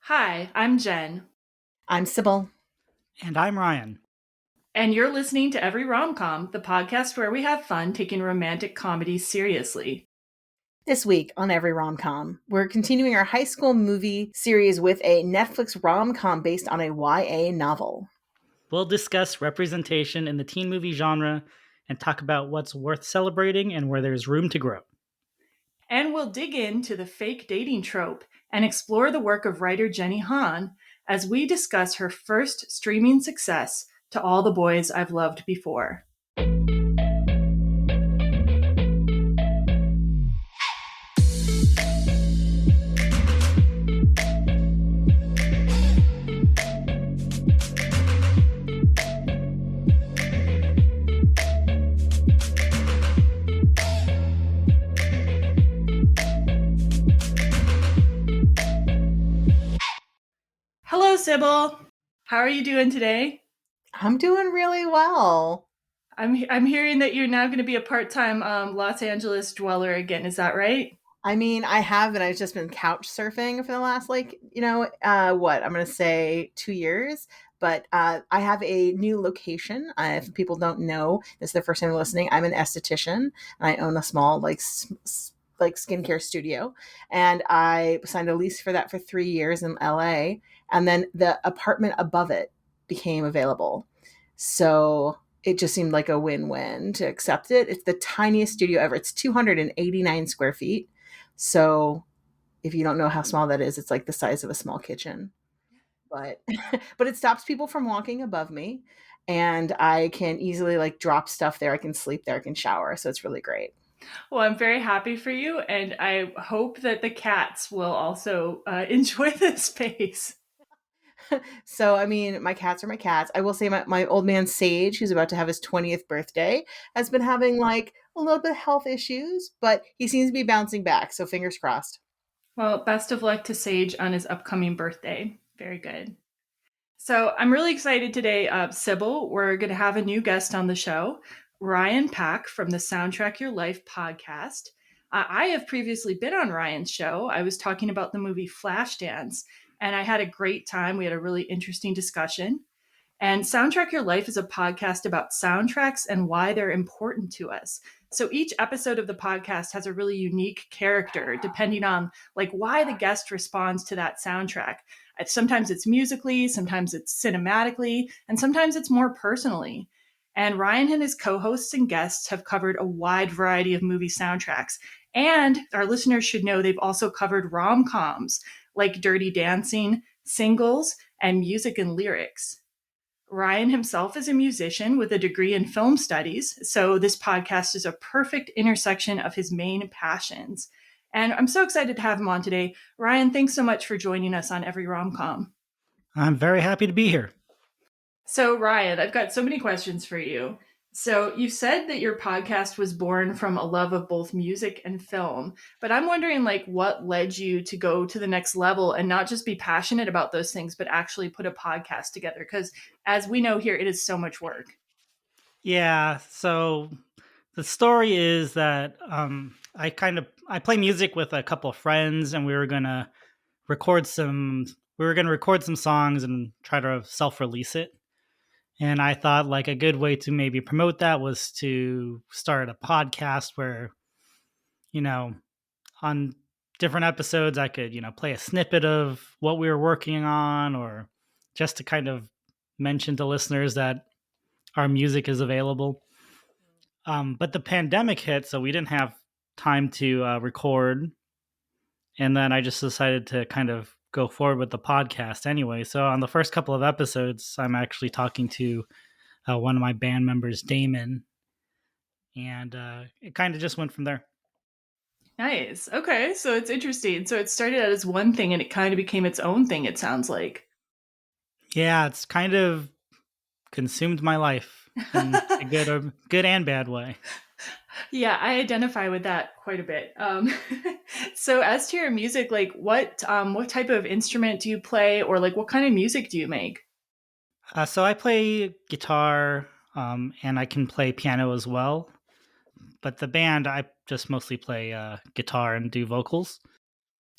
Hi, I'm Jen, I'm Cybil. And I'm Ryan. and you're listening to Every Rom Com, the podcast where we have fun taking romantic comedies seriously. This week on Every Rom Com, we're continuing our high school movie series with a Netflix rom-com based on a YA novel. We'll discuss representation in the teen movie genre and talk about what's worth celebrating and where there's room to grow. And we'll dig into the fake dating trope and explore the work of writer Jenny Han as we discuss her first streaming success, To All the Boys I've Loved Before. Hello, Cybil. How are you doing today? I'm doing really well. I'm hearing that you're now going to be a part-time Los Angeles dweller again. Is that right? I mean, I have, and I've just been couch surfing for the last, I'm going to say 2 years. But I have a new location. If people don't know, this is the first time you're listening. I'm an esthetician, and I own a small, skincare studio. And I signed a lease for that for 3 years in LA. And then the apartment above it became available. So it just seemed like a win-win to accept it. It's the tiniest studio ever. It's 289 square feet. So if you don't know how small that is, it's like the size of a small kitchen. But but it stops people from walking above me, and I can easily drop stuff there. I can sleep there, I can shower. So it's really great. Well, I'm very happy for you, and I hope that the cats will also enjoy this space. So, I mean, my cats are my cats. I will say my old man Sage, who's about to have his 20th birthday, has been having a little bit of health issues, but he seems to be bouncing back. So fingers crossed. Well, best of luck to Sage on his upcoming birthday. Very good. So I'm really excited today, Cybil. We're going to have a new guest on the show, Ryan Pak from the Soundtrack Your Life podcast. I have previously been on Ryan's show. I was talking about the movie Flashdance, and I had a great time. We had a really interesting discussion. And Soundtrack Your Life is a podcast about soundtracks and why they're important to us. So each episode of the podcast has a really unique character depending on why the guest responds to that soundtrack. Sometimes it's musically, sometimes it's cinematically, and sometimes it's more personally. And Ryan and his co-hosts and guests have covered a wide variety of movie soundtracks. And our listeners should know they've also covered rom-coms like Dirty Dancing, Singles, and music and lyrics. Ryan himself is a musician with a degree in film studies, so this podcast is a perfect intersection of his main passions. And I'm so excited to have him on today. Ryan, thanks so much for joining us on Every Rom-Com. I'm very happy to be here. So, Ryan, I've got so many questions for you. So, you said that your podcast was born from a love of both music and film, but I'm wondering what led you to go to the next level and not just be passionate about those things, but actually put a podcast together? Because as we know here, it is so much work. Yeah, so the story is that I play music with a couple of friends, and we were gonna record some songs and try to self-release it. And I thought a good way to maybe promote that was to start a podcast where, on different episodes I could, play a snippet of what we were working on, or just to kind of mention to listeners that our music is available. But the pandemic hit, so we didn't have time to record. And then I just decided to kind of go forward with the podcast anyway. So on the first couple of episodes, I'm actually talking to one of my band members, Damon. And it kind of just went from there. Nice. Okay, so it's interesting. So it started out as one thing and it kind of became its own thing, it sounds like. Yeah, it's kind of consumed my life in a good and bad way. Yeah, I identify with that quite a bit. So as to your music, what type of instrument do you play, or what kind of music do you make? So I play guitar, and I can play piano as well. But the band, I just mostly play guitar and do vocals.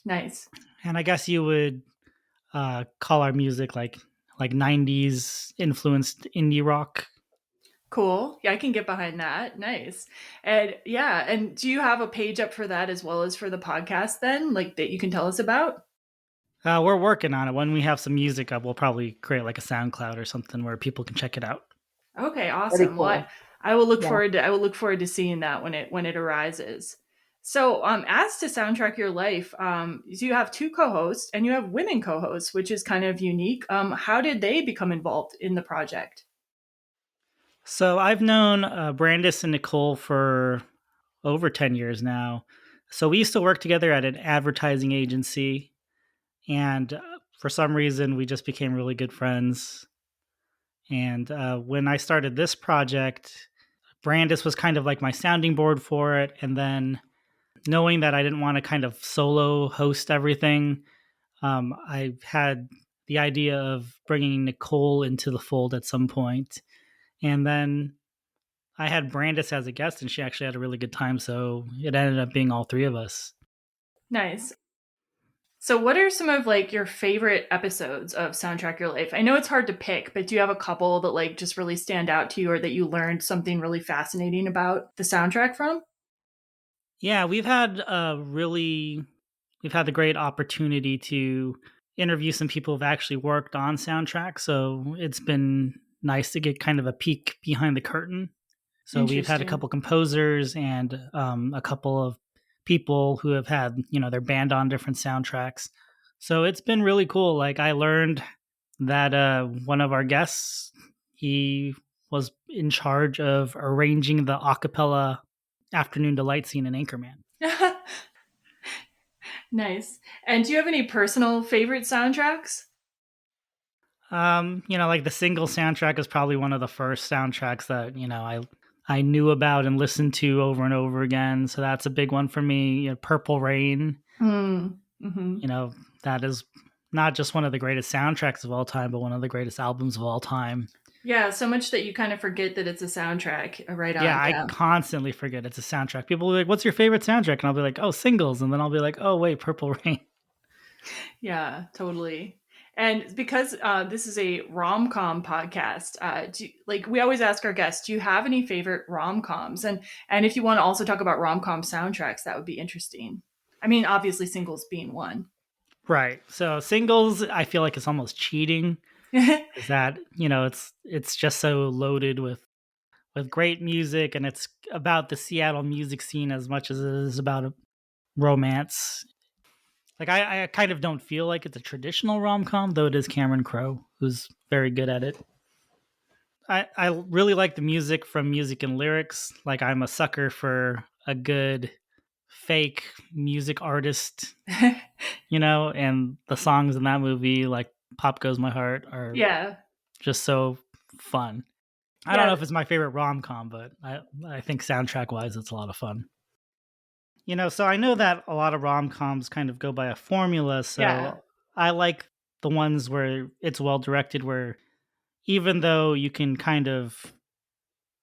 Nice. And I guess you would call our music like 90s influenced indie rock. Cool. Yeah, I can get behind that. Nice. And yeah, and do you have a page up for that as well as for the podcast then, like that you can tell us about? We're working on it. When we have some music up, we'll probably create like a SoundCloud or something where people can check it out. Okay, Very awesome. Well, cool. I will look Yeah. forward to seeing that when it arises. So, as to soundtrack your life, so you have two co-hosts and you have women co-hosts, which is kind of unique. How did they become involved in the project? So I've known Brandis and Nicole for over 10 years now. So we used to work together at an advertising agency. And for some reason, we just became really good friends. And when I started this project, Brandis was kind of like my sounding board for it. And then knowing that I didn't want to kind of solo host everything, I had the idea of bringing Nicole into the fold at some point. And then I had Brandis as a guest, and she actually had a really good time. So it ended up being all three of us. Nice. So, what are some of like your favorite episodes of Soundtrack Your Life? I know it's hard to pick, but do you have a couple that like just really stand out to you or that you learned something really fascinating about the soundtrack from? Yeah, we've had the great opportunity to interview some people who've actually worked on soundtracks. So it's been nice to get kind of a peek behind the curtain. So we've had a Interesting. couple composers and a couple of people who have had their band on different soundtracks. So it's been really cool. Like I learned that one of our guests, he was in charge of arranging the acapella Afternoon Delight scene in Anchorman. Nice. And do you have any personal favorite soundtracks? Like the single soundtrack is probably one of the first soundtracks that, I knew about and listened to over and over again. So that's a big one for me. Purple Rain, Mm. Hmm. you know, that is not just one of the greatest soundtracks of all time, but one of the greatest albums of all time. Yeah, so much that you kind of forget that it's a soundtrack. Right Yeah, on. I Yeah. constantly forget it's a soundtrack. People will be like, "What's your favorite soundtrack?" And I'll be like, "Oh, singles." And then I'll be like, "Oh, wait, Purple Rain." Yeah, totally. And because this is a rom com podcast, like we always ask our guests, do you have any favorite rom coms? And if you want to also talk about rom com soundtracks, that would be interesting. I mean, obviously, singles being one. Right. So singles, I feel like it's almost cheating. Is that it's just so loaded with great music, and it's about the Seattle music scene as much as it is about a romance. Like I kind of don't feel like it's a traditional rom com, though it is Cameron Crowe who's very good at it. I really like the music from Music and Lyrics. Like I'm a sucker for a good fake music artist, and the songs in that movie, like Pop Goes My Heart, are Yeah. just so fun. I don't know Yeah. if it's my favorite rom com, but I think soundtrack wise, it's a lot of fun. So I know that a lot of rom coms kind of go by a formula. Yeah. So I like the ones where it's well directed, where even though you can kind of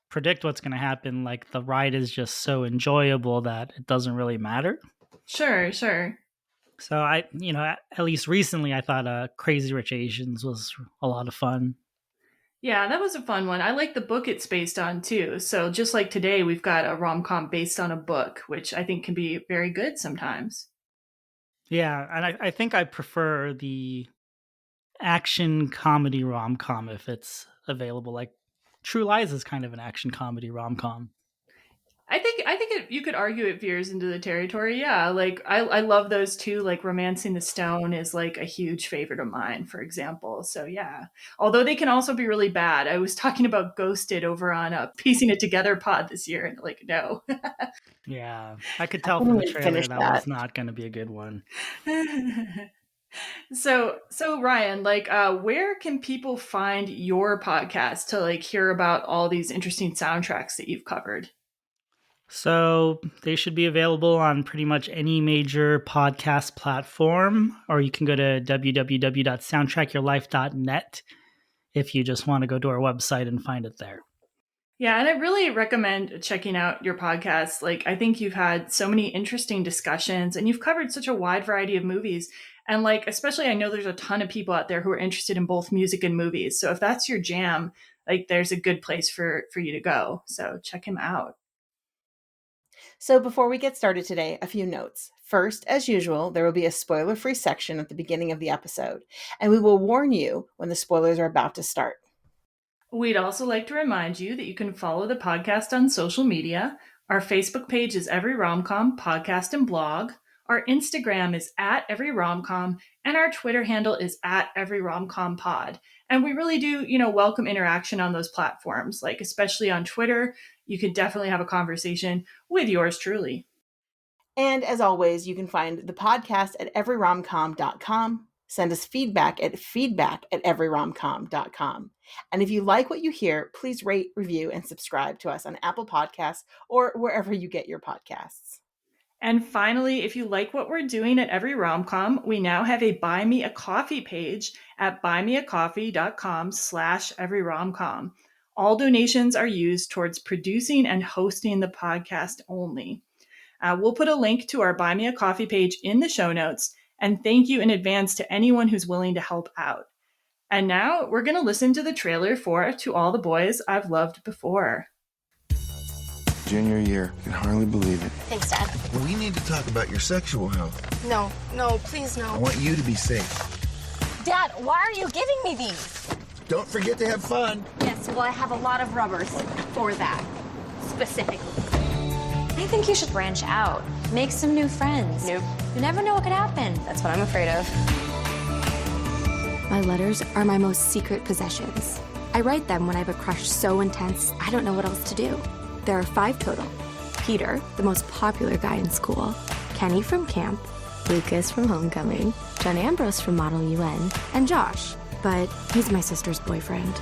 predict what's going to happen, like the ride is just so enjoyable that it doesn't really matter. Sure, sure. So at least recently, I thought Crazy Rich Asians was a lot of fun. Yeah, that was a fun one. I like the book it's based on too. So just like today, we've got a rom com based on a book, which I think can be very good sometimes. Yeah, and I think I prefer the action comedy rom com if it's available. Like True Lies is kind of an action comedy rom com. You could argue it veers into the territory. Yeah, like I love those two. Like Romancing the Stone is like a huge favorite of mine, for example. So yeah, although they can also be really bad. I was talking about Ghosted over on a Piecing It Together pod this year, and like no. Yeah, I could I tell from couldn't the even trailer finish that that. was not going to be a good one. So Ryan, like where can people find your podcast to like hear about all these interesting soundtracks that you've covered? So they should be available on pretty much any major podcast platform, or you can go to www.soundtrackyourlife.net if you just want to go to our website and find it there. Yeah, and I really recommend checking out your podcast. Like, I think you've had so many interesting discussions and you've covered such a wide variety of movies. And like, especially, I know there's a ton of people out there who are interested in both music and movies. So if that's your jam, like, there's a good place for you to go. So check him out. So before we get started today, a few notes. First, as usual, there will be a spoiler-free section at the beginning of the episode, and we will warn you when the spoilers are about to start. We'd also like to remind you that you can follow the podcast on social media. Our Facebook page is Every Rom Com Podcast and Blog. Our Instagram is at Every Rom Com, and our Twitter handle is at Every Rom Com Pod. And we really do, welcome interaction on those platforms, like especially on Twitter. You could definitely have a conversation with yours truly. And as always, you can find the podcast at everyromcom.com. Send us feedback at feedback@everyromcom.com. And if you like what you hear, please rate, review, and subscribe to us on Apple Podcasts or wherever you get your podcasts. And finally, if you like what we're doing at Every Rom-Com, we now have a Buy Me a Coffee page at buymeacoffee.com/everyromcom. All donations are used towards producing and hosting the podcast only. We'll put a link to our Buy Me a Coffee page in the show notes, and thank you in advance to anyone who's willing to help out. And now we're going to listen to the trailer for To All the Boys I've Loved Before. Junior year. I can hardly believe it. Thanks, Dad. We need to talk about your sexual health. No, please no. I want you to be safe. Dad, why are you giving me these? Don't forget to have fun. Yes, well, I have a lot of rubbers for that, specifically. I think you should branch out. Make some new friends. Nope. You never know what could happen. That's what I'm afraid of. My letters are my most secret possessions. I write them when I have a crush so intense, I don't know what else to do. There are 5 total. Peter, the most popular guy in school, Kenny from camp, Lucas from homecoming, John Ambrose from Model UN, and Josh, but he's my sister's boyfriend.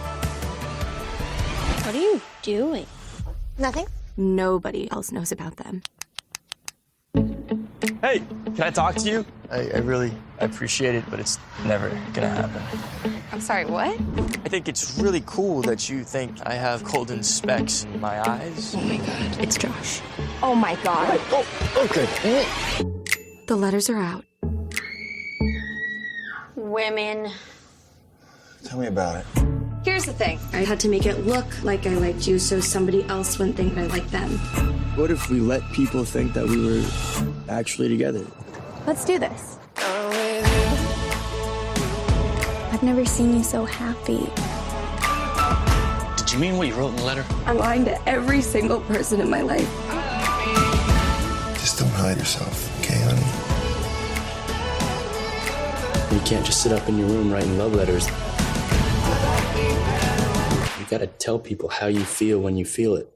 What are you doing? Nothing? Nobody else knows about them. Hey, can I talk to you? I really appreciate it, but it's never gonna happen. I'm sorry, what? I think it's really cool that you think I have golden specks in my eyes. Oh my god, it's Josh. Oh my God. Oh, okay. The letters are out. Women. Tell me about it. Here's the thing. I had to make it look like I liked you so somebody else wouldn't think I liked them. What if we let people think that we were actually together? Let's do this. I've never seen you so happy. Did you mean what you wrote in the letter? I'm lying to every single person in my life. Just don't hide yourself, okay, honey? You can't just sit up in your room writing love letters. You gotta tell people how you feel when you feel it.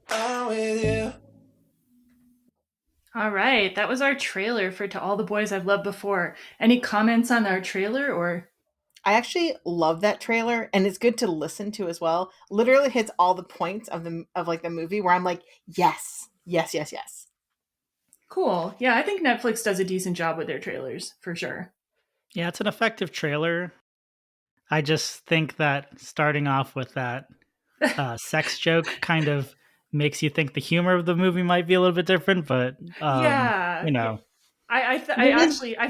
All right, that was our trailer for To All the Boys I've Loved Before. Any comments on our trailer or? I actually love that trailer, and it's good to listen to as well. Literally hits all the points of the movie where I'm like, yes. Cool. Yeah, I think Netflix does a decent job with their trailers, for sure. Yeah, it's an effective trailer. I just think that starting off with that sex joke kind of makes you think the humor of the movie might be a little bit different, but Yeah. I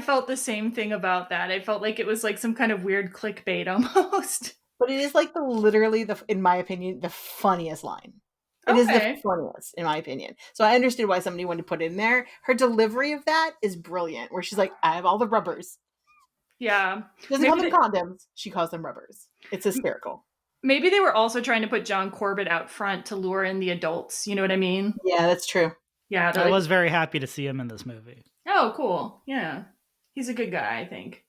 felt the same thing about that. I felt like it was like some kind of weird clickbait almost. But it is like in my opinion, the funniest line. It is the funniest, in my opinion. So I understood why somebody wanted to put it in there. Her delivery of that is brilliant, where she's like, I have all the rubbers. Yeah. She doesn't call them condoms. She calls them rubbers. It's hysterical. Maybe they were also trying to put John Corbett out front to lure in the adults. You know what I mean? Yeah, that's true. Yeah. I was very happy to see him in this movie. Oh, cool. Yeah. He's a good guy, I think.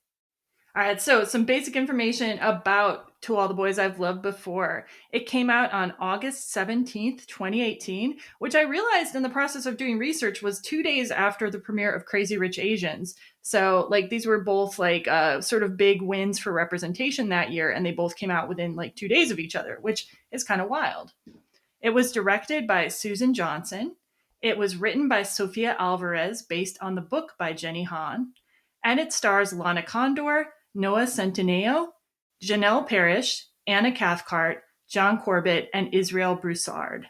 All right, so some basic information about To All the Boys I've Loved Before. It came out on August 17th, 2018, which I realized in the process of doing research was 2 days after the premiere of Crazy Rich Asians. So, like, these were both, like, sort of big wins for representation that year, and they both came out within, like, 2 days of each other, which is kind of wild. It was directed by Susan Johnson. It was written by Sofia Alvarez, based on the book by Jenny Han. And it stars Lana Condor, Noah Centineo, Janelle Parrish, Anna Cathcart, John Corbett, and Israel Broussard.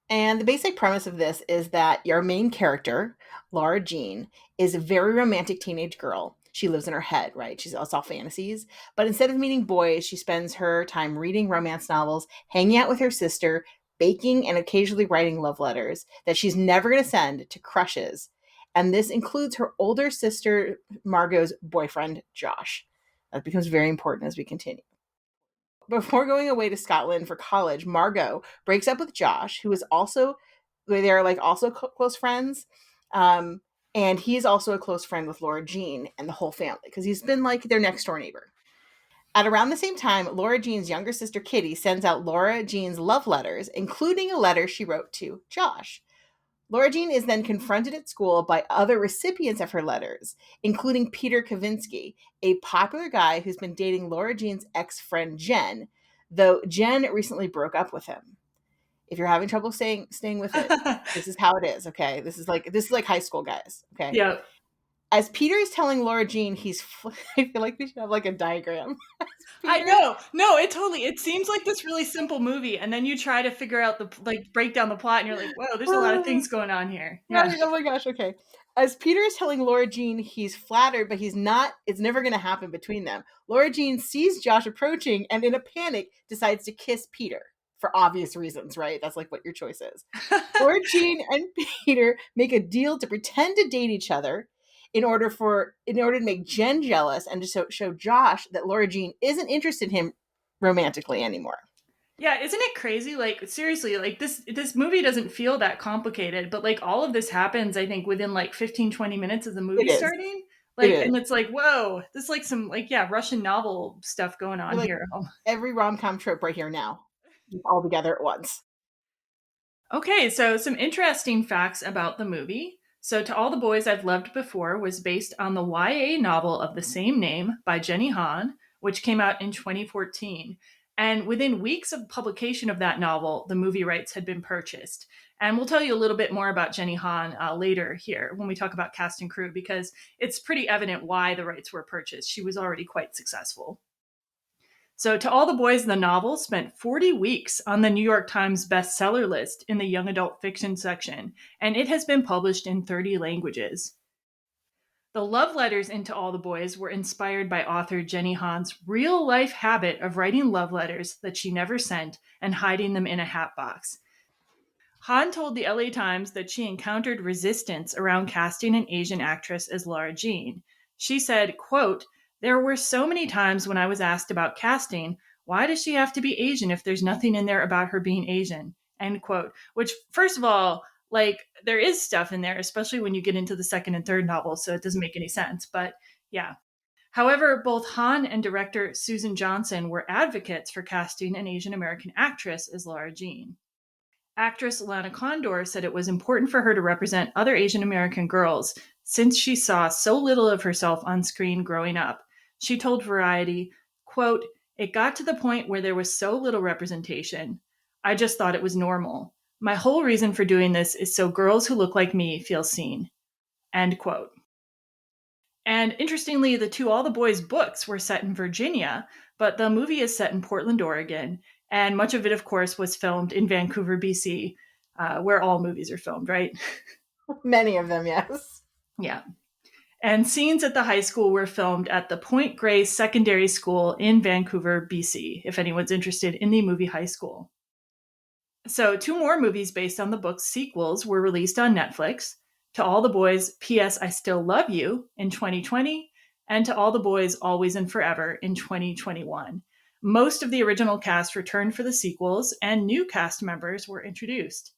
And the basic premise of this is that your main character, Lara Jean, is a very romantic teenage girl. she lives in her head, right? It's all fantasies. But instead of meeting boys, she spends her time reading romance novels, hanging out with her sister, baking, and occasionally writing love letters that she's never going to send to crushes. And this includes her older sister, Margot's boyfriend, Josh. That becomes very important as we continue. Before going away to Scotland for college, Margot breaks up with Josh, who is also, they're like also close friends. And he's also a close friend with Lara Jean and the whole family because he's been like their next door neighbor. At around the same time, Lara Jean's younger sister Kitty sends out Lara Jean's love letters, including a letter she wrote to Josh. Lara Jean is then confronted at school by other recipients of her letters, including Peter Kavinsky, a popular guy who's been dating Lara Jean's ex-friend Jen, though Jen recently broke up with him. If you're having trouble staying with it, this is how it is, okay? This is like high school, guys, okay? Yeah. As Peter is telling Lara Jean I feel like we should have like a diagram. I know. No, it seems like this really simple movie, and then you try to figure out break down the plot, and you're like, whoa, there's a lot of things going on here. Yeah. Oh my gosh, okay. As Peter is telling Lara Jean he's flattered, but he's not, it's never going to happen between them. Lara Jean sees Josh approaching and in a panic decides to kiss Peter. For obvious reasons, right? That's like what your choice is. Lara Jean and Peter make a deal to pretend to date each other in order to make Jen jealous and to show Josh that Lara Jean isn't interested in him romantically anymore. Yeah, isn't it crazy? Like, seriously, like this movie doesn't feel that complicated, but like all of this happens, I think, within like 15, 20 minutes of the movie starting. Like, and it's like, whoa, this is like some Russian novel stuff going on here. Every rom-com trope right here now. All together at once. Okay, so some interesting facts about the movie. So To All the Boys I've Loved Before was based on the YA novel of the same name by Jenny Han, which came out in 2014. And within weeks of publication of that novel, the movie rights had been purchased. And we'll tell you a little bit more about Jenny Han later here when we talk about cast and crew, because it's pretty evident why the rights were purchased. She was already quite successful. So To All the Boys, the novel spent 40 weeks on the New York Times bestseller list in the young adult fiction section, and it has been published in 30 languages. The love letters in To All the Boys were inspired by author Jenny Han's real-life habit of writing love letters that she never sent and hiding them in a hat box. Han told the LA Times that she encountered resistance around casting an Asian actress as Lara Jean. She said, quote, "There were so many times when I was asked about casting, why does she have to be Asian if there's nothing in there about her being Asian?" End quote. Which, first of all, like, there is stuff in there, especially when you get into the second and third novels, so it doesn't make any sense. But yeah. However, both Han and director Susan Johnson were advocates for casting an Asian American actress as Lara Jean. Actress Lana Condor said it was important for her to represent other Asian American girls since she saw so little of herself on screen growing up. She told Variety, quote, "It got to the point where there was so little representation. I just thought it was normal. My whole reason for doing this is so girls who look like me feel seen." End quote. And interestingly, the To All the Boys books were set in Virginia, but the movie is set in Portland, Oregon, and much of it, of course, was filmed in Vancouver, BC, where all movies are filmed, right? Many of them, yes. Yeah. And scenes at the high school were filmed at the Point Grey Secondary School in Vancouver, BC, if anyone's interested in the movie High School. So 2 more movies based on the book's sequels were released on Netflix. To All the Boys, P.S. I Still Love You in 2020, and To All the Boys, Always and Forever in 2021. Most of the original cast returned for the sequels, and new cast members were introduced.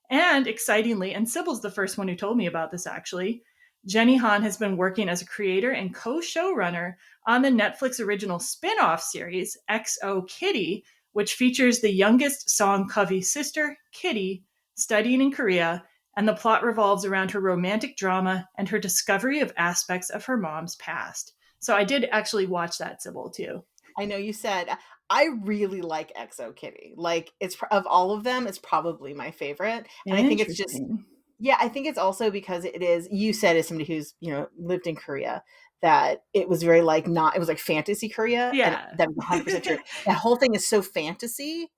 And excitingly, and Sibyl's the first one who told me about this actually, Jenny Han has been working as a creator and co-showrunner on the Netflix original spin-off series, XO Kitty, which features the youngest Song Covey sister, Kitty, studying in Korea, and the plot revolves around her romantic drama and her discovery of aspects of her mom's past. So I did actually watch that, Cybil, too. I know you said, I really like XO Kitty. Like, it's of all of them, it's probably my favorite. And I think it's just, I think it's also because it is, you said as somebody who's, lived in Korea, that it was very like it was like fantasy Korea. Yeah. And that was 100% true. That whole thing is so fantasy.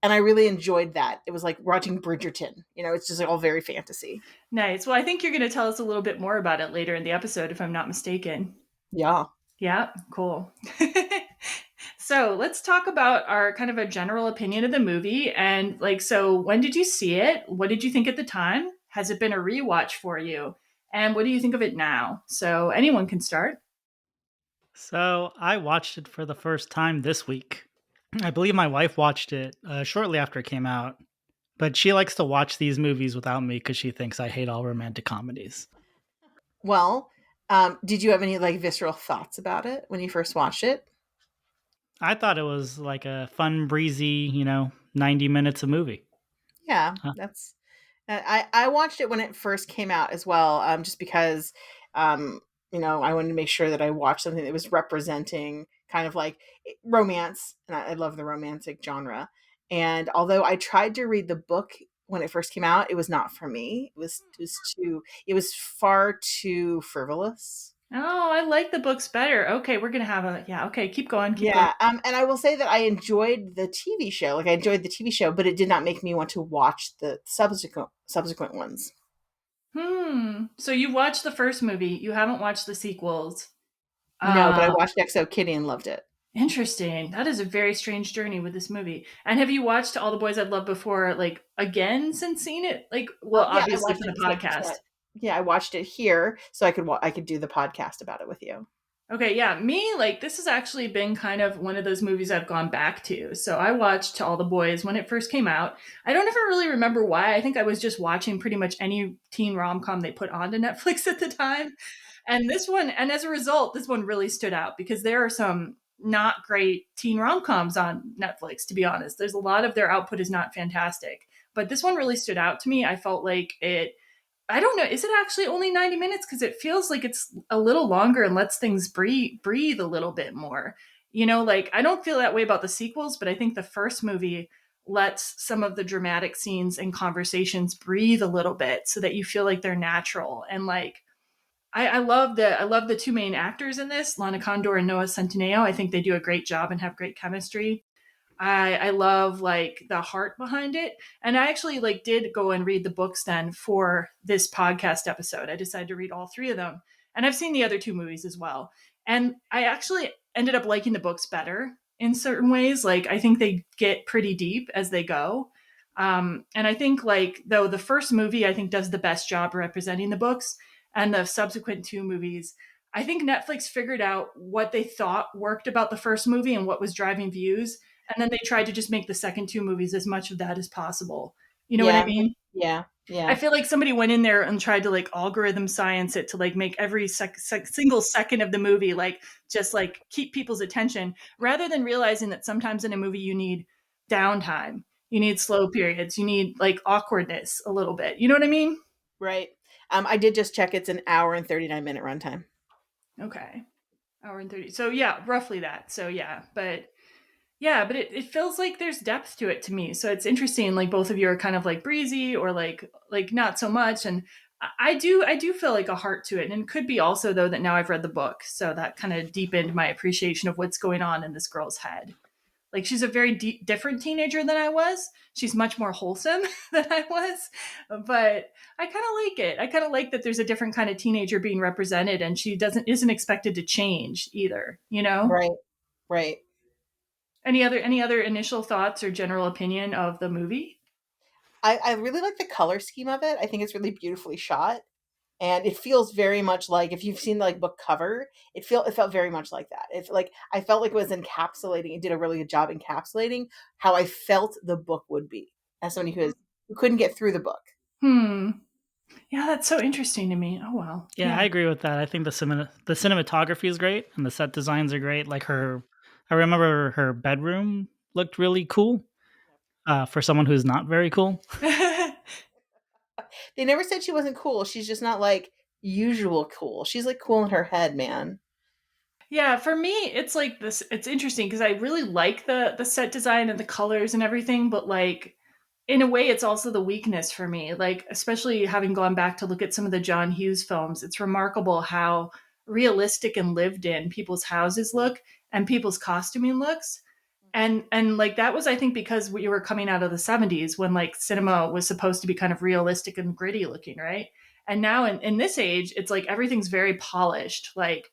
And I really enjoyed that. It was like watching Bridgerton. It's just like all very fantasy. Nice. Well, I think you're going to tell us a little bit more about it later in the episode, if I'm not mistaken. Yeah. Yeah, cool. So let's talk about our kind of a general opinion of the movie. And like, so when did you see it? What did you think at the time? Has it been a rewatch for you? And what do you think of it now? So anyone can start. So I watched it for the first time this week. I believe my wife watched it shortly after it came out, but she likes to watch these movies without me because she thinks I hate all romantic comedies. Well, did you have any like visceral thoughts about it when you first watched it? I thought it was like a fun, breezy, 90 minutes of movie. Yeah, Huh. that's I watched it when it first came out as well, just because um, I wanted to make sure that I watched something that was representing kind of like romance, and I love the romantic genre. And although I tried to read the book when it first came out, it was not for me. It was far too frivolous. Oh, I like the books better. Okay, we're gonna have a yeah. Okay, keep going, keep going. Yeah, and I will say that I enjoyed the TV show. Like I enjoyed the TV show, but it did not make me want to watch the subsequent ones. So you watched the first movie. You haven't watched the sequels. No, but I Uh, watched XO Kitty and loved it. Interesting. That is a very strange journey with this movie. And have you watched All the Boys I've Loved Before, like again since seeing it? Like, well, Yeah, I obviously watched for the it. podcast. Yeah, I watched it here so I could do the podcast about it with you. Okay, yeah, me, like, this has actually been kind of one of those movies I've gone back to. So I watched To All the Boys when it first came out. I don't ever really remember why. I think I was just watching pretty much any teen rom com they put onto Netflix at the time. And this one, and as a result, this one really stood out because there are some not great teen rom coms on Netflix, to be honest. There's a lot of their output is not fantastic. But this one really stood out to me. I felt like it I don't know. Is it actually only 90 minutes? Because it feels like it's a little longer and lets things breathe a little bit more. Like I don't feel that way about the sequels, but I think the first movie lets some of the dramatic scenes and conversations breathe a little bit so that you feel like they're natural. And like I love the two main actors in this, Lana Condor and Noah Centineo. I think they do a great job and have great chemistry. I love like the heart behind it. And I actually like did go and read the books then for this podcast episode. I decided to read all three of them. And I've seen the other two movies as well. And I actually ended up liking the books better in certain ways. Like I think they get pretty deep as they go. And I think like though the first movie I think does the best job representing the books, and the subsequent two movies, I think Netflix figured out what they thought worked about the first movie and what was driving views, and then they tried to just make the second two movies as much of that as possible. You know what I Yeah, mean? yeah, I yeah. feel like somebody went in there and tried to like algorithm science it to like make every single second of the movie like just like keep people's attention rather than realizing that sometimes in a movie you need downtime, you need slow periods, you need like awkwardness a little bit. You know what I mean? Right. I did just check. It's an hour and 39-minute runtime. Okay, hour and 30. So yeah, roughly that. So yeah, but it feels like there's depth to it to me. So it's interesting. Like both of you are kind of like breezy or like not so much. And I do feel like a heart to it. And it could be also though that now I've read the book, so that kind of deepened my appreciation of what's going on in this girl's head. Like she's a very different teenager than I was. She's much more wholesome than I was, but I kind of like it. I kind of like that there's a different kind of teenager being represented, and she doesn't isn't expected to change either. Right. Right. Any other initial thoughts or general opinion of the movie? I really like the color scheme of it. I think it's really beautifully shot. And it feels very much like if you've seen the like book cover, it felt very much like that. It's like I felt like it was encapsulating. It did a really good job encapsulating how I felt the book would be as somebody who couldn't get through the book. Hmm. Yeah, that's so interesting to me. Oh well. Yeah, I agree with that. I think the cinematography is great and the set designs are great. Like I remember her bedroom looked really cool for someone who's not very cool. They never said she wasn't cool. She's just not like usual cool. She's like cool in her head, man. Yeah, for me, it's like this. It's interesting because I really like the set design and the colors and everything, but like in a way, it's also the weakness for me. Like especially having gone back to look at some of the John Hughes films, it's remarkable how realistic and lived in people's houses look and people's costuming looks. And like that was I think because we were coming out of the 70s when like cinema was supposed to be kind of realistic and gritty looking, right? And now in this age, it's like everything's very polished. Like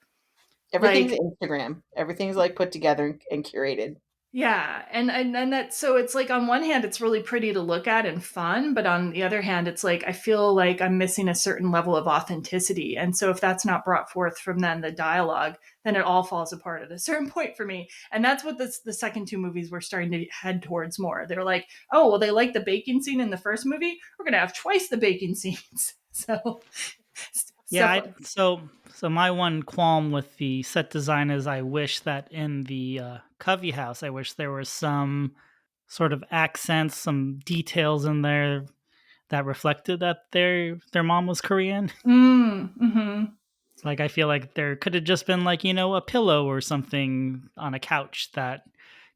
Everything's Like, Instagram. Everything's like put together and curated. yeah, and that, so it's like on one hand it's really pretty to look at and fun, but on the other hand it's like I feel like I'm missing a certain level of authenticity. And so if that's not brought forth from then the dialogue, then it all falls apart at a certain point for me. And that's what the second two movies were starting to head towards more. They're like, "Oh, well they like the baking scene in the first movie. We're going to have twice the baking scenes." So Yeah, stuff like, so my one qualm with the set design is I wish that in the Covey house, I wish there was some sort of accents, some details in there that reflected that their mom was Korean. mhm. Like I feel like there could have just been like, a pillow or something on a couch that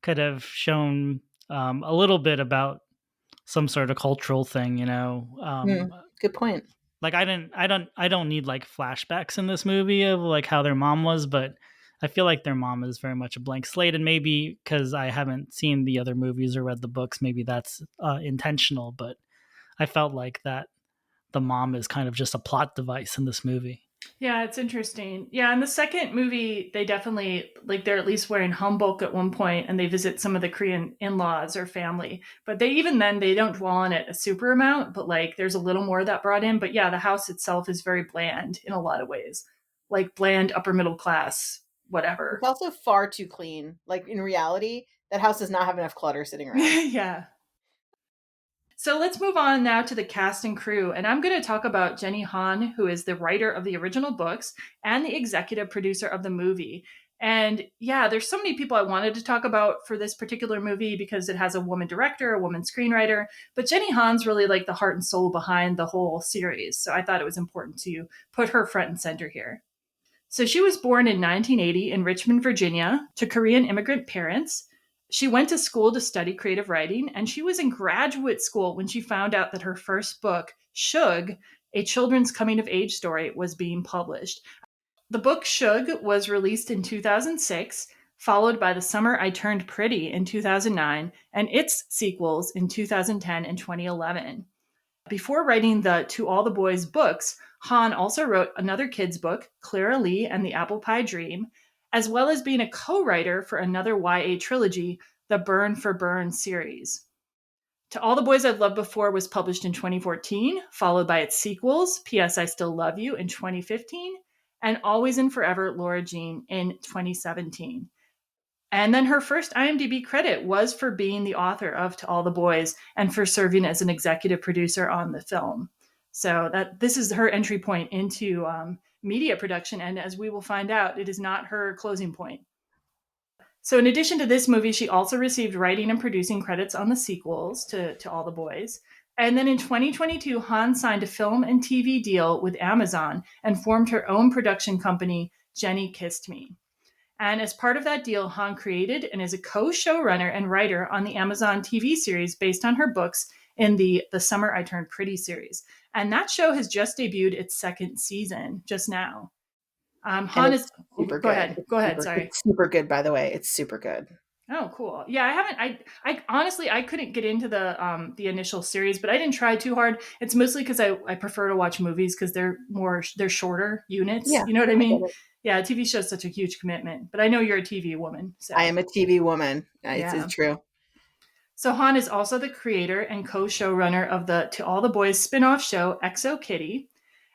could have shown a little bit about some sort of cultural thing, Good point. like I don't need like flashbacks in this movie of like how their mom was, but I feel like their mom is very much a blank slate, and maybe because I haven't seen the other movies or read the books, maybe that's intentional, but I felt like that the mom is kind of just a plot device in this movie. Yeah, it's interesting. Yeah, in the second movie, they definitely, like, they're at least wearing hanbok at one point, and they visit some of the Korean in-laws or family. But they, even then, they don't dwell on it a super amount, but like there's a little more that brought in. But yeah, the house itself is very bland in a lot of ways, like bland upper middle class, It's whatever. also far too clean. Like in reality, that house does not have enough clutter sitting around. Yeah. So let's move on now to the cast and crew. And I'm going to talk about Jenny Han, who is the writer of the original books and the executive producer of the movie. And yeah, there's so many people I wanted to talk about for this particular movie because it has a woman director, a woman screenwriter. But Jenny Han's really like the heart and soul behind the whole series. So I thought it was important to put her front and center here. So she was born in 1980 in Richmond, Virginia, to Korean immigrant parents. She went to school to study creative writing, and she was in graduate school when she found out that her first book, Shug, a children's coming of age story, was being published. The book Shug was released in 2006, followed by The Summer I Turned Pretty in 2009, and its sequels in 2010 and 2011. Before writing the To All the Boys books, Han also wrote another kids' book, Clara Lee and the Apple Pie Dream, as well as being a co-writer for another YA trilogy, the Burn for Burn series. To All the Boys I've Loved Before was published in 2014, followed by its sequels, P.S. I Still Love You in 2015, and Always and Forever, Laura Jean in 2017. And then her first IMDb credit was for being the author of To All the Boys and for serving as an executive producer on the film. So that this is her entry point into media production, and as we will find out, it is not her closing point. So in addition to this movie, she also received writing and producing credits on the sequels to All the Boys. And then in 2022, Han signed a film and TV deal with Amazon and formed her own production company, Jenny Kissed Me. And as part of that deal, Han created and is a co-showrunner and writer on the Amazon TV series based on her books in the Summer I Turned Pretty series. And that show has just debuted its second season just now. And Han it's is super go good. ahead. Go ahead. Sorry. It's super good, by the way. It's super good. Oh, cool. Yeah, I haven't. I honestly, I couldn't get into the initial series, but I didn't try too hard. It's mostly because I prefer to watch movies because they're shorter units. Yeah, You know what I mean? get it. Yeah, TV show's such a huge commitment. But I know you're a TV woman, so I am a TV woman. yeah. It's true. So Han is also the creator and co-showrunner of the To All the Boys spin-off show XO Kitty,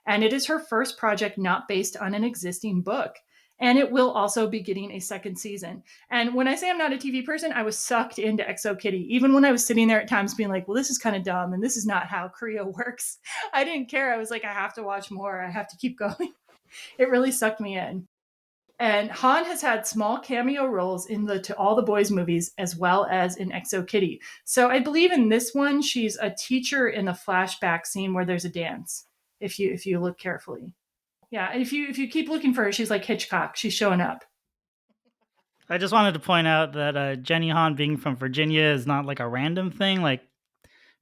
and it is her first project not based on an existing book. And it will also be getting a second season. And when I say I'm not a TV person, I was sucked into XO Kitty. Even when I was sitting there at times being like, well, this is kind of dumb and this is not how Korea works. I didn't care. I was like, I have to watch more. I have to keep going. It really sucked me in. And Han has had small cameo roles in the To All the Boys movies as well as in XO Kitty. So I believe in this one, she's a teacher in the flashback scene where there's a dance, if you look carefully. Yeah, if you keep looking for her, she's like Hitchcock. She's showing up. I just wanted to point out that Jenny Han being from Virginia is not like a random thing. Like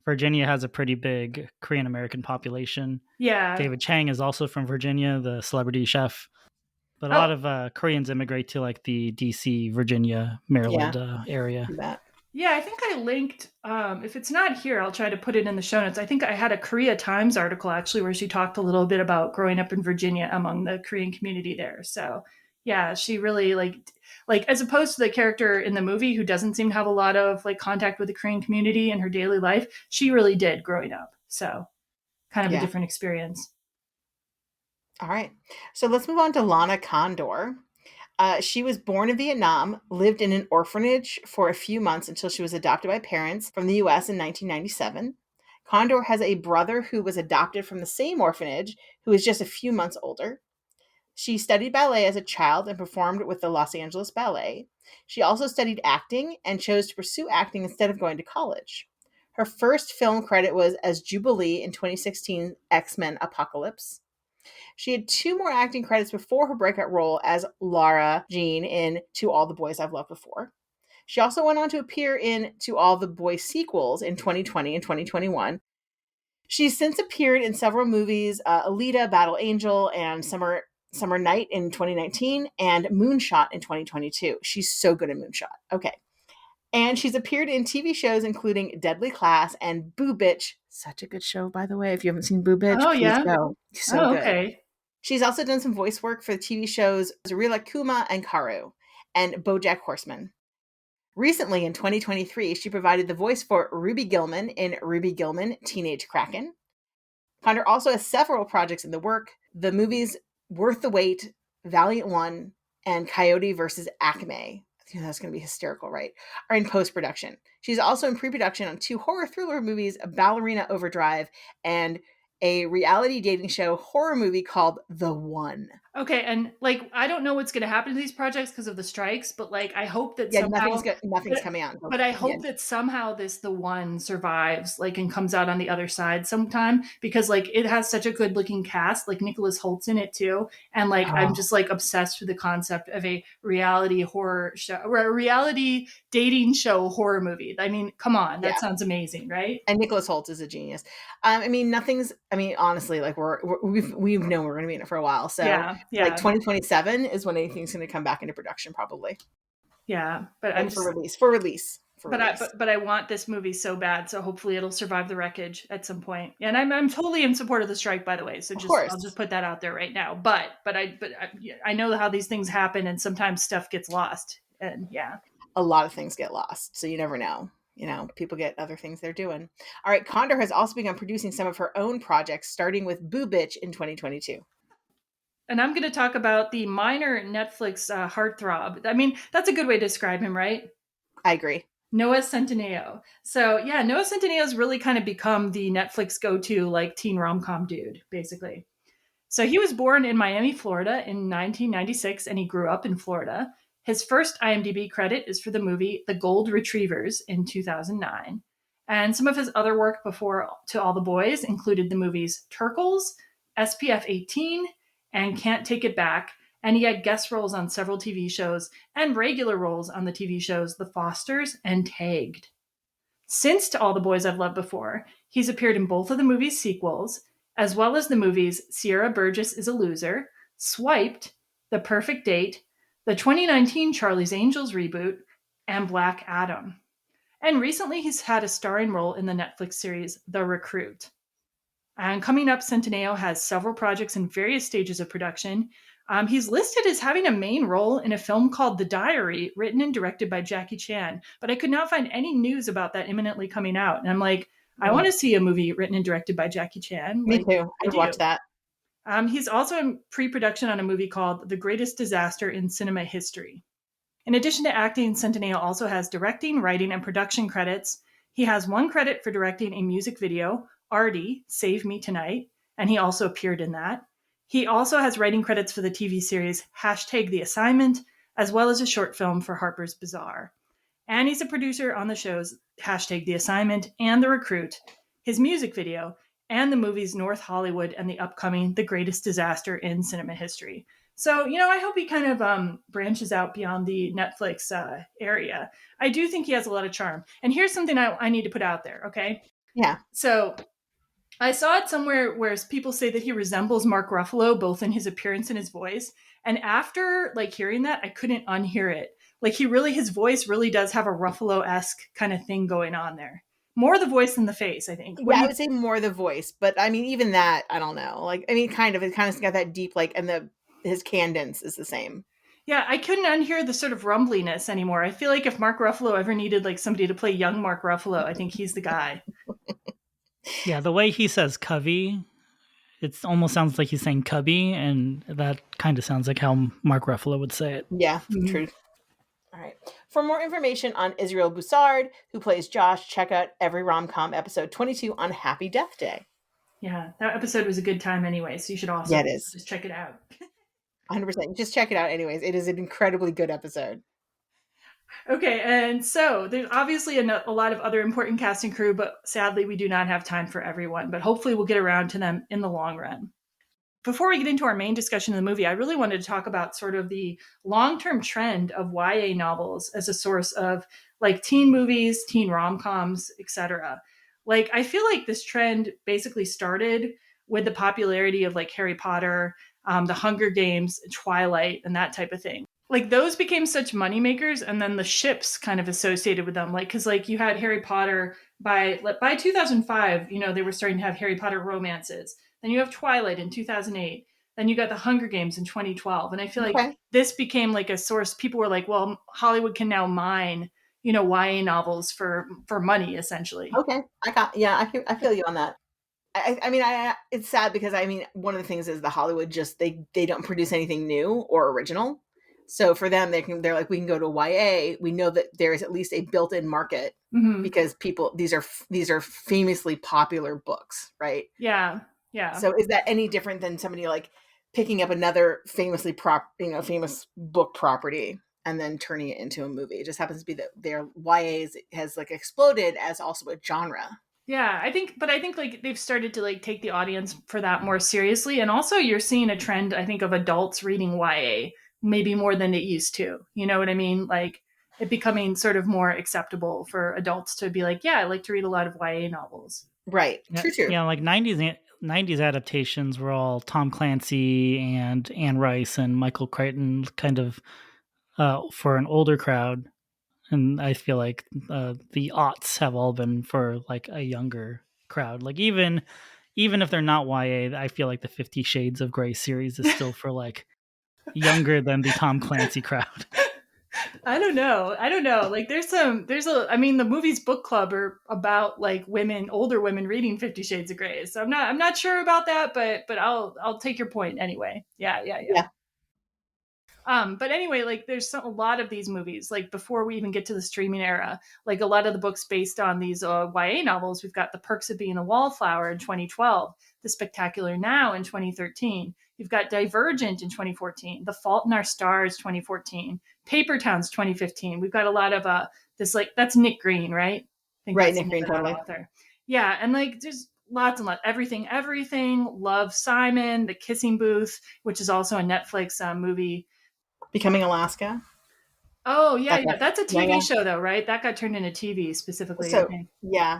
Virginia has a pretty big Korean American population. Yeah. David Chang is also from Virginia, the celebrity chef. But a lot of Koreans immigrate to like the DC, Virginia, Maryland area. Yeah, I think I linked, if it's not here, I'll try to put it in the show notes. I think I had a Korea Times article actually where she talked a little bit about growing up in Virginia among the Korean community there. So Yeah, she really like as opposed to the character in the movie who doesn't seem to have a lot of like contact with the Korean community in her daily life, she really did growing up. So kind of a Yeah. different experience. All right. So let's move on to Lana Condor. She was born in Vietnam, lived in an orphanage for a few months until she was adopted by parents from the US in 1997. Condor has a brother who was adopted from the same orphanage, who is just a few months older. She studied ballet as a child and performed with the Los Angeles Ballet. She also studied acting and chose to pursue acting instead of going to college. Her first film credit was as Jubilee in 2016 X-Men Apocalypse. She had two more acting credits before her breakout role as Lara Jean in To All the Boys I've Loved Before. She also went on to appear in To All the Boys sequels in 2020 and 2021. She's since appeared in several movies, Alita, Battle Angel, and Summer Night in 2019, and Moonshot in 2022. She's so good at Moonshot. Okay. And she's appeared in TV shows including Deadly Class and Boo Bitch. Such a good show, by the way. If you haven't seen Boo Bitch, Oh please yeah. go. So Oh, good. okay. She's also done some voice work for the TV shows Zarila Kuma and Karu and BoJack Horseman. Recently, in 2023, she provided the voice for Ruby Gillman in Ruby Gillman, Teenage Kraken. Condor also has several projects in the work. The movies Worth the Wait, Valiant One, and Coyote vs. Acme. I think that's going to be hysterical, right? Are in post-production. She's also in pre-production on two horror thriller movies, Ballerina Overdrive and a reality dating show horror movie called The One. Okay, and like I don't know what's going to happen to these projects because of the strikes, but like I hope that somehow nothing's coming out. But I hope that somehow this The One survives, like, and comes out on the other side sometime, because like it has such a good looking cast, like Nicholas Holt's in it too, and like I'm just like obsessed with the concept of a reality horror show or a reality dating show horror movie. I mean, come on, that sounds amazing, right? And Nicholas Holt is a genius. Honestly, like we've known we're going to be in it for a while, so like 2027 is when anything's going to come back into production, probably. Yeah, but I'm for release. But I want this movie so bad, so hopefully it'll survive the wreckage at some point. And I'm totally in support of the strike, by the way. So I'll just put that out there right now. But I know how these things happen, and sometimes stuff gets lost. And a lot of things get lost, so you never know. People get other things they're doing. All right, Condor has also begun producing some of her own projects, starting with Boo Bitch in 2022. And I'm going to talk about the minor Netflix heartthrob. I mean, that's a good way to describe him, right? I agree. Noah Centineo. So yeah, Noah Centineo's really kind of become the Netflix go-to like teen rom-com dude, basically. So he was born in Miami, Florida in 1996, and he grew up in Florida. His first IMDb credit is for the movie The Gold Retrievers in 2009. And some of his other work before To All the Boys included the movies Turkles, SPF 18, and Can't Take It Back. And he had guest roles on several TV shows and regular roles on the TV shows The Fosters and Tagged. Since To All the Boys I've Loved Before, he's appeared in both of the movie's sequels, as well as the movies Sierra Burgess is a Loser, Swiped, The Perfect Date, the 2019 Charlie's Angels reboot, and Black Adam. And recently he's had a starring role in the Netflix series The Recruit. And coming up, Centineo has several projects in various stages of production. He's listed as having a main role in a film called The Diary, written and directed by Jackie Chan, but I could not find any news about that imminently coming out. And I'm like, I want to see a movie written and directed by Jackie Chan. Me too. I'd watch that. He's also in pre-production on a movie called The Greatest Disaster in Cinema History. In addition to acting, Centineo also has directing, writing, and production credits. He has one credit for directing a music video, Artie, Save Me Tonight, and he also appeared in that. He also has writing credits for the TV series #The Assignment, as well as a short film for Harper's Bazaar. And he's a producer on the shows #The Assignment and The Recruit, his music video, and the movies North Hollywood and the upcoming The Greatest Disaster in Cinema History. So, I hope he kind of branches out beyond the Netflix area. I do think he has a lot of charm. And here's something I need to put out there, okay? Yeah. So I saw it somewhere where people say that he resembles Mark Ruffalo, both in his appearance and his voice. And after hearing that, I couldn't unhear it. His voice really does have a Ruffalo-esque kind of thing going on there. More the voice than the face, I think. I would say more the voice, but I mean, even that, I don't know. It kind of got that deep, and his cadence is the same. Yeah, I couldn't unhear the sort of rumbliness anymore. I feel like if Mark Ruffalo ever needed like somebody to play young Mark Ruffalo, I think he's the guy. Yeah, the way he says Covey, it almost sounds like he's saying Cubby, and that kind of sounds like how Mark Ruffalo would say it. Yeah, true. All right. For more information on Israel Boussard, who plays Josh, check out Every Rom Com episode 22 on Happy Death Day. Yeah, that episode was a good time anyway, so you should also Yeah, it is. just check it out. 100%. Just check it out anyways. It is an incredibly good episode. Okay, and so there's obviously a lot of other important cast and crew, but sadly we do not have time for everyone, but hopefully we'll get around to them in the long run. Before we get into our main discussion of the movie, I really wanted to talk about sort of the long-term trend of YA novels as a source of like teen movies, teen rom-coms, etc. Like I feel like this trend basically started with the popularity of like Harry Potter, the Hunger Games, Twilight, and that type of thing. Like those became such moneymakers, and then the ships kind of associated with them, like because like you had Harry Potter by 2005, you know, they were starting to have Harry Potter romances. Then you have Twilight in 2008. Then you got the Hunger Games in 2012. And I feel like this became like a source. People were like, well, Hollywood can now mine, you know, YA novels for money, essentially. Okay. I feel you on that. I mean, it's sad because I mean, one of the things is the Hollywood just, they don't produce anything new or original. So for them, they're like, we can go to YA. We know that there is at least a built-in market because people, these are famously popular books, right? Yeah. Yeah. So is that any different than somebody like picking up another famous book property and then turning it into a movie? It just happens to be that their YA has like exploded as also a genre. Yeah, I think like they've started to like take the audience for that more seriously. And also you're seeing a trend, I think, of adults reading YA maybe more than it used to. You know what I mean? Like it becoming sort of more acceptable for adults to be like, yeah, I like to read a lot of YA novels. Right. Yeah, True. Yeah, like 90s adaptations were all Tom Clancy and Anne Rice and Michael Crichton kind of for an older crowd. And I feel like the aughts have all been for like a younger crowd. Like even if they're not YA, I feel like the 50 Shades of Grey series is still for like younger than the Tom Clancy crowd. I don't know. Like I mean, the movies book club are about like older women reading 50 Shades of Grey. So I'm not sure about that, but I'll take your point anyway. Yeah. But anyway, like there's a lot of these movies, like before we even get to the streaming era, like a lot of the books based on these YA novels. We've got The Perks of Being a Wallflower in 2012, The Spectacular Now in 2013. You've got Divergent in 2014, The Fault in Our Stars 2014, Paper Towns 2015. We've got a lot of this, like that's Nick Green, right? I think right, Nick Green, totally. Author. Yeah, and like there's lots and lots. Everything, Love, Simon, The Kissing Booth, which is also a Netflix movie. Becoming Alaska. Oh yeah, that's a TV show though, right? That got turned into TV specifically. So I think. Yeah.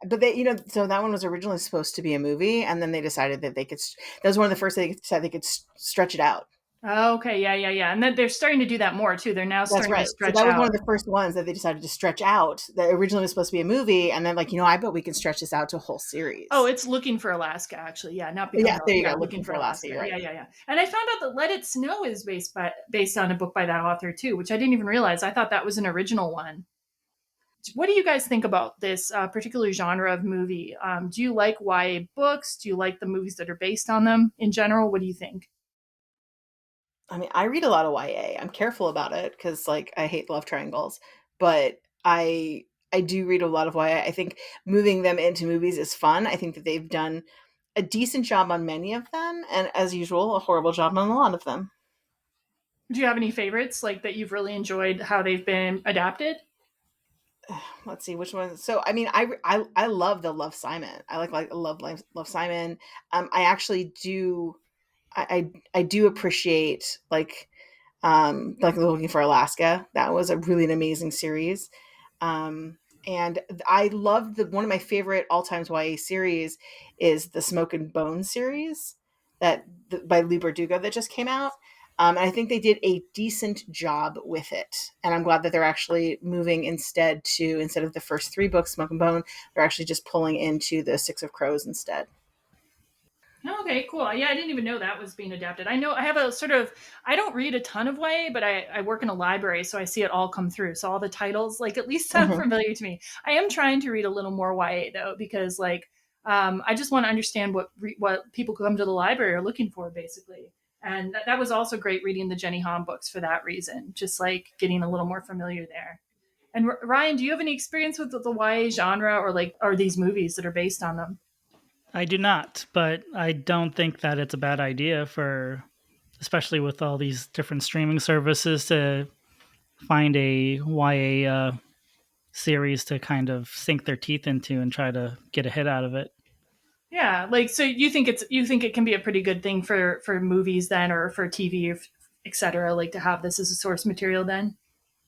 But they, you know, so that one was originally supposed to be a movie, and then they decided that they could. That was one of the first they decided they could stretch it out. Oh, okay, yeah, and then they're starting to do that more too. They're now starting to stretch out. So that was one of the first ones that they decided to stretch out. That originally was supposed to be a movie, and then like, you know, I bet we can stretch this out to a whole series. Oh, it's Looking for Alaska, actually. Yeah, not there you go. Looking for Alaska. Right. Yeah. And I found out that Let It Snow is based on a book by that author too, which I didn't even realize. I thought that was an original one. What do you guys think about this particular genre of movie? Do you like YA books? Do you like the movies that are based on them in general? What do you think? I mean, I read a lot of YA. I'm careful about it because, like, I hate love triangles, but I do read a lot of YA. I think moving them into movies is fun. I think that they've done a decent job on many of them, and as usual, a horrible job on a lot of them. Do you have any favorites, like that you've really enjoyed how they've been adapted? Let's see which one. So, I mean, I love the Love Simon. I love Simon. I actually do. I do appreciate like Looking for Alaska. That was a really an amazing series. And I love one of my favorite all times YA series is the Smoke and Bone series by Lee Bardugo that just came out. And I think they did a decent job with it. And I'm glad that they're actually moving instead of the first 3 books, Smoke and Bone, they're actually just pulling into the Six of Crows instead. Okay, cool. Yeah, I didn't even know that was being adapted. I know I have a sort of, I don't read a ton of YA, but I work in a library, so I see it all come through. So all the titles, like, at least sound Mhm. familiar to me. I am trying to read a little more YA though, because like, I just want to understand what people who come to the library are looking for, basically. And that was also great reading the Jenny Han books for that reason, just like getting a little more familiar there. And Ryan, do you have any experience with the YA genre, or like, are these movies that are based on them? I do not, but I don't think that it's a bad idea for, especially with all these different streaming services, to find a YA series to kind of sink their teeth into and try to get a hit out of it. Yeah, like, so you think it can be a pretty good thing for movies then, or for TV, or etc. Like, to have this as a source material then.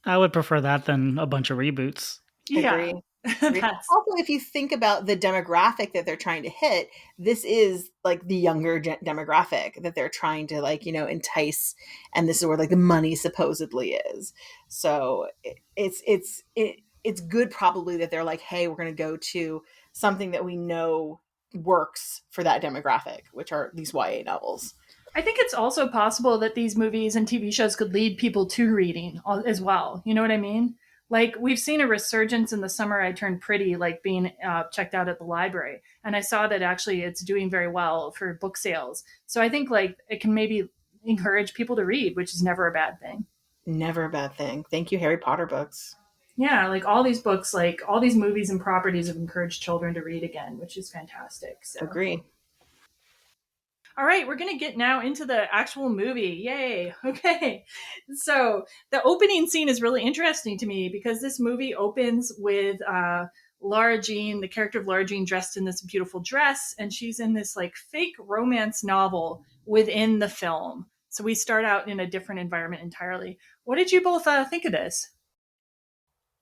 I would prefer that than a bunch of reboots. Yeah, Agree. Agree. that's Also, if you think about the demographic that they're trying to hit, this is like the younger demographic that they're trying to, like, entice, and this is where like the money supposedly is. So it's good probably that they're like, hey, we're going to go to something that we know works for that demographic, which are these YA novels. I think it's also possible that these movies and TV shows could lead people to reading as well. You know what I mean? Like, we've seen a resurgence in The Summer I Turned Pretty, like being checked out at the library, and I saw that actually it's doing very well for book sales. So I think like it can maybe encourage people to read, which is never a bad thing. Never a bad thing. Thank you, Harry Potter books. Yeah, like all these books, like all these movies and properties have encouraged children to read again, which is fantastic. So, Agree. all right, we're going to get now into the actual movie. Yay. Okay. So, the opening scene is really interesting to me because this movie opens with Lara Jean, the character of Lara Jean, dressed in this beautiful dress, and she's in this like fake romance novel within the film. So, we start out in a different environment entirely. What did you both think of this?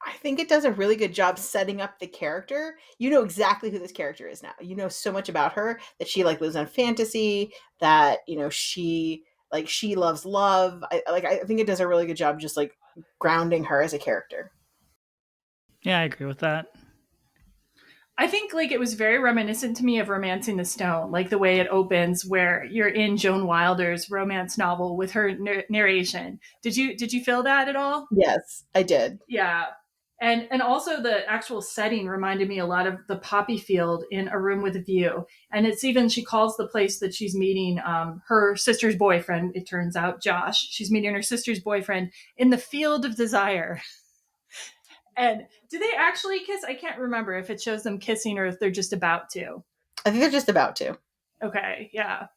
I think it does a really good job setting up the character. You know exactly who this character is now. You know so much about her, that she like lives on fantasy, that she loves love. I think it does a really good job just like grounding her as a character. Yeah, I agree with that. I think like it was very reminiscent to me of *Romancing the Stone*, like the way it opens, where you're in Joan Wilder's romance novel with her narration. Did you feel that at all? Yes, I did. Yeah. And also the actual setting reminded me a lot of the poppy field in A Room with a View. And it's even, she calls the place that she's meeting her sister's boyfriend, it turns out, Josh. She's meeting her sister's boyfriend in the Field of Desire. And do they actually kiss? I can't remember if it shows them kissing or if they're just about to. I think they're just about to. Okay, yeah.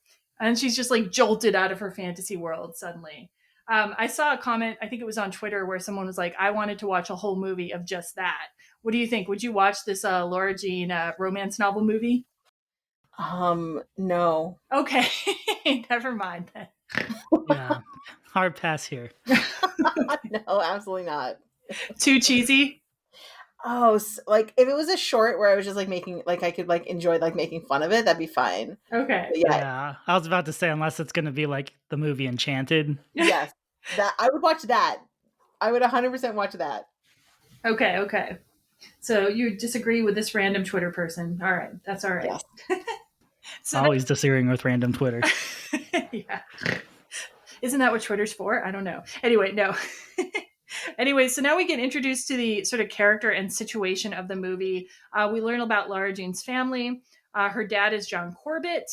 And she's just like jolted out of her fantasy world suddenly. I saw a comment, I think it was on Twitter, where someone was like, I wanted to watch a whole movie of just that. What do you think? Would you watch this Laura Jean romance novel movie? No. Okay, never mind then. Yeah, hard pass here. No, absolutely not. Too cheesy? Oh, like if it was a short where I was just like making, like I could like enjoy like making fun of it, that'd be fine. Okay. But yeah, Yeah, I was about to say, unless it's going to be like the movie Enchanted. yes, that I would watch that. I would 100% watch that. Okay. So you disagree with this random Twitter person. All right, that's all right. Yes. So Always disagreeing with random Twitter. yeah. Isn't that what Twitter's for? I don't know. Anyway, no. Anyway, so now we get introduced to the sort of character and situation of the movie. We learn about Lara Jean's family. Her dad is John Corbett.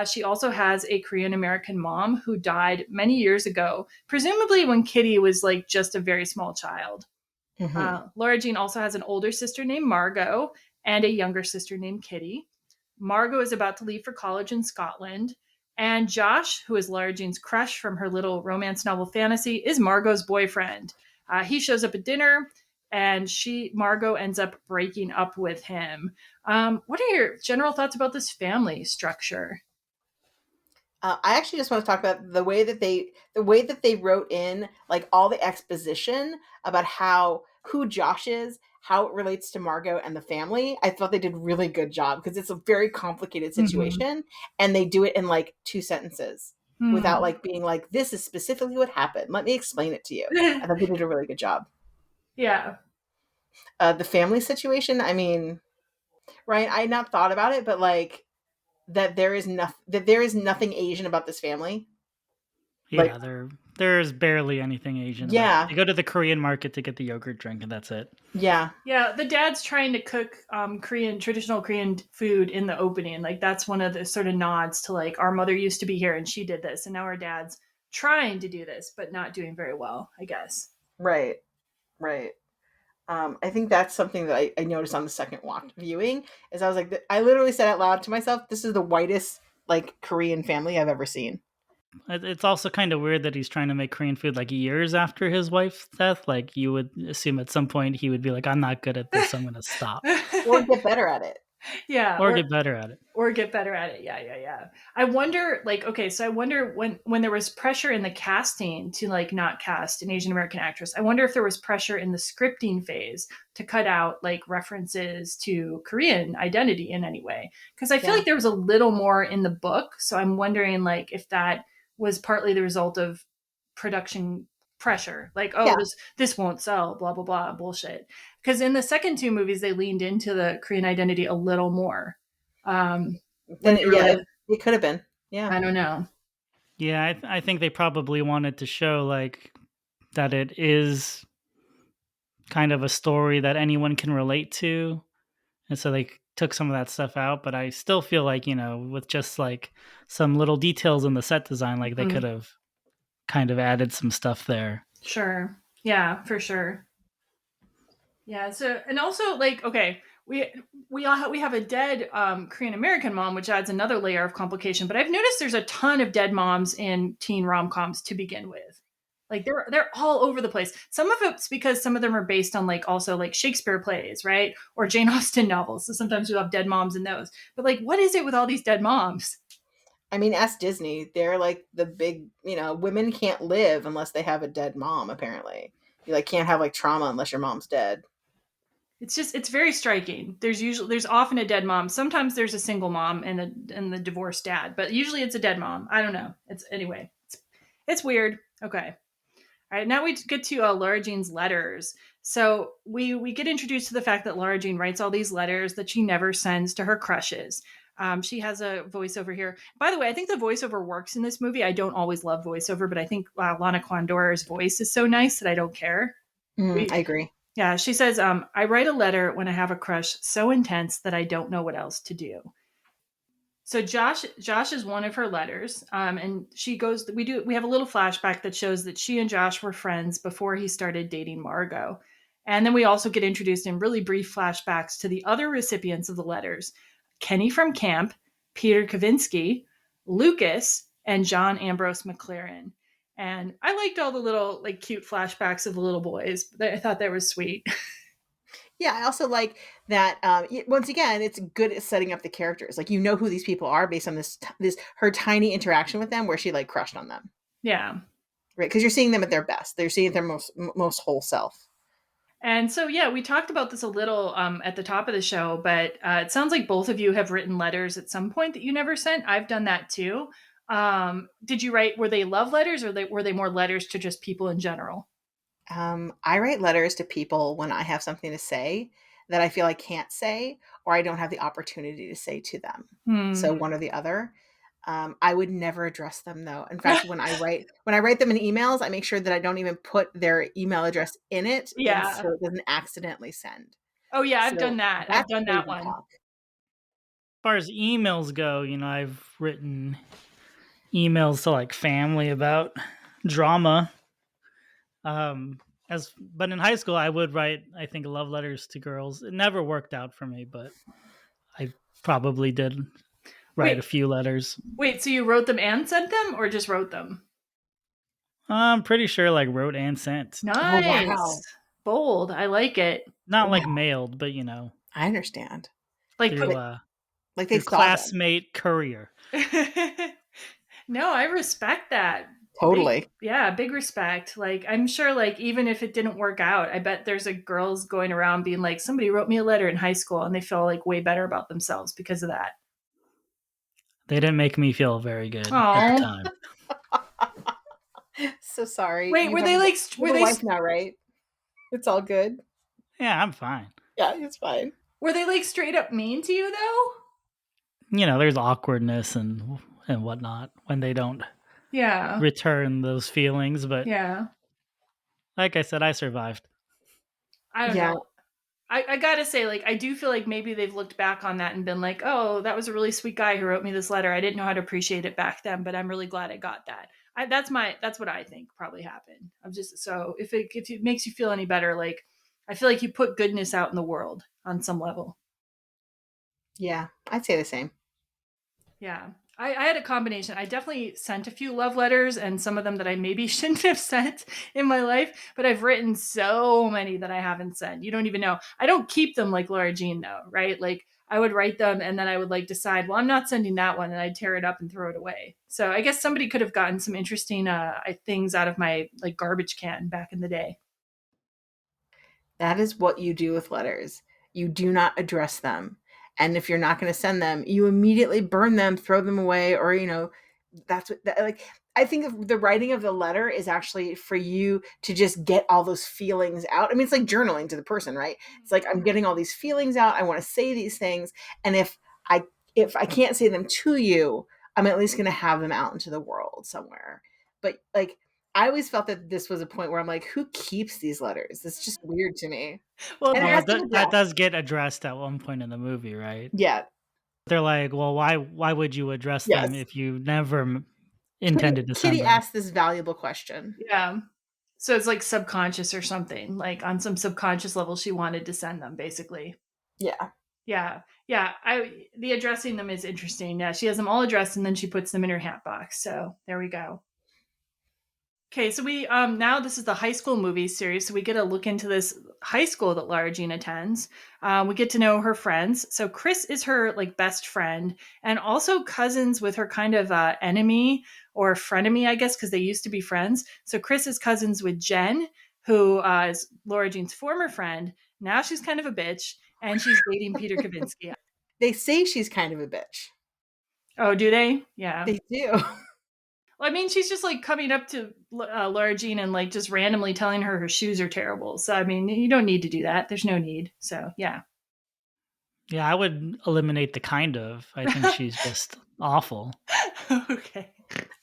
She also has a Korean American mom who died many years ago, presumably when Kitty was like just a very small child. Mm-hmm. Lara Jean also has an older sister named Margot and a younger sister named Kitty. Margot is about to leave for college in Scotland. And Josh, who is Lara Jean's crush from her little romance novel fantasy, is Margot's boyfriend. He shows up at dinner, and Margot ends up breaking up with him. What are your general thoughts about this family structure? I actually just want to talk about the way that they wrote in like all the exposition about who Josh is, how it relates to Margot and the family. I thought they did a really good job because it's a very complicated situation, and they do it in like 2 sentences without like being like, this is specifically what happened. Let me explain it to you. I thought they did a really good job. Yeah. The family situation, I mean, Ryan, I had not thought about it, but like that there is nothing Asian about this family. Yeah, there's barely anything Asian about Yeah. it. They go to the Korean market to get the yogurt drink, and that's it. Yeah. Yeah, the dad's trying to cook traditional Korean food in the opening. Like that's one of the sort of nods to like our mother used to be here and she did this, and now our dad's trying to do this but not doing very well, I guess. Right. I think that's something that I noticed on the second viewing is I was like, I literally said out loud to myself, this is the whitest like Korean family I've ever seen. It's also kind of weird that he's trying to make Korean food like years after his wife's death. Like you would assume at some point he would be like, I'm not good at this, I'm going to stop. Or get better at it. Yeah. Or get better at it. Or get better at it. Yeah. I wonder, like, okay, so I wonder when there was pressure in the casting to like not cast an Asian American actress, I wonder if there was pressure in the scripting phase to cut out like references to Korean identity in any way. Because I feel like there was a little more in the book. So I'm wondering like if that was partly the result of production pressure, like this won't sell, blah blah blah bullshit. Because in the second two movies they leaned into the Korean identity a little more. It could have been. Yeah, I don't know. Yeah, I think they probably wanted to show like that it is kind of a story that anyone can relate to, and so they took some of that stuff out. But I still feel like, you know, with just like some little details in the set design, like they could have kind of added some stuff there. Sure. Yeah, for sure. Yeah. So, and also like, okay, we have a dead Korean American mom, which adds another layer of complication. But I've noticed there's a ton of dead moms in teen rom-coms to begin with. Like they're all over the place. Some of it's because some of them are based on like also like Shakespeare plays, right? Or Jane Austen novels. So sometimes you have dead moms in those. But like, what is it with all these dead moms? I mean, ask Disney. They're like the big, you know, women can't live unless they have a dead mom, apparently. You like can't have like trauma unless your mom's dead. It's very striking. There's often a dead mom. Sometimes there's a single mom and the divorced dad, but usually it's a dead mom. I don't know. It's weird. Okay. All right, now we get to Lara Jean's letters. So we get introduced to the fact that Lara Jean writes all these letters that she never sends to her crushes. She has a voiceover here. By the way, I think the voiceover works in this movie. I don't always love voiceover, but I think Lana Condor's voice is so nice that I don't care. I agree. Yeah, she says, I write a letter when I have a crush so intense that I don't know what else to do. So Josh is one of her letters, and she goes. We have a little flashback that shows that she and Josh were friends before he started dating Margot, and then we also get introduced in really brief flashbacks to the other recipients of the letters: Kenny from camp, Peter Kavinsky, Lucas, and John Ambrose McLaren. And I liked all the little like cute flashbacks of the little boys. I thought that was sweet. Yeah, I also like that. Once again, it's good at setting up the characters. Like you know who these people are based on this her tiny interaction with them, where she like crushed on them. Yeah, right. Because you're seeing them at their best. They're seeing their most whole self. And so, yeah, we talked about this a little at the top of the show, but it sounds like both of you have written letters at some point that you never sent. I've done that too. Did you write? Were they love letters, or were they more letters to just people in general? I write letters to people when I have something to say that I feel I can't say, or I don't have the opportunity to say to them. So one or the other. I would never address them though. In fact, when I write them in emails, I make sure that I don't even put their email address in it. Yeah. So it doesn't accidentally send. Oh yeah, I've done that. I've done that one. As far as emails go, you know, I've written emails to like family about drama. But in high school I would write, I think, love letters to girls. It never worked out for me, but I probably did write a few letters. Wait, so you wrote them and sent them, or just wrote them? I'm pretty sure like wrote and sent. Nice. Oh, wow. Bold. I like it. Not like mailed, but you know. I understand. Like through, like they classmate courier. No, I respect that. Totally. Big respect. Like, I'm sure, like, even if it didn't work out, I bet there's girls going around being like, somebody wrote me a letter in high school, and they feel like way better about themselves because of that. They didn't make me feel very good at the time. So sorry. Wait, were they like? Were they wife now, right? It's all good. Yeah, I'm fine. Yeah, it's fine. Were they like straight up mean to you though? there's awkwardness and whatnot when they don't Yeah. return those feelings. But Yeah. like I said, I survived. I don't Yeah. know. I gotta say, like, I do feel like maybe they've looked back on that and been like, oh, that was a really sweet guy who wrote me this letter. I didn't know how to appreciate it back then, but I'm really glad I got that. That's what I think probably happened. I'm just, so if it makes you feel any better, like, I feel like you put goodness out in the world on some level. Yeah, I'd say the same. Yeah. I had a combination. I definitely sent a few love letters and some of them that I maybe shouldn't have sent in my life, but I've written so many that I haven't sent. You don't even know. I don't keep them like Laura Jean though, right? Like I would write them and then I would like decide, well, I'm not sending that one, and I'd tear it up and throw it away. So I guess somebody could have gotten some interesting things out of my like garbage can back in the day. That is what you do with letters. You do not address them. And if you're not going to send them, you immediately burn them, throw them away, or, that's what, like, I think of the writing of the letter is actually for you to just get all those feelings out. I mean, it's like journaling to the person, right? It's like, I'm getting all these feelings out. I want to say these things. And I, if I can't say them to you, I'm at least going to have them out into the world somewhere. But like, I always felt that this was a point where I'm like, who keeps these letters? It's just weird to me. Well, And it Well, has to be that addressed. does get addressed at one point in the movie, right? Yeah. They're like, well, why would you address Yes. them if you never intended to send Kitty them? asked this valuable question. yeah. So it's like subconscious or something. Like on some subconscious level, she wanted to send them basically. Yeah. Yeah. Yeah. The addressing them is interesting. Yeah. She has them all addressed and then she puts them in her hat box. So there we go. Okay, so we now this is the high school movie series, so we get a look into this high school that Lara Jean attends. We get to know her friends. So Chris is her like best friend, and also cousins with her kind of enemy or frenemy, I guess, because they used to be friends. So Chris is cousins with Jen, who is Lara Jean's former friend. Now she's kind of a bitch, and she's dating Peter Kavinsky. They say she's kind of a bitch. Oh, do they? Yeah. They do. Well, I mean, she's just like coming up to Lara Jean and like just randomly telling her shoes are terrible. So, I mean, you don't need to do that. There's no need. So, yeah. Yeah, I would eliminate the kind of. I think she's just awful. Okay.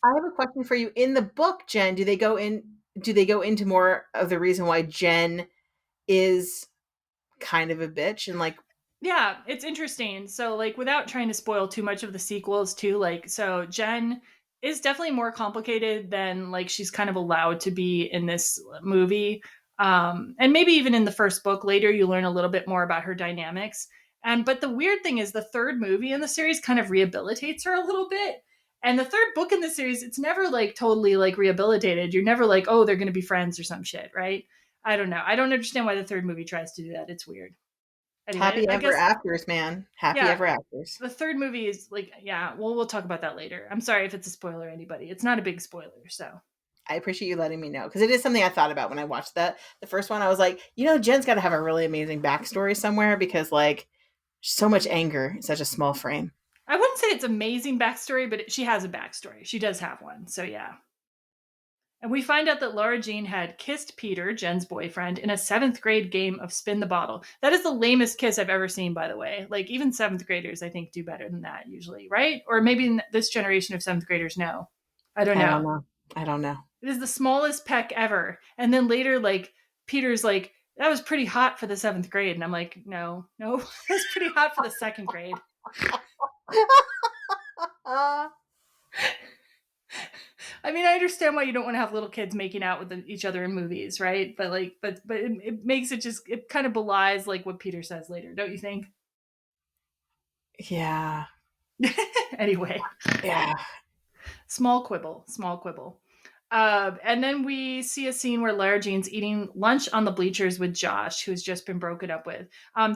I have a question for you. In the book, Jen, do they go into more of the reason why Jen is kind of a bitch and like Yeah, it's interesting. So, like, without trying to spoil too much of the sequels, too, like, so Jen is definitely more complicated than like she's kind of allowed to be in this movie. And maybe even in the first book later, you learn a little bit more about her dynamics. And but the weird thing is, the third movie in the series kind of rehabilitates her a little bit. And the third book in the series, it's never like totally like rehabilitated. You're never like, oh, they're going to be friends or some shit, right? I don't know. I don't understand why the third movie tries to do that. It's weird. Anyway, happy I ever guess afters, man. Happy Yeah. ever afters. the third movie is like, yeah, well, we'll talk about that later. I'm sorry if it's a spoiler, anybody. It's not a big spoiler, so. I appreciate you letting me know because it is something I thought about when I watched the first one. I was like, Jen's got to have a really amazing backstory somewhere because like so much anger in such a small frame. I wouldn't say it's amazing backstory, but she has a backstory. She does have one, so yeah. And we find out that Lara Jean had kissed Peter, Jen's boyfriend, in a 7th grade game of Spin the Bottle. That is the lamest kiss I've ever seen, by the way. Like, even 7th graders, I think, do better than that usually, right? Or maybe this generation of 7th graders know. I don't know. I don't know. It is the smallest peck ever. And then later, like, Peter's like, that was pretty hot for the 7th grade. And I'm like, no, that was pretty hot for the 2nd grade. I mean, I understand why you don't want to have little kids making out with each other in movies, right? But like, but it makes it kind of belies like what Peter says later, don't you think? Yeah. Anyway. Yeah. Small quibble. And then we see a scene where Lara Jean's eating lunch on the bleachers with Josh, who's just been broken up with.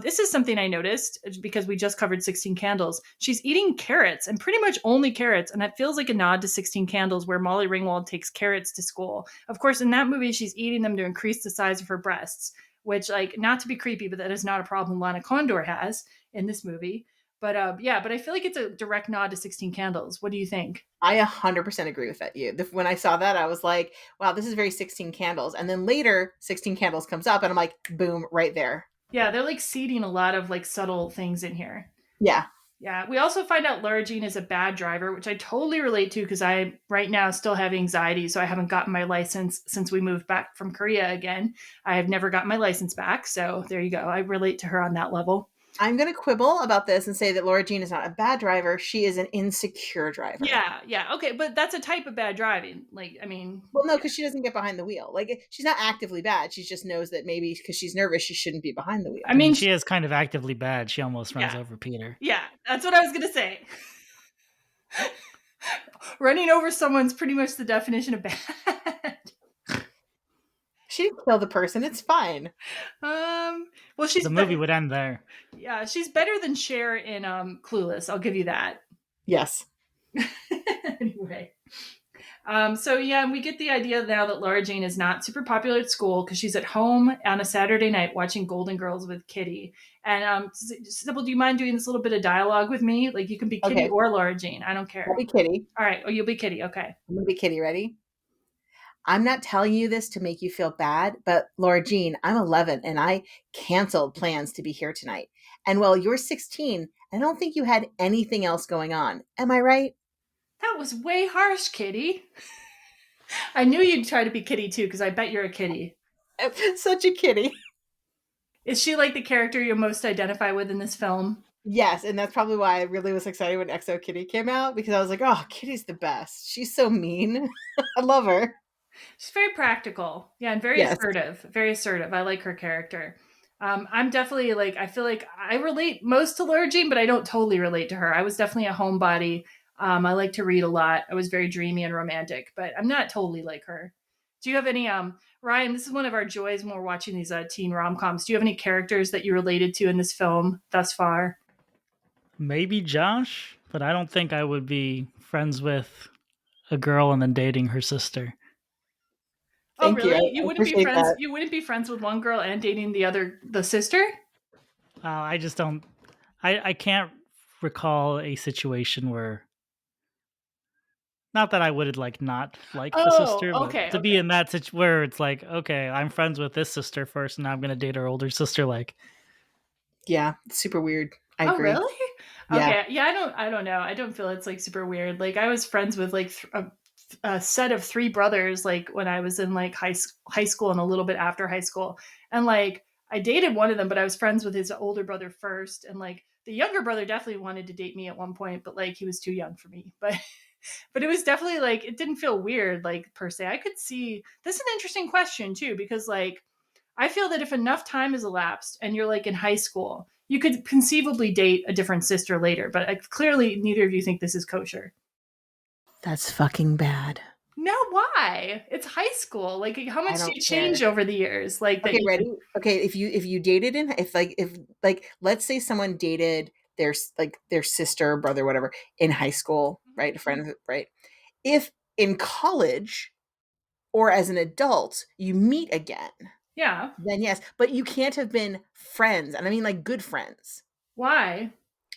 This is something I noticed because we just covered 16 Candles. She's eating carrots and pretty much only carrots. And it feels like a nod to 16 Candles where Molly Ringwald takes carrots to school. Of course, in that movie, she's eating them to increase the size of her breasts, which, like, not to be creepy, but that is not a problem Lana Condor has in this movie. But but I feel like it's a direct nod to 16 Candles. What do you think? I 100% agree with that. When I saw that, I was like, wow, this is very 16 Candles. And then later, 16 Candles comes up and I'm like, boom, right there. Yeah, they're like seeding a lot of like subtle things in here. Yeah. Yeah, we also find out Lara Jean is a bad driver, which I totally relate to because I right now still have anxiety, so I haven't gotten my license since we moved back from Korea again. I have never gotten my license back, so there you go. I relate to her on that level. I'm going to quibble about this and say that Lara Jean is not a bad driver. She is an insecure driver. Yeah, okay, but that's a type of bad driving. Like, I mean, well, no, because she doesn't get behind the wheel. Like, she's not actively bad. She just knows that maybe because she's nervous, she shouldn't be behind the wheel. I mean, she is kind of actively bad. She almost runs over Peter. Yeah, that's what I was gonna say. Running over someone's pretty much the definition of bad. She didn't kill the person. It's fine. Well, she's the movie would end there. Yeah, she's better than Cher in Clueless. I'll give you that. Yes. Anyway. So yeah, we get the idea now that Lara Jean is not super popular at school because she's at home on a Saturday night watching Golden Girls with Kitty. And Sybil, do you mind doing this little bit of dialogue with me? Like you can be Kitty or Lara Jean. I don't care. I'll be Kitty. All right. Oh, you'll be Kitty. Okay. I'm gonna be Kitty. Ready? I'm not telling you this to make you feel bad, but Lara Jean, I'm 11 and I canceled plans to be here tonight. And while you're 16, I don't think you had anything else going on. Am I right? That was way harsh, Kitty. I knew you'd try to be Kitty too, because I bet you're a kitty. Such a kitty. Is she like the character you most identify with in this film? Yes, and that's probably why I really was excited when XO Kitty came out, because I was like, oh, Kitty's the best. She's so mean. I love her. She's very practical. Yeah, and very assertive. Very assertive. I like her character. I'm definitely like, I feel like I relate most to Lara Jean, but I don't totally relate to her. I was definitely a homebody. I like to read a lot. I was very dreamy and romantic, but I'm not totally like her. Do you have any, Ryan, this is one of our joys when we're watching these teen rom-coms. Do you have any characters that you related to in this film thus far? Maybe Josh, but I don't think I would be friends with a girl and then dating her sister. Oh, really? You wouldn't be friends. That. You wouldn't be friends with one girl and dating the sister? I just don't. I can't recall a situation where. Not that I would not like the sister, but to be in that situation where it's like, okay, I'm friends with this sister first, and now I'm going to date her older sister. Like, yeah, it's super weird. I agree. Really? Yeah. Okay. Yeah, I don't know. I don't feel it's like super weird. Like I was friends with like a set of three brothers like when I was in like high school and a little bit after high school, and like I dated one of them, but I was friends with his older brother first, and like the younger brother definitely wanted to date me at one point, but like he was too young for me. But it was definitely like it didn't feel weird like per se. I could see this is an interesting question too, because like I feel that if enough time has elapsed and you're like in high school, you could conceivably date a different sister later, but clearly neither of you think this is kosher. That's fucking bad. No, why? It's high school. Like, how much do you change over the years? Like, okay, ready? Okay, if you dated if let's say someone dated their sister, brother, whatever, in high school, right? A friend, right? If in college or as an adult you meet again, yeah, then yes, but you can't have been friends, and I mean like good friends. Why?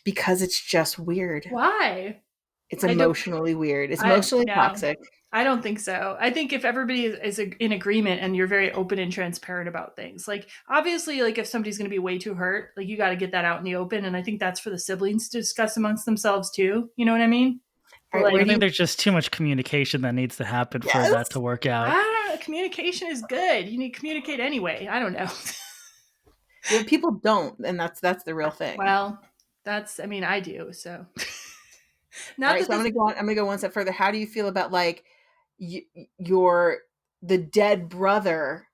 Because it's just weird. Why? It's emotionally weird. It's emotionally toxic. I don't think so. I think if everybody is in agreement and you're very open and transparent about things, like obviously, like if somebody's going to be way too hurt, like you got to get that out in the open. And I think that's for the siblings to discuss amongst themselves too. You know what I mean? Right, like, I think there's just too much communication that needs to happen for that to work out. Communication is good. You need to communicate anyway. I don't know. Yeah, people don't, and that's the real thing. Well, I do. So. Right, so I'm gonna go one step further. How do you feel about like the dead brother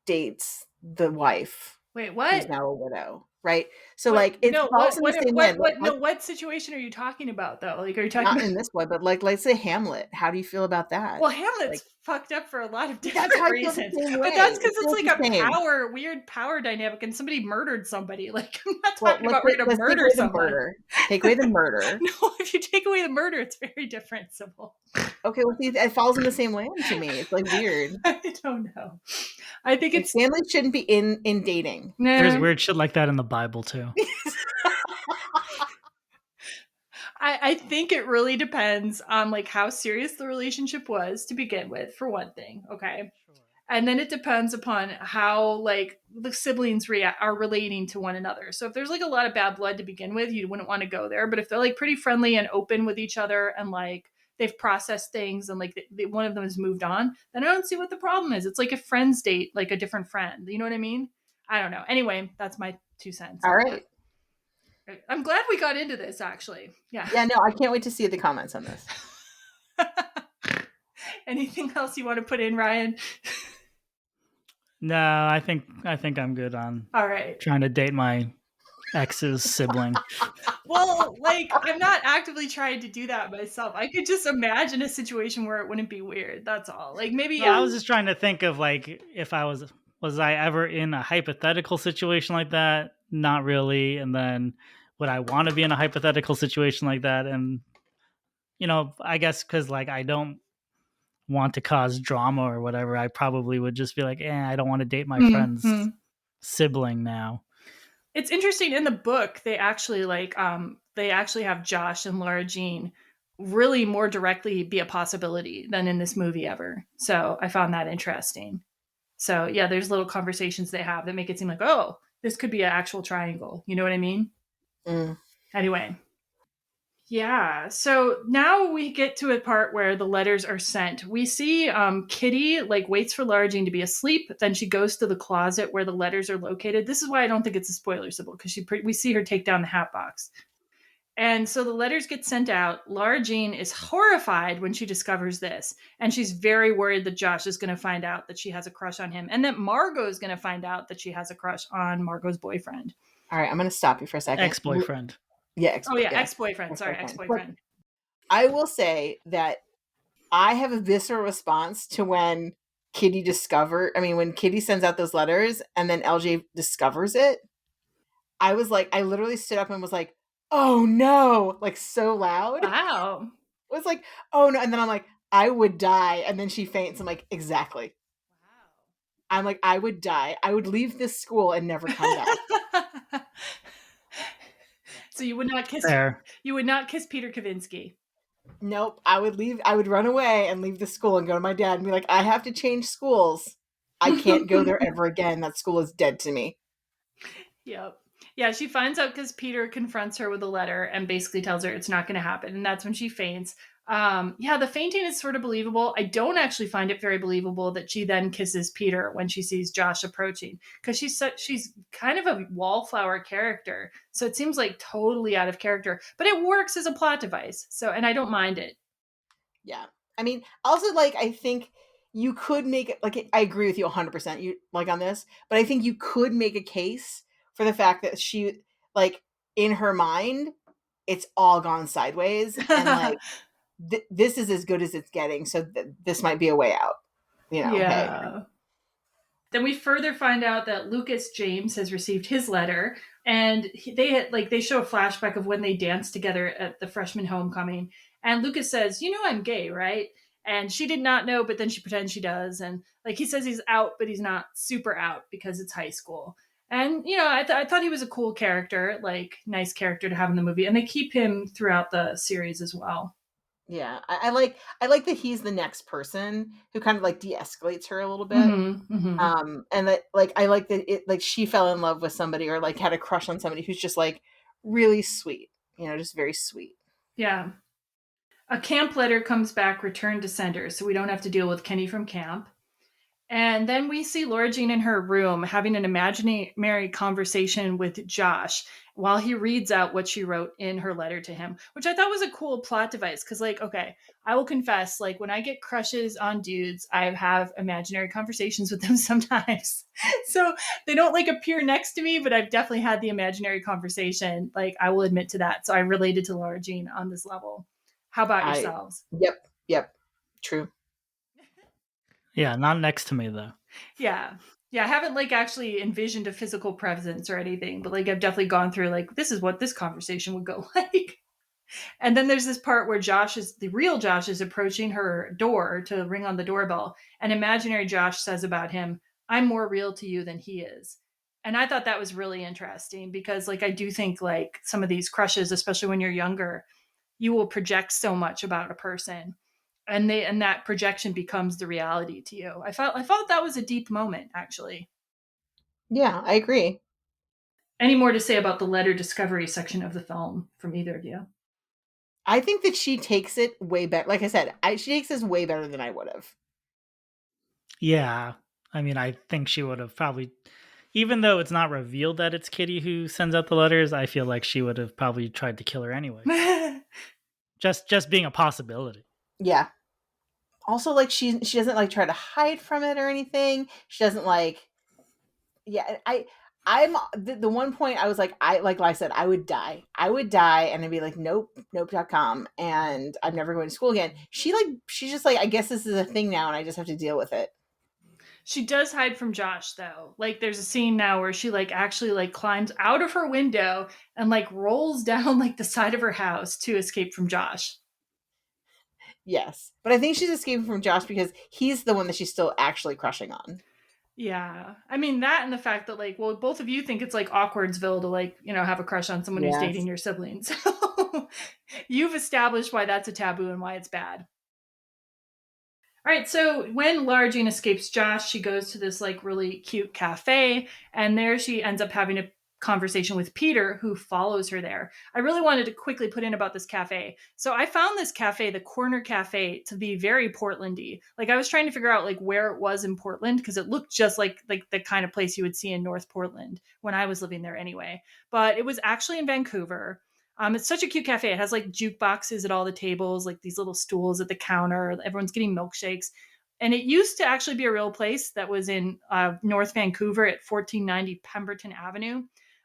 dates the wife? Wait, what? Who's now a widow, right? So like it falls in the same way. What situation are you talking about though? Like, are you talking not in this one, but like let's say Hamlet. How do you feel about that? Well, Hamlet's fucked up for a lot of different reasons, but that's because it's like a weird power dynamic, and somebody murdered somebody. Like, I'm not talking about we're gonna murder someone. Take away the murder. No, if you take away the murder, it's very different, Sybil. Okay, well, see, it falls in the same land to me. It's like weird. I don't know. I think it's families shouldn't be in dating. Nah. There's weird shit like that in the Bible too. I think it really depends on like how serious the relationship was to begin with, for one thing. Okay. And then it depends upon how like the siblings are relating to one another. So if there's like a lot of bad blood to begin with, you wouldn't want to go there. But if they're like pretty friendly and open with each other and like they've processed things and like one of them has moved on, then I don't see what the problem is. It's like a friend's date, like a different friend. You know what I mean? I don't know. Anyway, that's my 2 cents. All right. I'm glad we got into this actually. Yeah. Yeah, no, I can't wait to see the comments on this. Anything else you want to put in, Ryan? No, I think I'm good on All right. trying to date my ex's sibling. Well, like I'm not actively trying to do that myself. I could just imagine a situation where it wouldn't be weird. That's all. Like maybe I was just trying to think of like if I was I ever in a hypothetical situation like that? Not really. And then would I want to be in a hypothetical situation like that? And I guess because like I don't want to cause drama or whatever, I probably would just be like, I don't want to date my friend's sibling now. It's interesting in the book they actually have Josh and Lara Jean really more directly be a possibility than in this movie ever. So I found that interesting. So yeah, there's little conversations they have that make it seem like, oh, this could be an actual triangle. You know what I mean? Anyway. Yeah. So now we get to a part where the letters are sent. We see Kitty like waits for Lara Jean to be asleep. Then she goes to the closet where the letters are located. This is why I don't think it's a spoiler, Sybil, because we see her take down the hat box. And so the letters get sent out. Lara Jean is horrified when she discovers this. And she's very worried that Josh is going to find out that she has a crush on him. And that Margot is going to find out that she has a crush on Margot's boyfriend. All right, I'm going to stop you for a second. Ex-boyfriend. Yeah. Ex-boyfriend. Sorry, ex-boyfriend. I will say that I have a visceral response to when Kitty sends out those letters and then LJ discovers it. I was like, I literally stood up and was like, oh no, like so loud. Wow. It was like, oh no. And then I'm like, I would die. And then she faints. I'm like, exactly. Wow. I'm like, I would die. I would leave this school and never come back. So you would not kiss Peter Kavinsky. Nope. I would run away and leave the school and go to my dad and be like, I have to change schools. I can't go there ever again. That school is dead to me. Yep. Yeah, she finds out because Peter confronts her with a letter and basically tells her it's not going to happen. And that's when she faints. The fainting is sort of believable. I don't actually find it very believable that she then kisses Peter when she sees Josh approaching, because she's kind of a wallflower character. So it seems like totally out of character, but it works as a plot device. So, and I don't mind it. Yeah. I mean, also like, I think you could make it like, I agree with you 100% you like on this, but I think you could make a case for the fact that she like in her mind, it's all gone sideways and like, this is as good as it's getting, so this might be a way out. Yeah. Hey. Then we further find out that Lucas James has received his letter, and they show a flashback of when they danced together at the freshman homecoming. And Lucas says, I'm gay, right? And she did not know, but then she pretends she does. And like he says he's out, but he's not super out because it's high school. And, I thought he was a cool character, like nice character to have in the movie. And they keep him throughout the series as well. Yeah, I like that he's the next person who kind of like de-escalates her a little bit. And that like I like that it like she fell in love with somebody or like had a crush on somebody who's just like really sweet, just very sweet. Yeah. A camp letter comes back returned to sender, so we don't have to deal with Kenny from camp. And then we see Lara Jean in her room having an imaginary conversation with Josh while he reads out what she wrote in her letter to him, which I thought was a cool plot device. Because, like, okay, I will confess, like, when I get crushes on dudes, I have imaginary conversations with them sometimes. So they don't, like, appear next to me, but I've definitely had the imaginary conversation. Like, I will admit to that. So I related to Lara Jean on this level. How about yourselves? Yep. True. Yeah, not next to me though. Yeah, I haven't like actually envisioned a physical presence or anything, but like I've definitely gone through like this is what this conversation would go like. And then there's this part where the real Josh is approaching her door to ring on the doorbell, and imaginary Josh says about him, "I'm more real to you than he is." And I thought that was really interesting because like I do think like some of these crushes, especially when you're younger, you will project so much about a person. and that projection becomes the reality to you. I felt that was a deep moment, actually. Yeah, I agree. Any more to say about the letter discovery section of the film from either of you? I think that she takes it way better. Like I said, she takes this way better than I would have. Yeah. I mean, I think she would have probably, even though it's not revealed that it's Kitty who sends out the letters, I feel like she would have probably tried to kill her anyway. just being a possibility. Yeah. Also, like she doesn't like try to hide from it or anything. She doesn't like. Yeah, I'm the one point I was like, like I said, I would die. I would die, and I'd be like, nope.com, and I'm never going to school again. She's just like, I guess this is a thing now, and I just have to deal with it. She does hide from Josh, though. Like, there's a scene now where she like actually like climbs out of her window and like rolls down like the side of her house to escape from Josh. Yes, but I think she's escaping from Josh because he's the one that she's still actually crushing on. Yeah, I mean that, and the fact that like, well, both of you think it's like Awkwardsville to like, you know, have a crush on someone who's dating your siblings. So you've established why that's a taboo and why it's bad. All right, so when Lara Jean escapes Josh, she goes to this like really cute cafe, and there she ends up having a conversation with Peter, who follows her there. I really wanted to quickly put in about this cafe. So I found this cafe, the Corner Cafe, to be very Portlandy. Like I was trying to figure out like where it was in Portland because it looked just like the kind of place you would see in North Portland when I was living there anyway. But it was actually in Vancouver. It's such a cute cafe. It has like jukeboxes at all the tables, like these little stools at the counter. Everyone's getting milkshakes. And it used to actually be a real place that was in North Vancouver at 1490 Pemberton Avenue.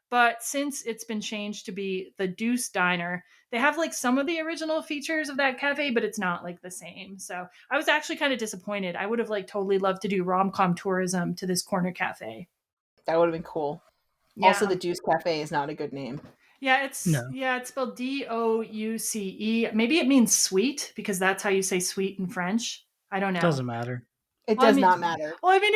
But since it's been changed to be the Deuce Diner, they have like some of the original features of that cafe, but it's not like the same. So I was actually kind of disappointed. I would have like totally loved to do rom-com tourism to this corner cafe. That would have been cool. Yeah. Also, the Deuce Cafe is not a good name. Yeah, it's spelled Douce. Maybe it means sweet because that's how you say sweet in French. I don't know. Doesn't matter. It does not matter. Well, I mean,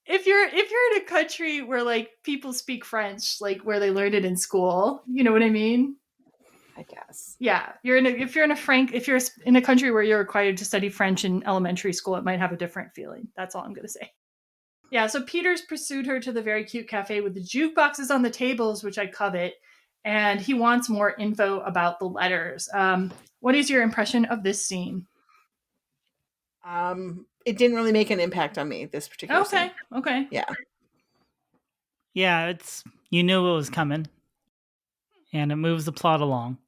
if you're in a country where like people speak French, like where they learned it in school, you know what I mean? I guess. Yeah, if you're in a country where you're required to study French in elementary school, it might have a different feeling. That's all I'm going to say. Yeah, so Peter's pursued her to the very cute cafe with the jukeboxes on the tables, which I covet, and he wants more info about the letters. What is your impression of this scene? It didn't really make an impact on me, this particular scene. Okay. Yeah, it's, you knew it was coming, and it moves the plot along.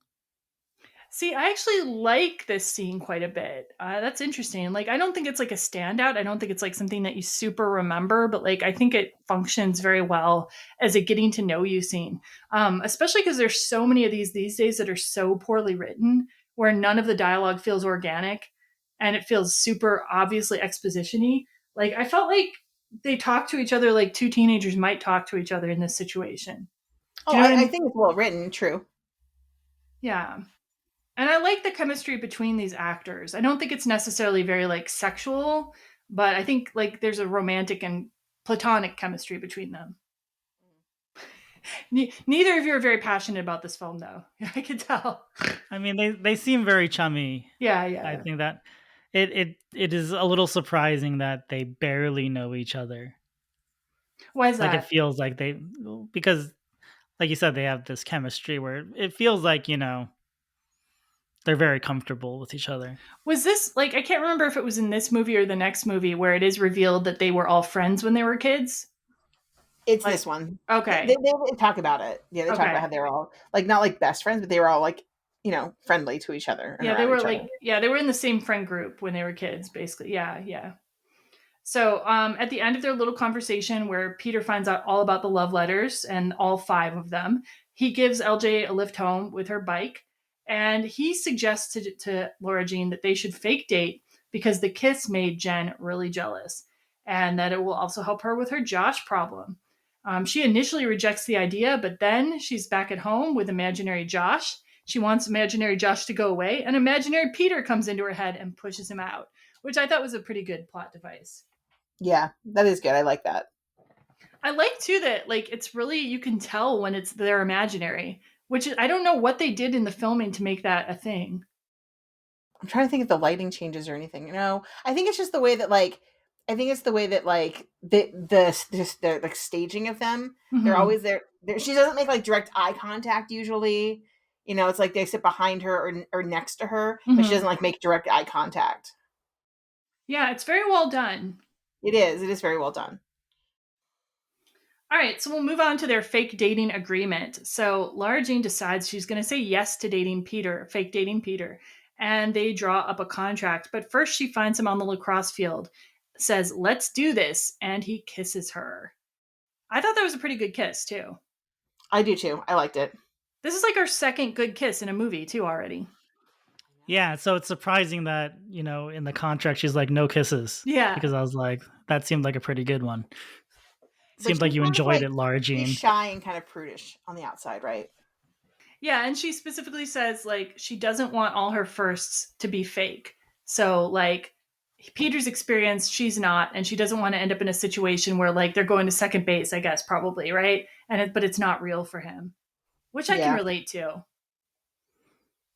See, I actually like this scene quite a bit. That's interesting. Like, I don't think it's like a standout. I don't think it's like something that you super remember, but like, I think it functions very well as a getting to know you scene. Especially because there's so many of these days that are so poorly written, where none of the dialogue feels organic, and it feels super obviously exposition-y. Like, I felt like they talk to each other like two teenagers might talk to each other in this situation. I think it's well written. True. Yeah. And I like the chemistry between these actors. I don't think it's necessarily very like sexual, but I think like there's a romantic and platonic chemistry between them. Neither of you are very passionate about this film, though. I can tell. I mean, they seem very chummy. Yeah. I think that it is a little surprising that they barely know each other. Why is that? Like, it feels like because like you said, they have this chemistry where it feels like, you know, they're very comfortable with each other. Was this, like, I can't remember if it was in this movie or the next movie where it is revealed that they were all friends when they were kids? It's like, this one. Okay. They talk about it. Yeah, they talk about how they were all, like, not like best friends, but they were all, like, you know, friendly to each other. Yeah, they were like, they were in the same friend group when they were kids, basically. Yeah. So at the end of their little conversation where Peter finds out all about the love letters and all 5 of them, he gives LJ a lift home with her bike. And he suggests to Lara Jean that they should fake date because the kiss made Jen really jealous, and that it will also help her with her Josh problem. She initially rejects the idea, but then she's back at home with imaginary Josh. She wants imaginary Josh to go away, and imaginary Peter comes into her head and pushes him out, which I thought was a pretty good plot device. Yeah, that is good. I like that. I like, too, that like it's really, you can tell when it's their imaginary. Which I don't know what they did in the filming to make that a thing. I'm trying to think if the lighting changes or anything. I think it's just the way that the like staging of them. They're always there. She doesn't make like direct eye contact usually. It's like they sit behind her or next to her, but she doesn't like make direct eye contact. Yeah, it's very well done. It is very well done. All right, so we'll move on to their fake dating agreement. So Lara Jean decides she's going to say yes to dating Peter, fake dating Peter, and they draw up a contract. But first, she finds him on the lacrosse field, says, "Let's do this," and he kisses her. I thought that was a pretty good kiss, too. I do, too. I liked it. This is like our second good kiss in a movie, too, already. Yeah, so it's surprising that, in the contract, she's like, no kisses. Yeah. Because I was like, that seemed like a pretty good one. Seemed like you enjoyed it, Lara Jean. She's shy and kind of prudish on the outside, right? Yeah, and she specifically says, like, she doesn't want all her firsts to be fake. So, like, Peter's experience, she's not, and she doesn't want to end up in a situation where, like, they're going to second base, I guess, probably, right? But it's not real for him, which I can relate to.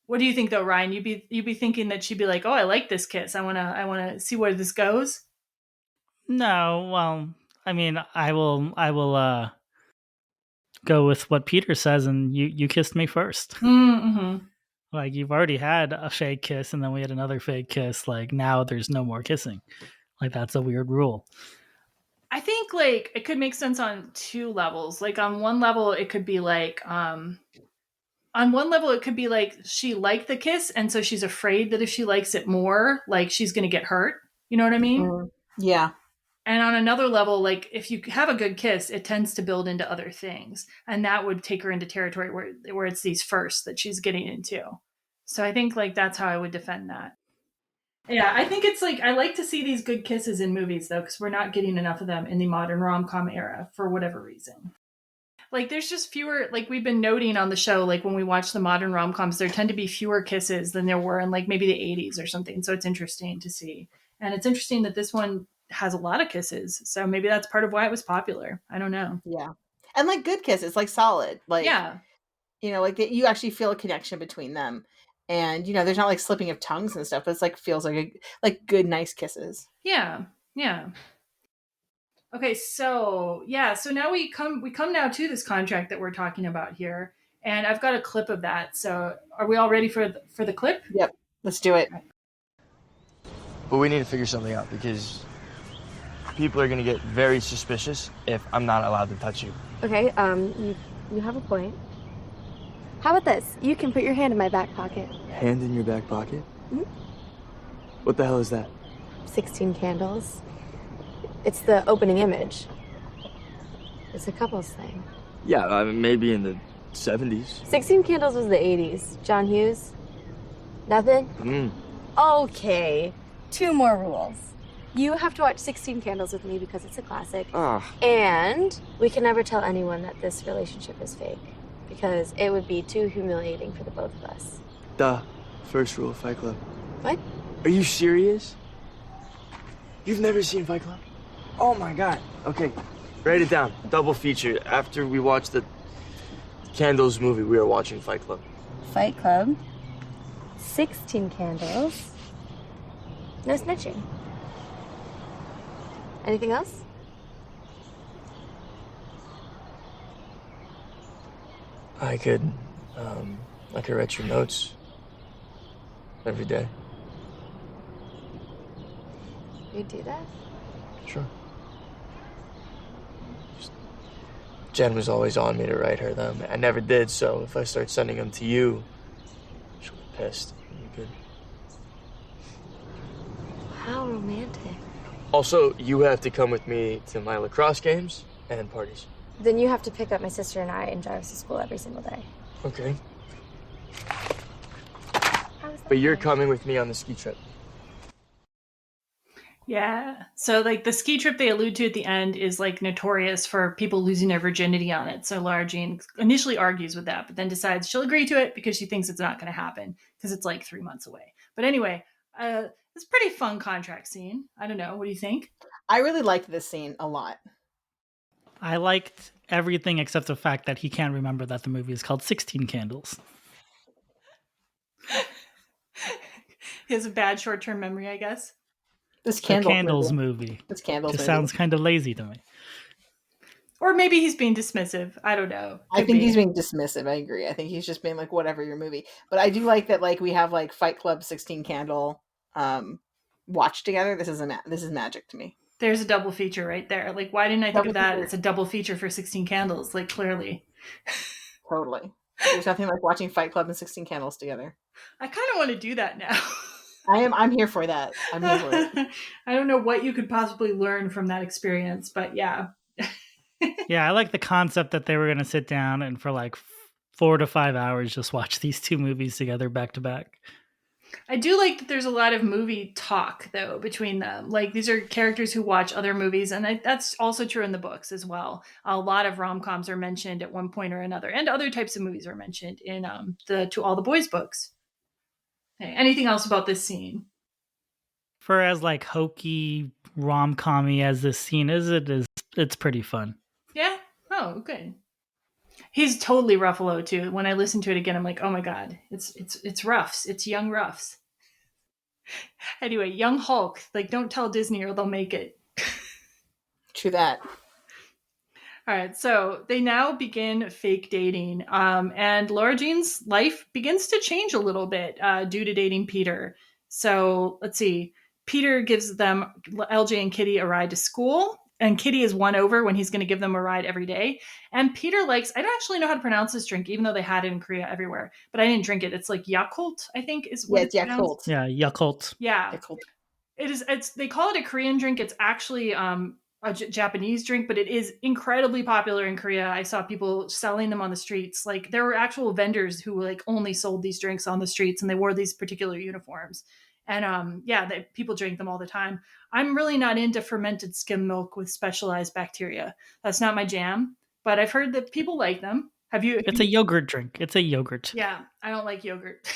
What do you think, though, Ryan? You'd be thinking that she'd be like, "Oh, I like this kiss. I wanna see where this goes." No, well, I mean, I will go with what Peter says, and you kissed me first. Mm-hmm. Like, you've already had a fake kiss, and then we had another fake kiss. Like, now there's no more kissing. Like, that's a weird rule. I think, like, it could make sense on two levels. Like, on one level, it could be like, she liked the kiss, and so she's afraid that if she likes it more, like, she's going to get hurt. You know what I mean? Mm-hmm. Yeah. And on another level, like, if you have a good kiss, it tends to build into other things. And that would take her into territory where it's these firsts that she's getting into. So I think, like, that's how I would defend that. Yeah, I think it's like, I like to see these good kisses in movies, though, because we're not getting enough of them in the modern rom-com era for whatever reason. Like, there's just fewer, like, we've been noting on the show, like, when we watch the modern rom-coms, there tend to be fewer kisses than there were in, like, maybe the 80s or something. So it's interesting to see. And it's interesting that this one has a lot of kisses. So maybe that's part of why it was popular. I don't know. Yeah. And, like, good kisses, like, solid. Like, yeah. Like, you actually feel a connection between them. And, there's not, like, slipping of tongues and stuff, but it's, like, feels like good, nice kisses. Yeah. Yeah. Okay, so now we come now to this contract that we're talking about here, and I've got a clip of that. So are we all ready for the clip? Yep, let's do it. But we need to figure something out because people are going to get very suspicious if I'm not allowed to touch you. Okay, you have a point. How about this? You can put your hand in my back pocket. Hand in your back pocket? Mm-hmm. What the hell is that? 16 candles. It's the opening image. It's a couples thing. Yeah, I mean, maybe in the 70s. 16 Candles was the 80s. John Hughes? Nothing? Okay. 2 more rules. You have to watch 16 Candles with me because it's a classic. And we can never tell anyone that this relationship is fake because it would be too humiliating for the both of us. Duh. First rule of Fight Club. What? Are you serious? You've never seen Fight Club? Oh my god. Okay, write it down. Double feature. After we watch the Candles movie, we are watching Fight Club. Fight Club. 16 Candles. No snitching. Anything else? I could write your notes every day. You'd do that? Sure. Jen was always on me to write her them. I never did, so if I start sending them to you, she'll be pissed. You good? How romantic. Also, you have to come with me to my lacrosse games and parties. Then you have to pick up my sister and I and drive us to school every single day. Okay. But you're coming with me on the ski trip. Yeah. So, like, the ski trip they allude to at the end is, like, notorious for people losing their virginity on it. So Lara Jean initially argues with that, but then decides she'll agree to it because she thinks it's not going to happen because it's, like, 3 months away. But anyway, it's a pretty fun contract scene. I don't know. What do you think? I really liked this scene a lot. I liked everything except the fact that he can't remember that the movie is called 16 Candles. He has a bad short-term memory, I guess. This The Candles, Candles movie. This Candles Just movie. sounds kind of lazy to me. Or maybe he's being dismissive. I don't know. I think he's being dismissive. I agree. I think he's just being like, whatever your movie. But I do like that, like, we have like Fight Club, 16 Candle, watch together. This is magic to me. There's a double feature right there. Like, why didn't I think of that? It's a double feature for 16 Candles, like, clearly. Totally. There's nothing like watching Fight Club and 16 Candles together. I kind of want to do that now. I'm here for that. I'm here for it. I don't know what you could possibly learn from that experience, but yeah. Yeah, I like the concept that they were going to sit down and for like 4 to 5 hours just watch these two movies together back to back. I do like that there's a lot of movie talk, though, between them. Like, these are characters who watch other movies, and that's also true in the books as well. A lot of rom-coms are mentioned at one point or another, and other types of movies are mentioned in the To All the Boys books. Okay, anything else about this scene? For as like hokey rom-com-y as this scene is, it's pretty fun. Yeah? Oh, good. He's totally Ruffalo too. When I listen to it again, I'm like, oh my god, it's roughs. It's young roughs. Anyway, young Hulk. Like, don't tell Disney or they'll make it. True that. All right, so they now begin fake dating, and Laura Jean's life begins to change a little bit due to dating Peter. So let's see. Peter gives them, LJ and Kitty, a ride to school, and Kitty is won over when he's going to give them a ride every day. And Peter likes, I don't actually know how to pronounce this drink, even though they had it in Korea everywhere, but I didn't drink it. It's like Yakult, I think is what it's Yakult. Yeah, Yakult. Yeah. Yakult. They call it a Korean drink. It's actually a Japanese drink, but it is incredibly popular in Korea. I saw people selling them on the streets. Like, there were actual vendors who like only sold these drinks on the streets, and they wore these particular uniforms. And people drink them all the time. I'm really not into fermented skim milk with specialized bacteria. That's not my jam, but I've heard that people like them. It's a yogurt drink. It's a yogurt. Yeah, I don't like yogurt.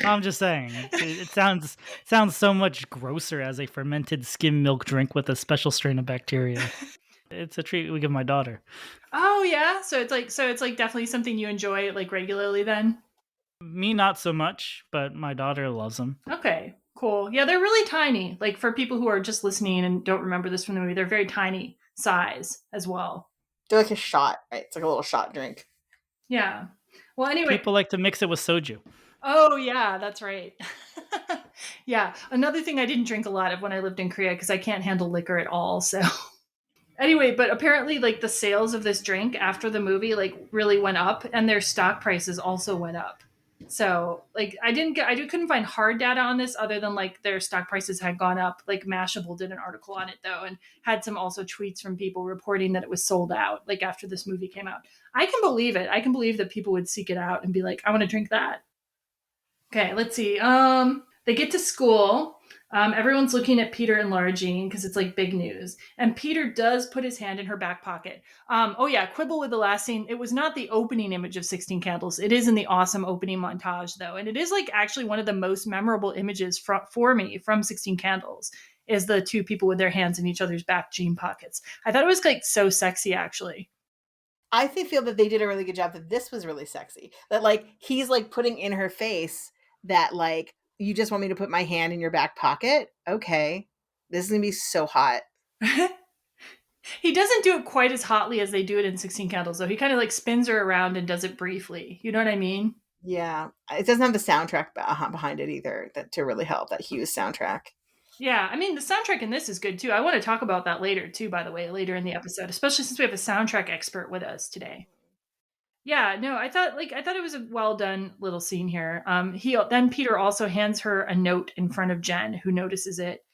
I'm just saying. It sounds so much grosser as a fermented skim milk drink with a special strain of bacteria. It's a treat we give my daughter. Oh yeah, so it's like definitely something you enjoy like regularly then. Me, not so much, but my daughter loves them. Okay, cool. Yeah, they're really tiny. Like, for people who are just listening and don't remember this from the movie, they're very tiny size as well. They're like a shot, right? It's like a little shot drink. Yeah. Well, anyway. People like to mix it with soju. Oh, yeah, that's right. Yeah. Another thing I didn't drink a lot of when I lived in Korea because I can't handle liquor at all. So anyway, but apparently like the sales of this drink after the movie like really went up, and their stock prices also went up. So like I couldn't find hard data on this other than like their stock prices had gone up. Like Mashable did an article on it though, and had some also tweets from people reporting that it was sold out like after this movie came out. I can believe it. I can believe that people would seek it out and be like, I want to drink that. Okay, let's see. They get to school. Everyone's looking at Peter and Lara Jean because it's like big news. And Peter does put his hand in her back pocket. Quibble with the last scene. It was not the opening image of 16 Candles. It is in the awesome opening montage, though. And it is like actually one of the most memorable images for me from 16 Candles is the two people with their hands in each other's back jean pockets. I thought it was like so sexy, actually. I feel that they did a really good job that this was really sexy. That like he's like putting in her face that like, you just want me to put my hand in your back pocket? Okay. This is going to be so hot. He doesn't do it quite as hotly as they do it in 16 Candles, though. He kind of like spins her around and does it briefly. You know what I mean? Yeah. It doesn't have the soundtrack behind it either to really help, that Hughes soundtrack. Yeah. I mean, the soundtrack in this is good, too. I want to talk about that later, too, by the way, later in the episode, especially since we have a soundtrack expert with us today. Yeah, no, I thought it was a well done little scene here. Then Peter also hands her a note in front of Jen, who notices it.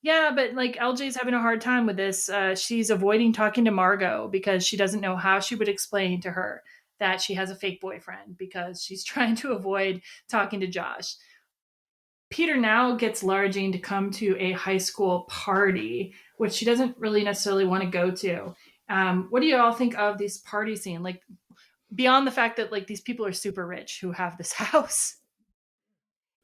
Yeah, but like LJ's having a hard time with this. She's avoiding talking to Margot because she doesn't know how she would explain to her that she has a fake boyfriend because she's trying to avoid talking to Josh. Peter now gets Lara Jean to come to a high school party, which she doesn't really necessarily want to go to. What do you all think of this party scene? Like, beyond the fact that like these people are super rich who have this house.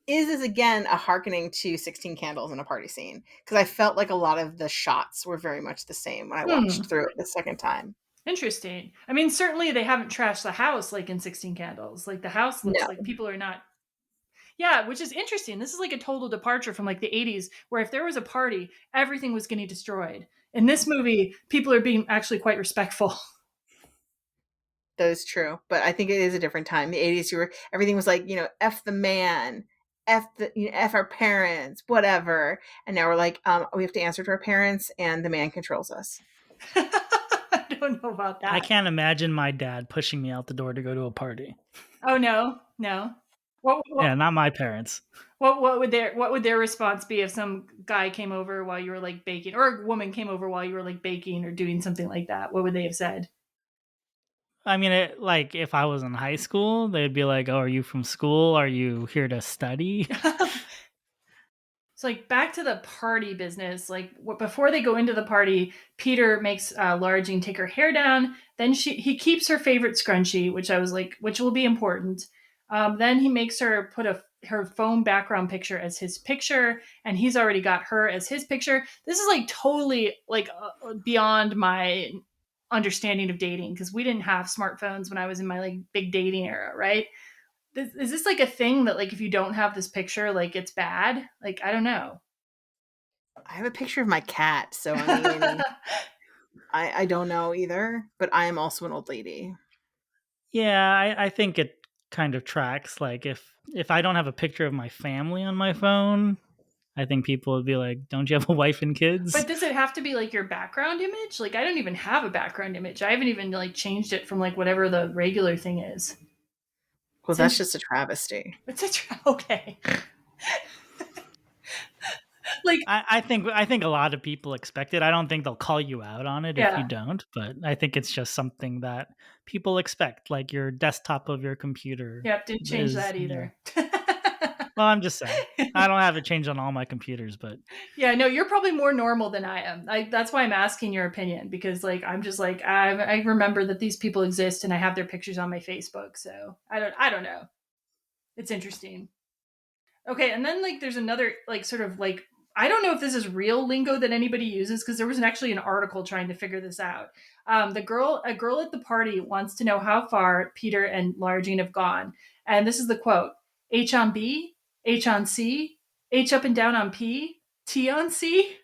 Is again a hearkening to 16 Candles in a party scene, because I felt like a lot of the shots were very much the same when I watched through it the second time. Interesting. I mean, certainly they haven't trashed the house like in 16 Candles. Like the house looks like people are not. Yeah, which is interesting. This is like a total departure from like the 80s, where if there was a party, everything was getting destroyed. In this movie, people are being actually quite respectful. That is true, but I think it is a different time. The 80s, everything was like, F the man, F our parents, whatever. And now we're like, we have to answer to our parents, and the man controls us. I don't know about that. I can't imagine my dad pushing me out the door to go to a party. Oh no. Yeah, not my parents. What would their response be if some guy came over while you were like baking, or a woman came over while you were like baking or doing something like that? What would they have said? I mean, like if I was in high school, they'd be like, "Oh, are you from school? Are you here to study?" So like back to the party business, like before they go into the party, Peter makes Lara Jean take her hair down. Then he keeps her favorite scrunchie, which I was like, which will be important. Then he makes her put her phone background picture as his picture, and he's already got her as his picture. This is like totally like beyond my understanding of dating, because we didn't have smartphones when I was in my like big dating era, right? Is this like a thing that like if you don't have this picture, like it's bad? Like I don't know. I have a picture of my cat, so I mean, I don't know either, but I am also an old lady. Yeah, I think it kind of tracks. Like if I don't have a picture of my family on my phone, I think people would be like, "Don't you have a wife and kids?" But does it have to be like your background image? Like I don't even have a background image. I haven't even like changed it from like whatever the regular thing is. Well, that's just a travesty. It's okay. Like I think a lot of people expect it. I don't think they'll call you out on it if you don't, but I think it's just something that people expect, like your desktop of your computer. Yep, didn't change that either. Well, I'm just saying. I don't have it changed on all my computers, but yeah, no, you're probably more normal than I am. That's why I'm asking your opinion, because like I'm just like I remember that these people exist and I have their pictures on my Facebook, so I don't know. It's interesting. Okay, and then like there's another like sort of like I don't know if this is real lingo that anybody uses, because there was actually an article trying to figure this out. A girl at the party wants to know how far Peter and Lara Jean have gone, and this is the quote: H on B, H on C, H up and down on P, T on C.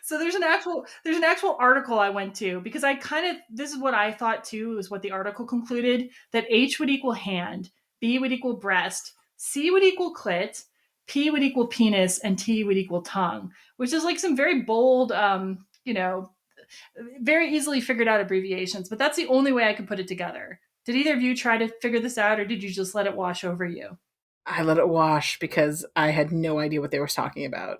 So there's an actual article I went to, because this is what I thought too, is what the article concluded, that H would equal hand, B would equal breast, C would equal clit, P would equal penis, and T would equal tongue, which is like some very bold, very easily figured out abbreviations, but that's the only way I could put it together. Did either of you try to figure this out, or did you just let it wash over you? I let it wash because I had no idea what they were talking about.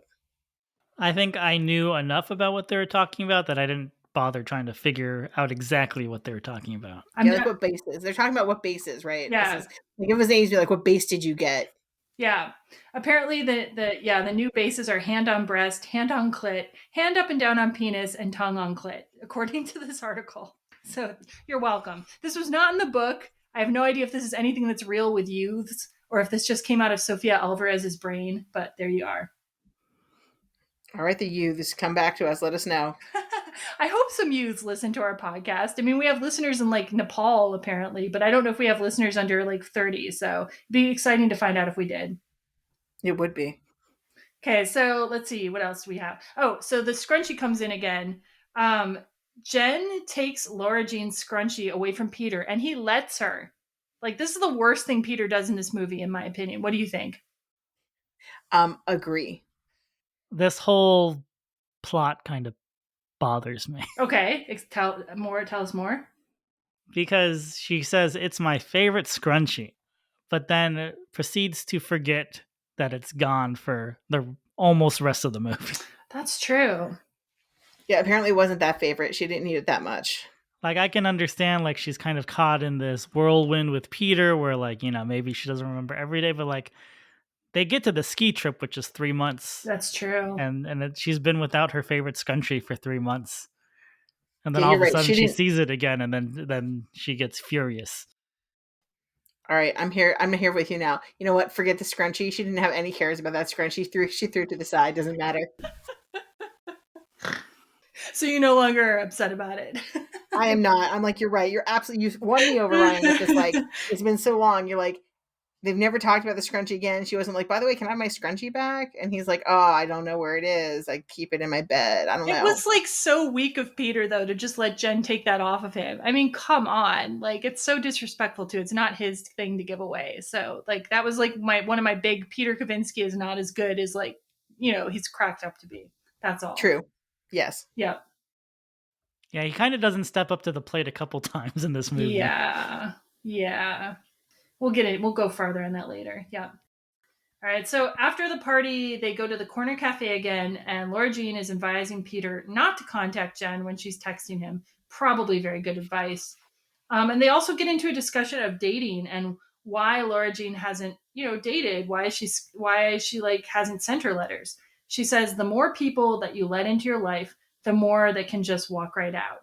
I think I knew enough about what they were talking about that I didn't bother trying to figure out exactly what they were talking about. Like what bases. They're talking about what bases, right? Yeah. Like if it was A's, be like, what base did you get? Yeah. Apparently the new bases are hand on breast, hand on clit, hand up and down on penis, and tongue on clit, according to this article. So you're welcome. This was not in the book. I have no idea if this is anything that's real with youths, or if this just came out of Sofia Alvarez's brain, but there you are. All right, the youths, come back to us. Let us know. I hope some youths listen to our podcast. I mean, we have listeners in like Nepal, apparently, but I don't know if we have listeners under like 30. So it'd be exciting to find out if we did. It would be. Okay, so let's see. What else do we have? Oh, so the scrunchie comes in again. Jen takes Lara Jean's scrunchie away from Peter, and he lets her. Like, this is the worst thing Peter does in this movie, in my opinion. What do you think? Agree. This whole plot kind of bothers me. Okay, tell us more. Because she says it's my favorite scrunchie, but then proceeds to forget that it's gone for the almost rest of the movie. That's true. Yeah, apparently it wasn't that favorite. She didn't need it that much. Like, I can understand, like, she's kind of caught in this whirlwind with Peter where, like, maybe she doesn't remember every day, but, like, they get to the ski trip, which is 3 months. That's true. And she's been without her favorite scrunchie for 3 months. And then all of a sudden she sees it again, and then she gets furious. All right, I'm here with you now. You know what? Forget the scrunchie. She didn't have any cares about that scrunchie. She threw it to the side. Doesn't matter. So you no longer are upset about it. I am not. I'm like, you're right. You're absolutely, you won me over, Ryan, with this, like, it's been so long. You're like, they've never talked about the scrunchie again. She wasn't like, by the way, can I have my scrunchie back? And he's like, oh, I don't know where it is. I keep it in my bed. I don't It know. was like so weak of Peter though to just let Jen take that off of him. I mean, come on. Like it's so disrespectful too. It's not his thing to give away. So like that was like one of my big Peter Kavinsky is not as good as like, he's cracked up to be. That's all. True. Yes. Yep. Yeah, he kind of doesn't step up to the plate a couple times in this movie. Yeah. Yeah. We'll get it. We'll go farther on that later. Yeah. All right, so after the party, they go to the corner cafe again, and Laura Jean is advising Peter not to contact Jen when she's texting him. Probably very good advice. And they also get into a discussion of dating and why Laura Jean hasn't, dated. Why she like hasn't sent her letters. She says the more people that you let into your life, the more that can just walk right out.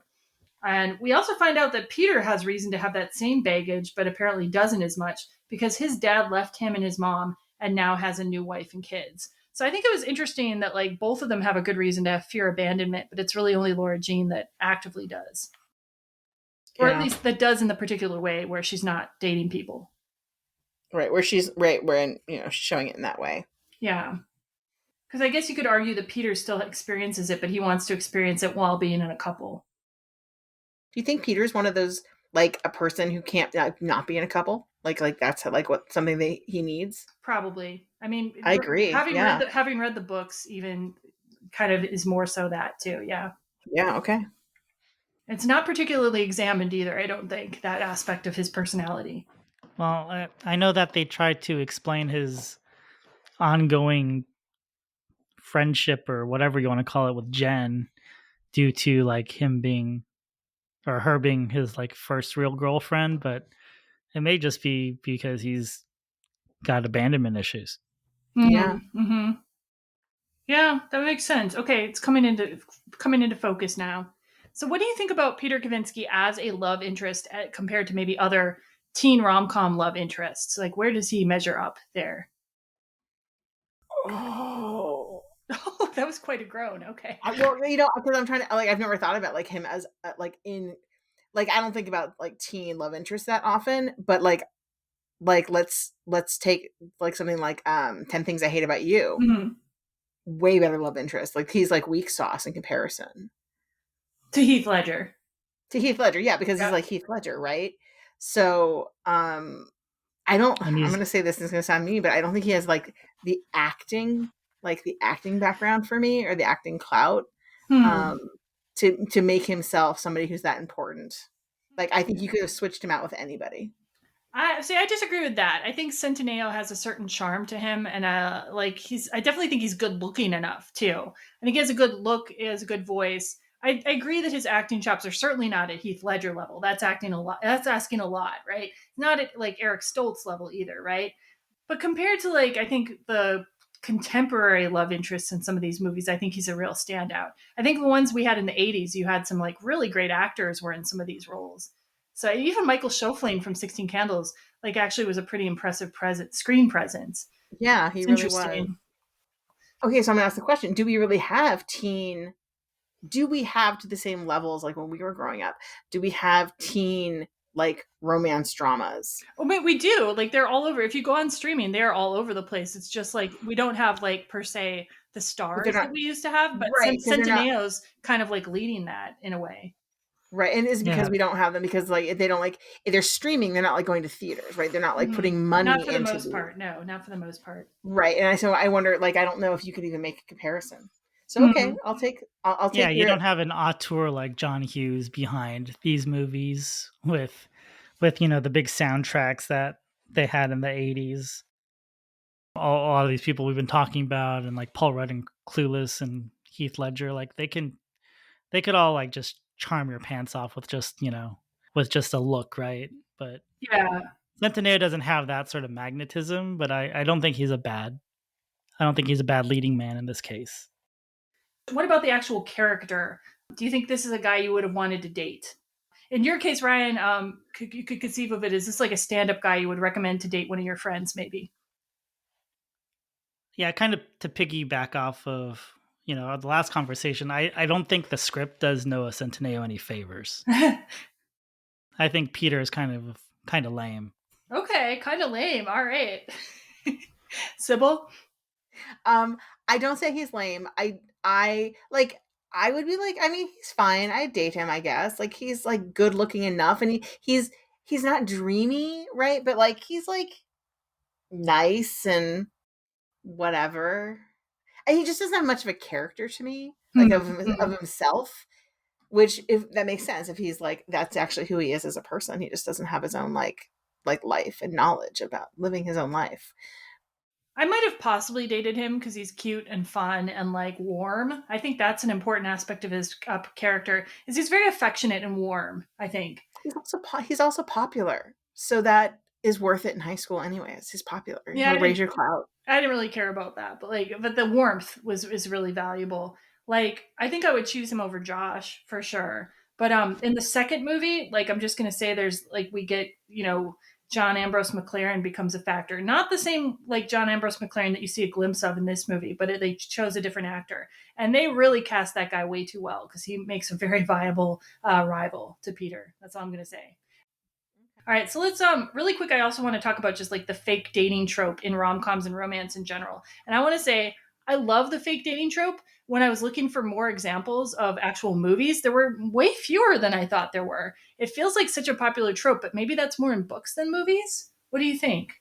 And we also find out that Peter has reason to have that same baggage, but apparently doesn't as much because his dad left him and his mom and now has a new wife and kids. So I think it was interesting that like both of them have a good reason to have fear abandonment, but it's really only Laura Jean that actively does. Or at least that does in the particular way where she's not dating people. Right, where she's she's showing it in that way. Yeah. Because I guess you could argue that Peter still experiences it, but he wants to experience it while being in a couple. Do you think Peter's one of those, like a person who can't not be in a couple? Like that's like what something he needs? Probably. I mean, I agree. Having read the books, even kind of is more so that too. Yeah. Yeah. Okay. It's not particularly examined either. I don't think that aspect of his personality. Well, I know that they tried to explain his ongoing friendship or whatever you want to call it with Jen due to like him being or her being his like first real girlfriend, but it may just be because he's got abandonment issues. Yeah. Mm-hmm. Yeah, that makes sense. Okay, it's coming into focus now. So what do you think about Peter Kavinsky as a love interest compared to maybe other teen rom-com love interests? Like where does he measure up there? Oh, that was quite a groan. Okay. Well, because I'm trying to I've never thought about like him as in I don't think about like teen love interest that often, but like let's take like something like 10 Things I Hate About You. Mm-hmm. Way better love interest. Like he's like weak sauce in comparison to Heath Ledger. Yeah, because he's like Heath Ledger, right? So I'm gonna say this is gonna sound mean, but I don't think he has like the acting background for me or the acting clout to make himself somebody who's that important. Like I think you could have switched him out with anybody. I disagree with that. I think Centineo has a certain charm to him, and I definitely think he's good looking enough too. I think he has a good look, he has a good voice. I agree that his acting chops are certainly not at Heath Ledger level. That's acting a lot. That's asking a lot, right? Not at like Eric Stoltz level either, right? But compared to like I think the contemporary love interests in some of these movies, I think he's a real standout. I think the ones we had in the 80s, you had some like really great actors were in some of these roles. So even Michael Schofling from 16 Candles, like actually was a pretty impressive screen presence. Yeah, he really was. Okay, so I'm gonna ask the question: do we really have teen? Do we have to the same levels like when we were growing up? Do we have teen like romance dramas? Oh, wait, we do. Like they're all over. If you go on streaming, they're all over the place. It's just like we don't have like per se the stars that we used to have, but right, Centineo's kind of like leading that in a way. Right, and it's because we don't have them because like if they don't like if they're streaming, they're not like going to theaters, right? They're not like putting money into. Not for the most part. No, not for the most part. Right, and so I wonder, like, I don't know if you could even make a comparison. So okay, I'll take. Yeah, you don't have an auteur like John Hughes behind these movies with the big soundtracks that they had in the 80s. A lot of these people we've been talking about, and like Paul Rudd and Clueless and Heath Ledger, like they could all like just charm your pants off with just a look, right? But yeah, Centineo doesn't have that sort of magnetism, but I don't think he's a bad leading man in this case. What about the actual character? Do you think this is a guy you would have wanted to date? In your case, Ryan, you could conceive of it. Is this like a stand-up guy you would recommend to date one of your friends, maybe? Yeah, kind of to piggyback off of the last conversation, I don't think the script does Noah Centineo any favors. I think Peter is kind of lame. Okay, kind of lame. All right. Sybil? I don't say he's lame. I like I would be like, I mean, he's fine. I'd date him, I guess. Like he's like good looking enough and he's not dreamy, right? But like he's like nice and whatever. And he just doesn't have much of a character to me, like of himself. Which, if that makes sense, if he's like that's actually who he is as a person, he just doesn't have his own like life and knowledge about living his own life. I might have possibly dated him because he's cute and fun and like warm. I think that's an important aspect of his character. Is he's very affectionate and warm. I think. He's also popular, so that is worth it in high school. Anyways, he's popular. Yeah, He'll raise your clout. I didn't really care about that, but the warmth was is really valuable. Like I think I would choose him over Josh for sure. But in the second movie, like I'm just gonna say there's like we get, John Ambrose McLaren becomes a factor. Not the same like John Ambrose McLaren that you see a glimpse of in this movie, but they chose a different actor. And they really cast that guy way too well because he makes a very viable rival to Peter. That's all I'm gonna say. All right, so let's really quick. I also want to talk about just like the fake dating trope in rom-coms and romance in general. And I want to say I love the fake dating trope. When I was looking for more examples of actual movies, there were way fewer than I thought there were. It feels like such a popular trope, but maybe that's more in books than movies. What do you think?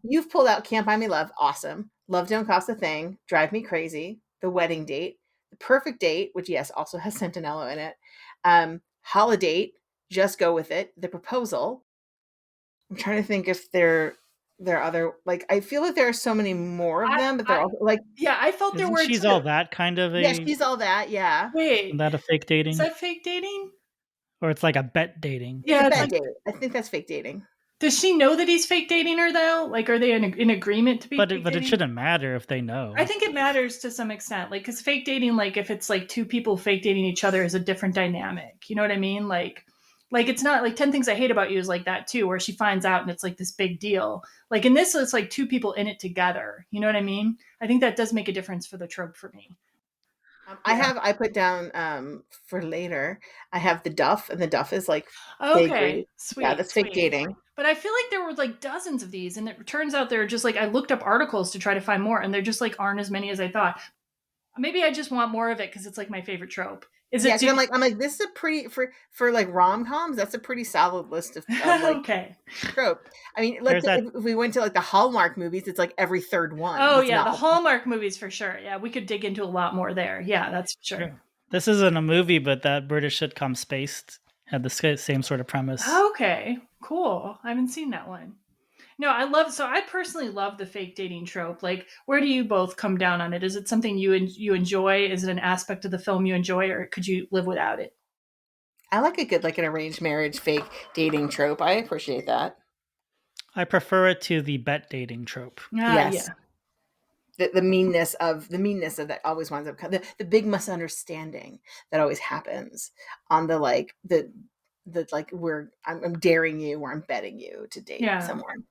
You've pulled out Can't Buy Me Love, awesome. Love Don't Cost a Thing, Drive Me Crazy, The Wedding Date, The Perfect Date, which yes also has Sentinello in it, Holiday, Just Go With It, The Proposal. I'm trying to think if there are other, like I feel like there are so many more of them, but they're all like Yeah, I felt there Isn't were She's too. All That kind of a? yeah, She's All That, yeah. Wait, Isn't that a fake dating? is that fake dating? Or it's like a bet dating? Yeah, It's it's a like, bad date. I think that's fake dating. does she know that he's fake dating her though? Like, are they in agreement to be? But fake it dating? shouldn't matter if they know. I think it matters to some extent, like because fake dating, like if it's like two people fake dating each other, is a different dynamic. You know what I mean? Like it's not like 10 Things I Hate About You is like that too, where she finds out and it's like this big deal. Like in this, it's like two people in it together. You know what I mean? I think that does make a difference for the trope for me. I put down for later. I have the Duff, and the Duff is like Okay, vaguely, sweet, yeah, that's fake sweet. dating. But I feel like there were like dozens of these, and it turns out they're just like I looked up articles to try to find more, and there just like aren't as many as I thought. Maybe I just want more of it because it's like my favorite trope. Is Yeah, it? because I'm like this is a pretty for like rom coms. That's a pretty solid list of like Okay. trope. I mean, like There's that- if we went to like the Hallmark movies, it's like every third one. Oh It's yeah, not- the Hallmark movies for sure. Yeah, we could dig into a lot more there. Yeah, that's for sure. Yeah. This isn't a movie, but that British sitcom Spaced had the same sort of premise. Okay, cool. I haven't seen that one. No, I personally love the fake dating trope. Like, where do you both come down on it? Is it something you enjoy? Is it an aspect of the film you enjoy, or could you live without it? I like a good like an arranged marriage fake dating trope. I appreciate that. I prefer it to the bet dating trope. Yeah. Yes. The meanness of that always winds up the big misunderstanding that always happens on the like the like where I'm daring you or I'm betting you to date Yeah. someone.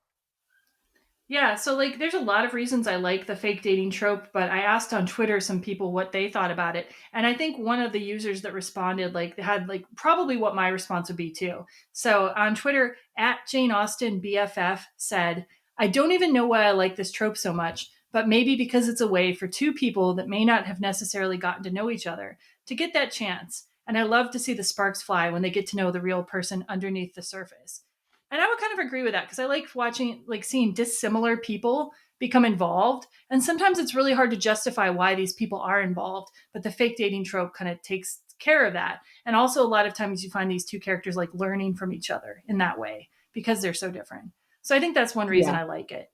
Yeah, so like there's a lot of reasons I like the fake dating trope, but I asked on Twitter some people what they thought about it. And I think one of the users that responded like had like probably what my response would be too. So on Twitter, at Jane Austen BFF said, I don't even know why I like this trope so much, but maybe because it's a way for two people that may not have necessarily gotten to know each other to get that chance. And I love to see the sparks fly when they get to know the real person underneath the surface. And I would kind of agree with that because I like watching, like seeing dissimilar people become involved. And sometimes it's really hard to justify why these people are involved. But the fake dating trope kind of takes care of that. And also, a lot of times you find these two characters like learning from each other in that way because they're so different. So I think that's one reason I like it.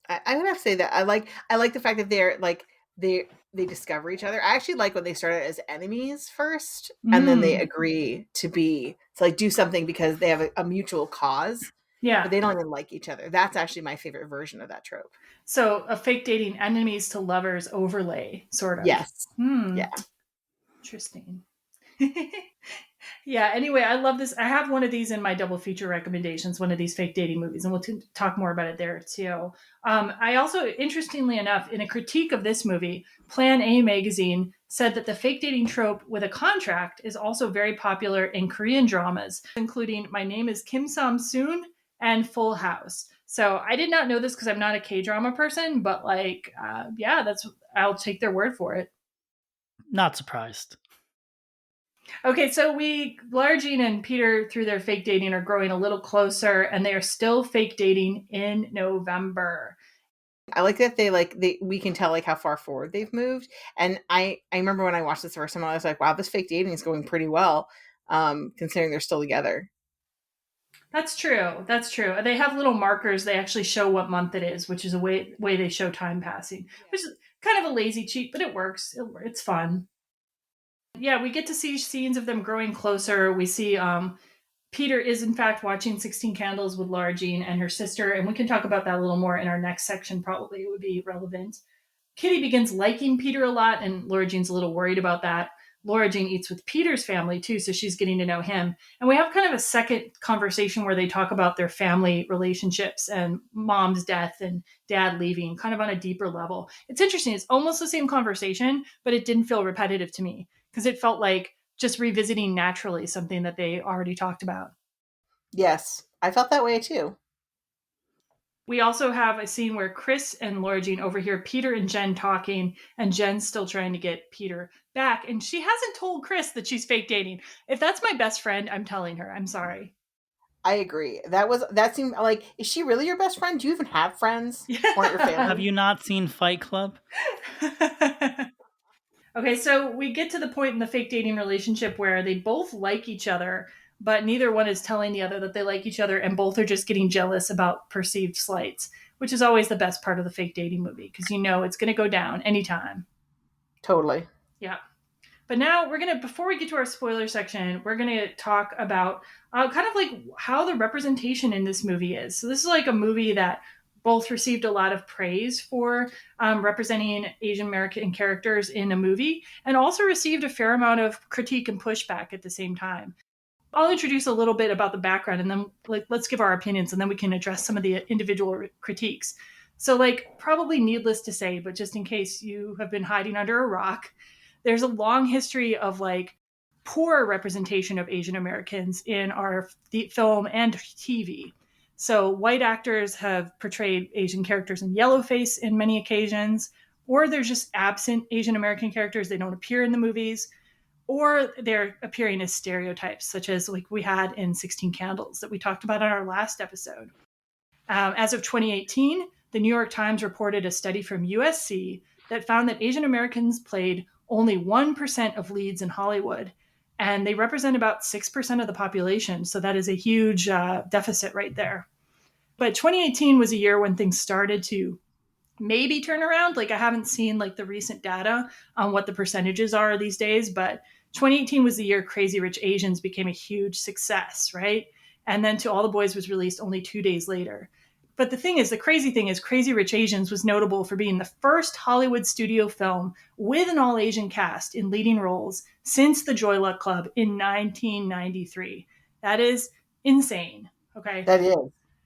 I would have to say that I like the fact that they're like they discover each other. I actually like when they start out as enemies first, and then they agree to like do something because they have a mutual cause. Yeah, but they don't even like each other. That's actually my favorite version of that trope. So a fake dating enemies to lovers overlay, sort of. Yes. Yeah. Interesting. Yeah, anyway, I love this. I have one of these in my double feature recommendations, one of these fake dating movies, and we'll talk more about it there too. I also, interestingly enough, in a critique of this movie, Plan A magazine said that the fake dating trope with a contract is also very popular in Korean dramas, including My Name is Kim Sam-soon and Full House. So I did not know this because I'm not a K-drama person, but like, yeah, I'll take their word for it. Not surprised. Okay, so Lara Jean and Peter, through their fake dating, are growing a little closer, and they are still fake dating in November. I like that we can tell like how far forward they've moved. And I remember when I watched this the first time, I was like, wow, this fake dating is going pretty well, considering they're still together. That's true. That's true. They have little markers. They actually show what month it is, which is a way they show time passing, which is kind of a lazy cheat, but it works. It's fun. Yeah, we get to see scenes of them growing closer. We see Peter is in fact watching 16 Candles with Lara Jean and her sister, and we can talk about that a little more in our next section. Probably it would be relevant. Kitty begins liking Peter a lot, and Lara Jean's a little worried about that. Lara Jean eats with Peter's family too, so she's getting to know him. And we have kind of a second conversation where they talk about their family relationships and mom's death and dad leaving, kind of on a deeper level. It's interesting. It's almost the same conversation, but it didn't feel repetitive to me because it felt like just revisiting naturally something that they already talked about. Yes, I felt that way too. We also have a scene where Chris and Lara Jean overhear Peter and Jen talking, and Jen's still trying to get Peter back. And she hasn't told Chris that she's fake dating. If that's my best friend, I'm telling her. I'm sorry. I agree. That seemed like, is she really your best friend? Do you even have friends? Yeah. Or your family? Have you not seen Fight Club? Okay, so we get to the point in the fake dating relationship where they both like each other, but neither one is telling the other that they like each other, and both are just getting jealous about perceived slights, which is always the best part of the fake dating movie because you know it's going to go down anytime. Totally. Yeah. But now before we get to our spoiler section, we're going to talk about kind of like how the representation in this movie is. So this is like a movie that both received a lot of praise for representing Asian American characters in a movie, and also received a fair amount of critique and pushback at the same time. I'll introduce a little bit about the background, and then let's give our opinions, and then we can address some of the individual critiques. So probably needless to say, but just in case you have been hiding under a rock, there's a long history of poor representation of Asian Americans in our film and TV. So white actors have portrayed Asian characters in yellowface in many occasions, or they're just absent Asian American characters. They don't appear in the movies, or they're appearing as stereotypes, such as we had in 16 Candles that we talked about on our last episode. As of 2018, the New York Times reported a study from USC that found that Asian Americans played only 1% of leads in Hollywood, and they represent about 6% of the population. So that is a huge deficit right there. But 2018 was a year when things started to maybe turn around. I haven't seen the recent data on what the percentages are these days, but 2018 was the year Crazy Rich Asians became a huge success, right? And then To All the Boys was released only 2 days later. But the crazy thing is Crazy Rich Asians was notable for being the first Hollywood studio film with an all-Asian cast in leading roles since The Joy Luck Club in 1993. That is insane. Okay. That is.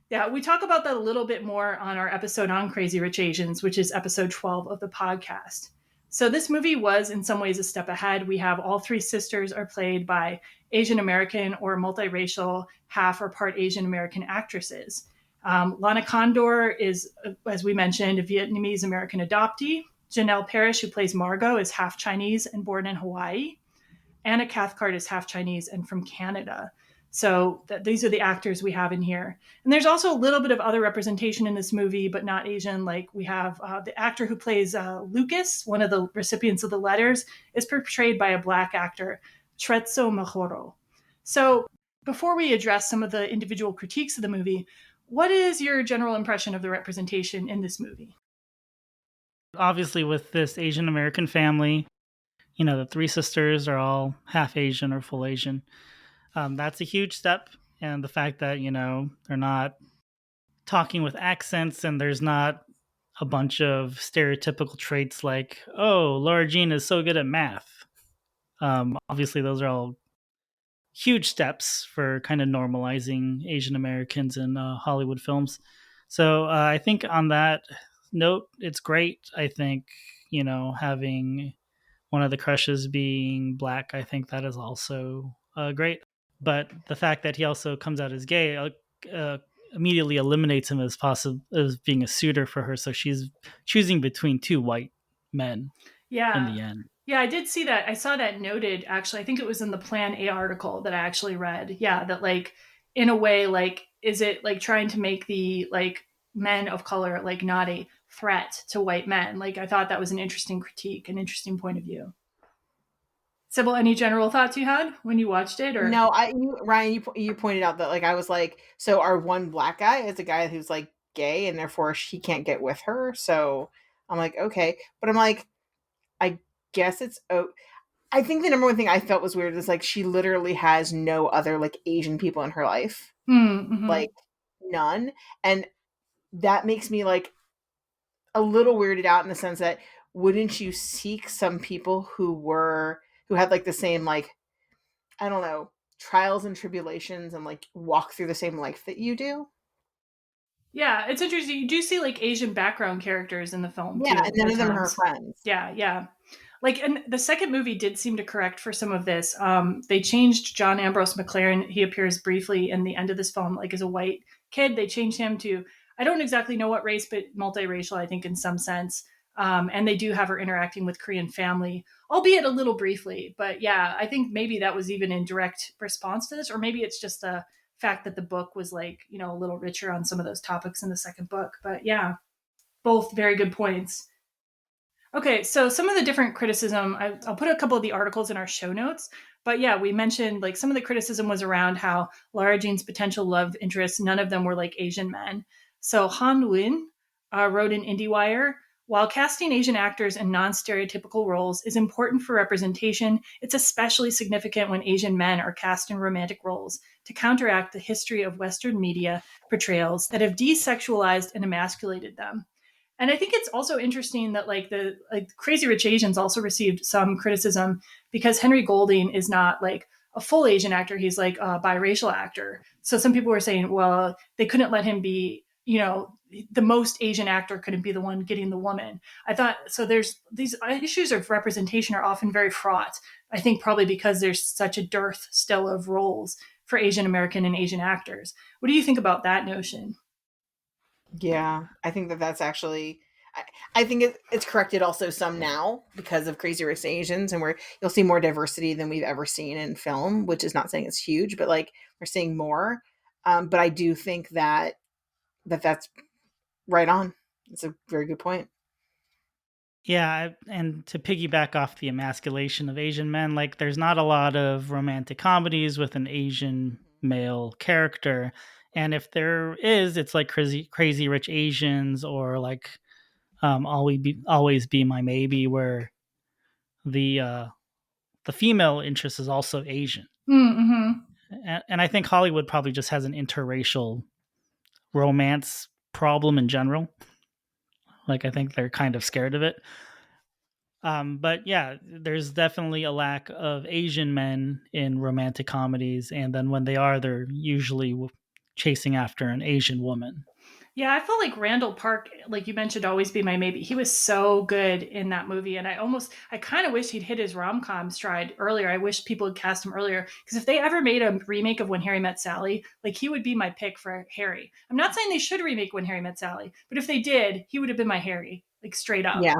Yeah, we talk about that a little bit more on our episode on Crazy Rich Asians, which is episode 12 of the podcast. So this movie was in some ways a step ahead. We have all three sisters are played by Asian American or multiracial, half or part Asian American actresses. Lana Condor is, as we mentioned, a Vietnamese American adoptee. Janelle Parrish, who plays Margot, is half Chinese and born in Hawaii. Anna Cathcart is half Chinese and from Canada. So these are the actors we have in here. And there's also a little bit of other representation in this movie, but not Asian. We have the actor who plays Lucas, one of the recipients of the letters, is portrayed by a Black actor, Tretso Mahoro. So before we address some of the individual critiques of the movie, what is your general impression of the representation in this movie? Obviously, with this Asian American family, the three sisters are all half Asian or full Asian. That's a huge step. And the fact that, they're not talking with accents and there's not a bunch of stereotypical traits like, oh, Lara Jean is so good at math. Obviously, those are all huge steps for kind of normalizing Asian Americans in Hollywood films. So I think on that note, it's great. I think, having one of the crushes being Black, I think that is also great. But the fact that he also comes out as gay immediately eliminates him as as being a suitor for her. So she's choosing between two white men in Yeah. the end. Yeah, I did see that. I saw that noted actually. I think it was in the Plan A article that I actually read. Yeah, that like in a way like is it like trying to make the like men of color like not a threat to white men? Like I thought that was an interesting critique, an interesting point of view. Sybil, any general thoughts you had when you watched it or No, Ryan, you pointed out that like I was like, so our one black guy is a guy who's like gay, and therefore he can't get with her. So I'm like, okay, but I'm like, I guess it's oh. I think the number one thing I felt was weird is like she literally has no other like Asian people in her life, mm-hmm. like none, and that makes me like a little weirded out in the sense that wouldn't you seek some people who had like the same like I don't know trials and tribulations and like walk through the same life that you do? Yeah, it's interesting. You do see like Asian background characters in the film Yeah, too and none at of them are her times. friends. Yeah, yeah. Like, and the second movie did seem to correct for some of this. They changed John Ambrose McLaren. He appears briefly in the end of this film, like as a white kid. They changed him to, I don't exactly know what race, but multiracial, I think, in some sense. And they do have her interacting with Korean family, albeit a little briefly. But yeah, I think maybe that was even in direct response to this, or maybe it's just the fact that the book was like, you know, a little richer on some of those topics in the second book. But yeah, both very good points. Okay, so some of the different criticism, I'll put a couple of the articles in our show notes. But yeah, we mentioned like some of the criticism was around how Lara Jean's potential love interests, none of them were like Asian men. So Han Win wrote in IndieWire, while casting Asian actors in non stereotypical roles is important for representation, it's especially significant when Asian men are cast in romantic roles to counteract the history of Western media portrayals that have desexualized and emasculated them. And I think it's also interesting that like the like Crazy Rich Asians also received some criticism because Henry Golding is not like a full Asian actor; he's like a biracial actor. So some people were saying, well, they couldn't let him be, you know, the most Asian actor couldn't be the one getting the woman. I thought so. There's these issues of representation are often very fraught. I think probably because there's such a dearth still of roles for Asian American and Asian actors. What do you think about that notion? Yeah, I think that that's actually. I think it's corrected also some now because of Crazy Rich Asians, and where you'll see more diversity than we've ever seen in film, which is not saying it's huge, but like we're seeing more. But I do think that's right on. It's a very good point. Yeah, and to piggyback off the emasculation of Asian men, like there's not a lot of romantic comedies with an Asian male character, and if there is, it's like Crazy Rich Asians or like Always Be My Maybe, where the uh, the female interest is also Asian, Mm-hmm. and I think Hollywood probably just has an interracial romance problem in general. Like I think they're kind of scared of it. But yeah, there's definitely a lack of Asian men in romantic comedies, and then when they are, they're usually chasing after an Asian woman. Yeah, I felt like Randall Park, like you mentioned, Always Be My Maybe. He was so good in that movie. And I kind of wish he'd hit his rom com stride earlier. I wish people had cast him earlier. Because if they ever made a remake of When Harry Met Sally, like he would be my pick for Harry. I'm not saying they should remake When Harry Met Sally, but if they did, he would have been my Harry, like straight up. Yeah,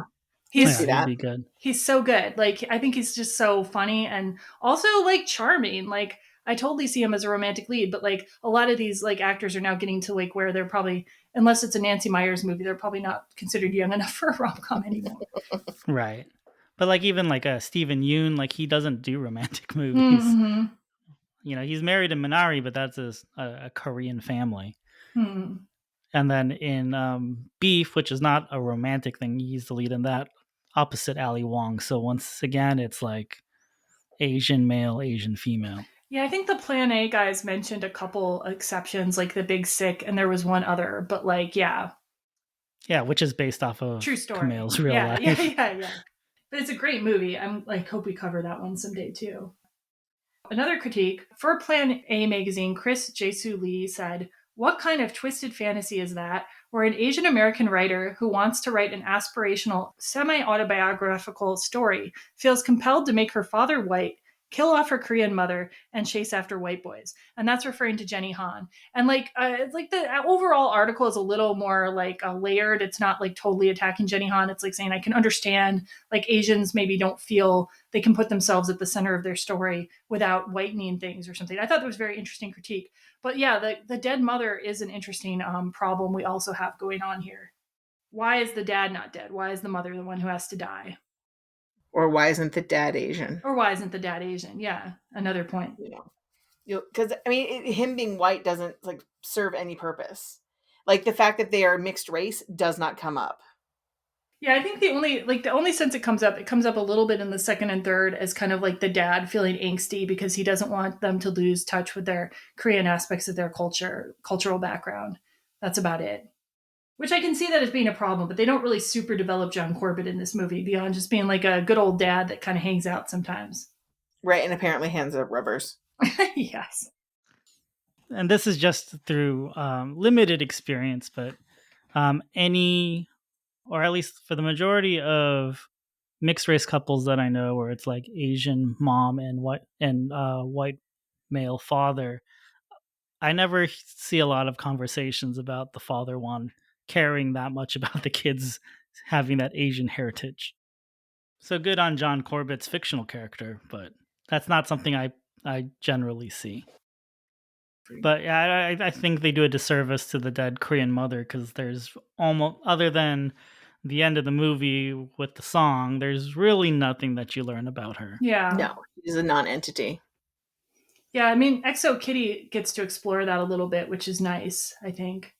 you He's Yeah, see he'd that. be good. he's so good. Like I think he's just so funny and also like charming. Like I totally see him as a romantic lead, but like a lot of these like actors are now getting to like where they're probably unless it's a Nancy Meyers movie, they're probably not considered young enough for a rom com anymore. Right. But like even like a Steven Yeun, like he doesn't do romantic movies. Mm-hmm. He's married in Minari, but that's a Korean family. Hmm. And then in Beef, which is not a romantic thing, he's the lead in that, opposite Ali Wong. So once again, it's like Asian male, Asian female. Yeah, I think the Plan A guys mentioned a couple exceptions, like the Big Sick, and there was one other, but like, yeah, Yeah, which is based off of true story. Kumail's real Yeah, life. yeah. But it's a great movie. I'm like, hope we cover that one someday too. Another critique for Plan A magazine, Chris Jesu Lee said, "What kind of twisted fantasy is that where an Asian American writer who wants to write an aspirational, semi autobiographical story feels compelled to make her father white, kill off her Korean mother and chase after white boys. And that's referring to Jenny Han. And it's like the overall article is a little more like layered. It's not like totally attacking Jenny Han. It's like saying I can understand like Asians maybe don't feel they can put themselves at the center of their story without whitening things or something. I thought that was very interesting critique. But yeah, the dead mother is an interesting problem we also have going on here. Why is the dad not dead? Why is the mother the one who has to die? Or why isn't the dad Asian? Or why isn't the dad Asian? Yeah, another point. Because I mean, him being white doesn't like serve any purpose. Like the fact that they are mixed race does not come up. Yeah, I think the only sense it comes up a little bit in the second and third as kind of like the dad feeling angsty because he doesn't want them to lose touch with their Korean aspects of their cultural background. That's about it. Which I can see that as being a problem, but they don't really super develop John Corbett in this movie beyond just being like a good old dad that kind of hangs out sometimes. Right, and apparently hands out rubbers. Yes. And this is just through limited experience, but any, or at least for the majority of mixed race couples that I know, where it's like Asian mom and white male father, I never see a lot of conversations about the father one caring that much about the kids having that Asian heritage. So good on John Corbett's fictional character, but that's not something I generally see. But yeah, I think they do a disservice to the dead Korean mother because there's almost, other than the end of the movie with the song, there's really nothing that you learn about her. Yeah. No, she's a non-entity. Yeah, I mean, Exo Kitty gets to explore that a little bit, which is nice, I think.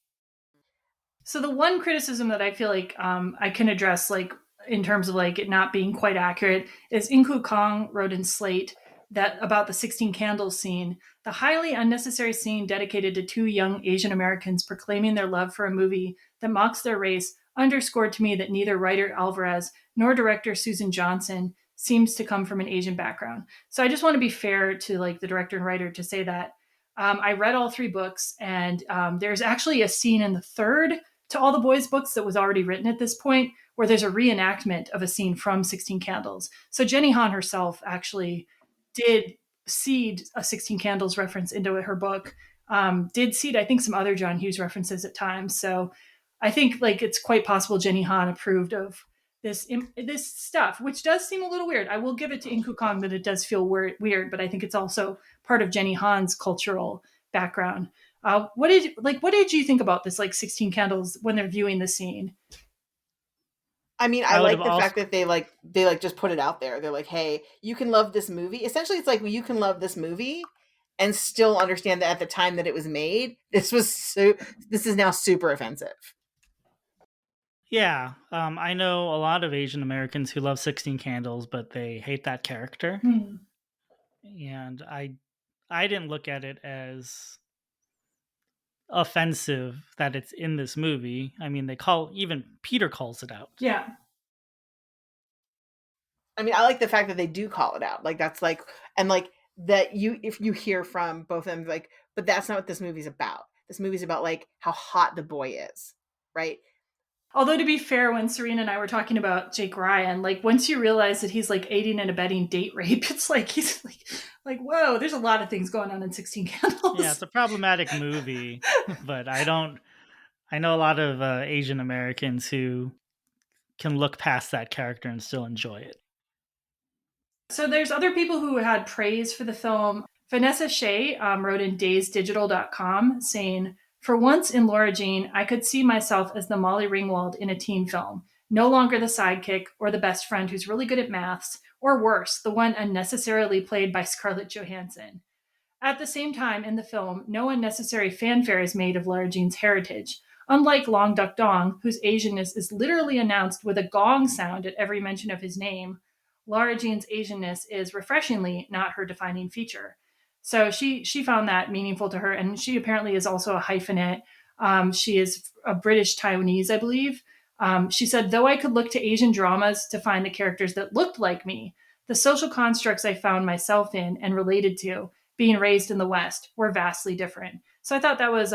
So the one criticism that I feel like I can address, like in terms of like it not being quite accurate, is Inku Kong wrote in Slate that about the 16 Candles scene, the highly unnecessary scene dedicated to two young Asian Americans proclaiming their love for a movie that mocks their race underscored to me that neither writer Alvarez nor director Susan Johnson seems to come from an Asian background. So I just want to be fair to like the director and writer to say that I read all three books, and there's actually a scene in the third to All the Boys books that was already written at this point, where there's a reenactment of a scene from 16 Candles. So Jenny Han herself actually did seed a 16 Candles reference into her book, did seed, I think, some other John Hughes references at times. So I think like it's quite possible Jenny Han approved of this stuff, which does seem a little weird. I will give it to Inku Kong that it does feel weird, but I think it's also part of Jenny Han's cultural background. What did you think about this, like 16 Candles, when they're viewing the scene? I mean, I like the fact that they just put it out there. They're like, hey, you can love this movie. Essentially, it's like, well, you can love this movie and still understand that at the time that it was made, this is now super offensive. Yeah, I know a lot of Asian Americans who love 16 Candles, but they hate that character. And I didn't look at it as offensive that it's in this movie. I mean, even Peter calls it out. Yeah. I mean, I like the fact that they do call it out. Like that's like, and like that if you hear from both of them, like, but that's not what this movie's about. This movie's about like how hot the boy is, right? Although to be fair, when Serena and I were talking about Jake Ryan, like once you realize that he's like aiding and abetting date rape, it's like he's like whoa, there's a lot of things going on in 16 Candles. Yeah, it's a problematic movie, but I know a lot of Asian Americans who can look past that character and still enjoy it. So there's other people who had praise for the film. Vanessa Shea wrote in DazedDigital.com saying, "For once in Laura Jean, I could see myself as the Molly Ringwald in a teen film, no longer the sidekick or the best friend who's really good at maths, or worse, the one unnecessarily played by Scarlett Johansson. At the same time, in the film, no unnecessary fanfare is made of Lara Jean's heritage. Unlike Long Duck Dong, whose Asianness is literally announced with a gong sound at every mention of his name, Lara Jean's Asianness is refreshingly not her defining feature." So she found that meaningful to her, and she apparently is also a hyphenate. She is a British Taiwanese, I believe. She said, "Though I could look to Asian dramas to find the characters that looked like me, the social constructs I found myself in and related to, being raised in the West, were vastly different." So I thought that was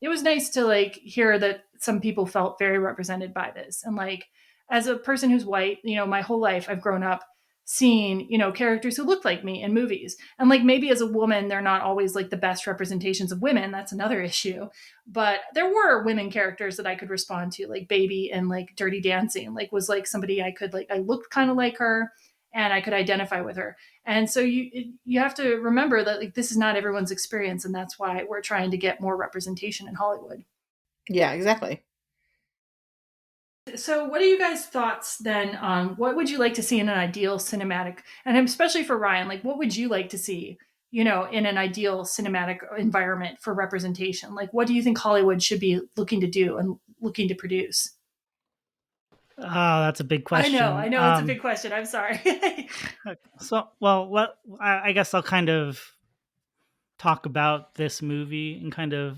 it was nice to like hear that some people felt very represented by this. And like as a person who's white, you know, my whole life I've grown up seeing, you know, characters who look like me in movies. And like maybe as a woman, they're not always like the best representations of women. That's another issue. But there were women characters that I could respond to, like Baby and like Dirty Dancing, like was like somebody I could like, I looked kind of like her and I could identify with her. And so you have to remember that like this is not everyone's experience, and that's why we're trying to get more representation in Hollywood. Yeah, exactly. So, what are you guys' thoughts then on what would you like to see in an ideal cinematic, and especially for Ryan, like what would you like to see, you know, in an ideal cinematic environment for representation? Like, what do you think Hollywood should be looking to do and looking to produce? Oh, that's a big question. I know, it's a big question. I'm sorry. So, well, I guess I'll kind of talk about this movie and kind of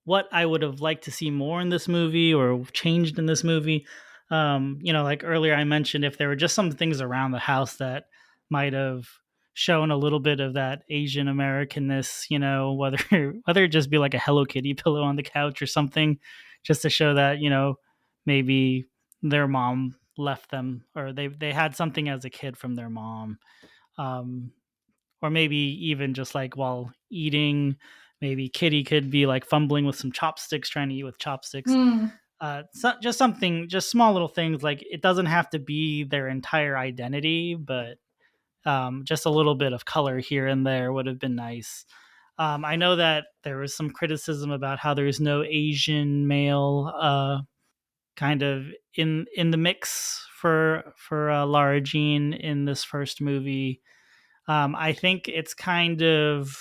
what I would have liked to see more in this movie or changed in this movie. You know, like earlier I mentioned, if there were just some things around the house that might have shown a little bit of that Asian Americanness, you know, whether it just be like a Hello Kitty pillow on the couch or something, just to show that, you know, maybe their mom left them or they had something as a kid from their mom. Um, or maybe even just like while eating, maybe Kitty could be like fumbling with some chopsticks, trying to eat with chopsticks. Hmm. Just something, just small little things. Like it doesn't have to be their entire identity, but just a little bit of color here and there would have been nice. I know that there was some criticism about how there's no Asian male kind of in the mix for Lara Jean in this first movie. I think it's kind of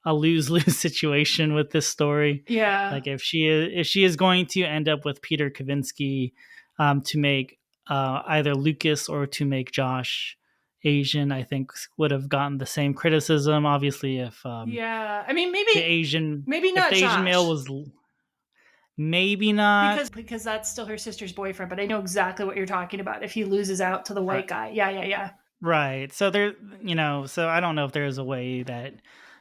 a lose lose situation with this story. Yeah. Like if she is going to end up with Peter Kavinsky to make either Lucas or to make Josh Asian, I think would have gotten the same criticism. Obviously, Yeah. I mean, maybe if not the Asian male Josh, was maybe not because that's still her sister's boyfriend, but I know exactly what you're talking about. If he loses out to the right. white guy. Yeah, yeah, yeah. Right. So there, you know, so I don't know if there's a way that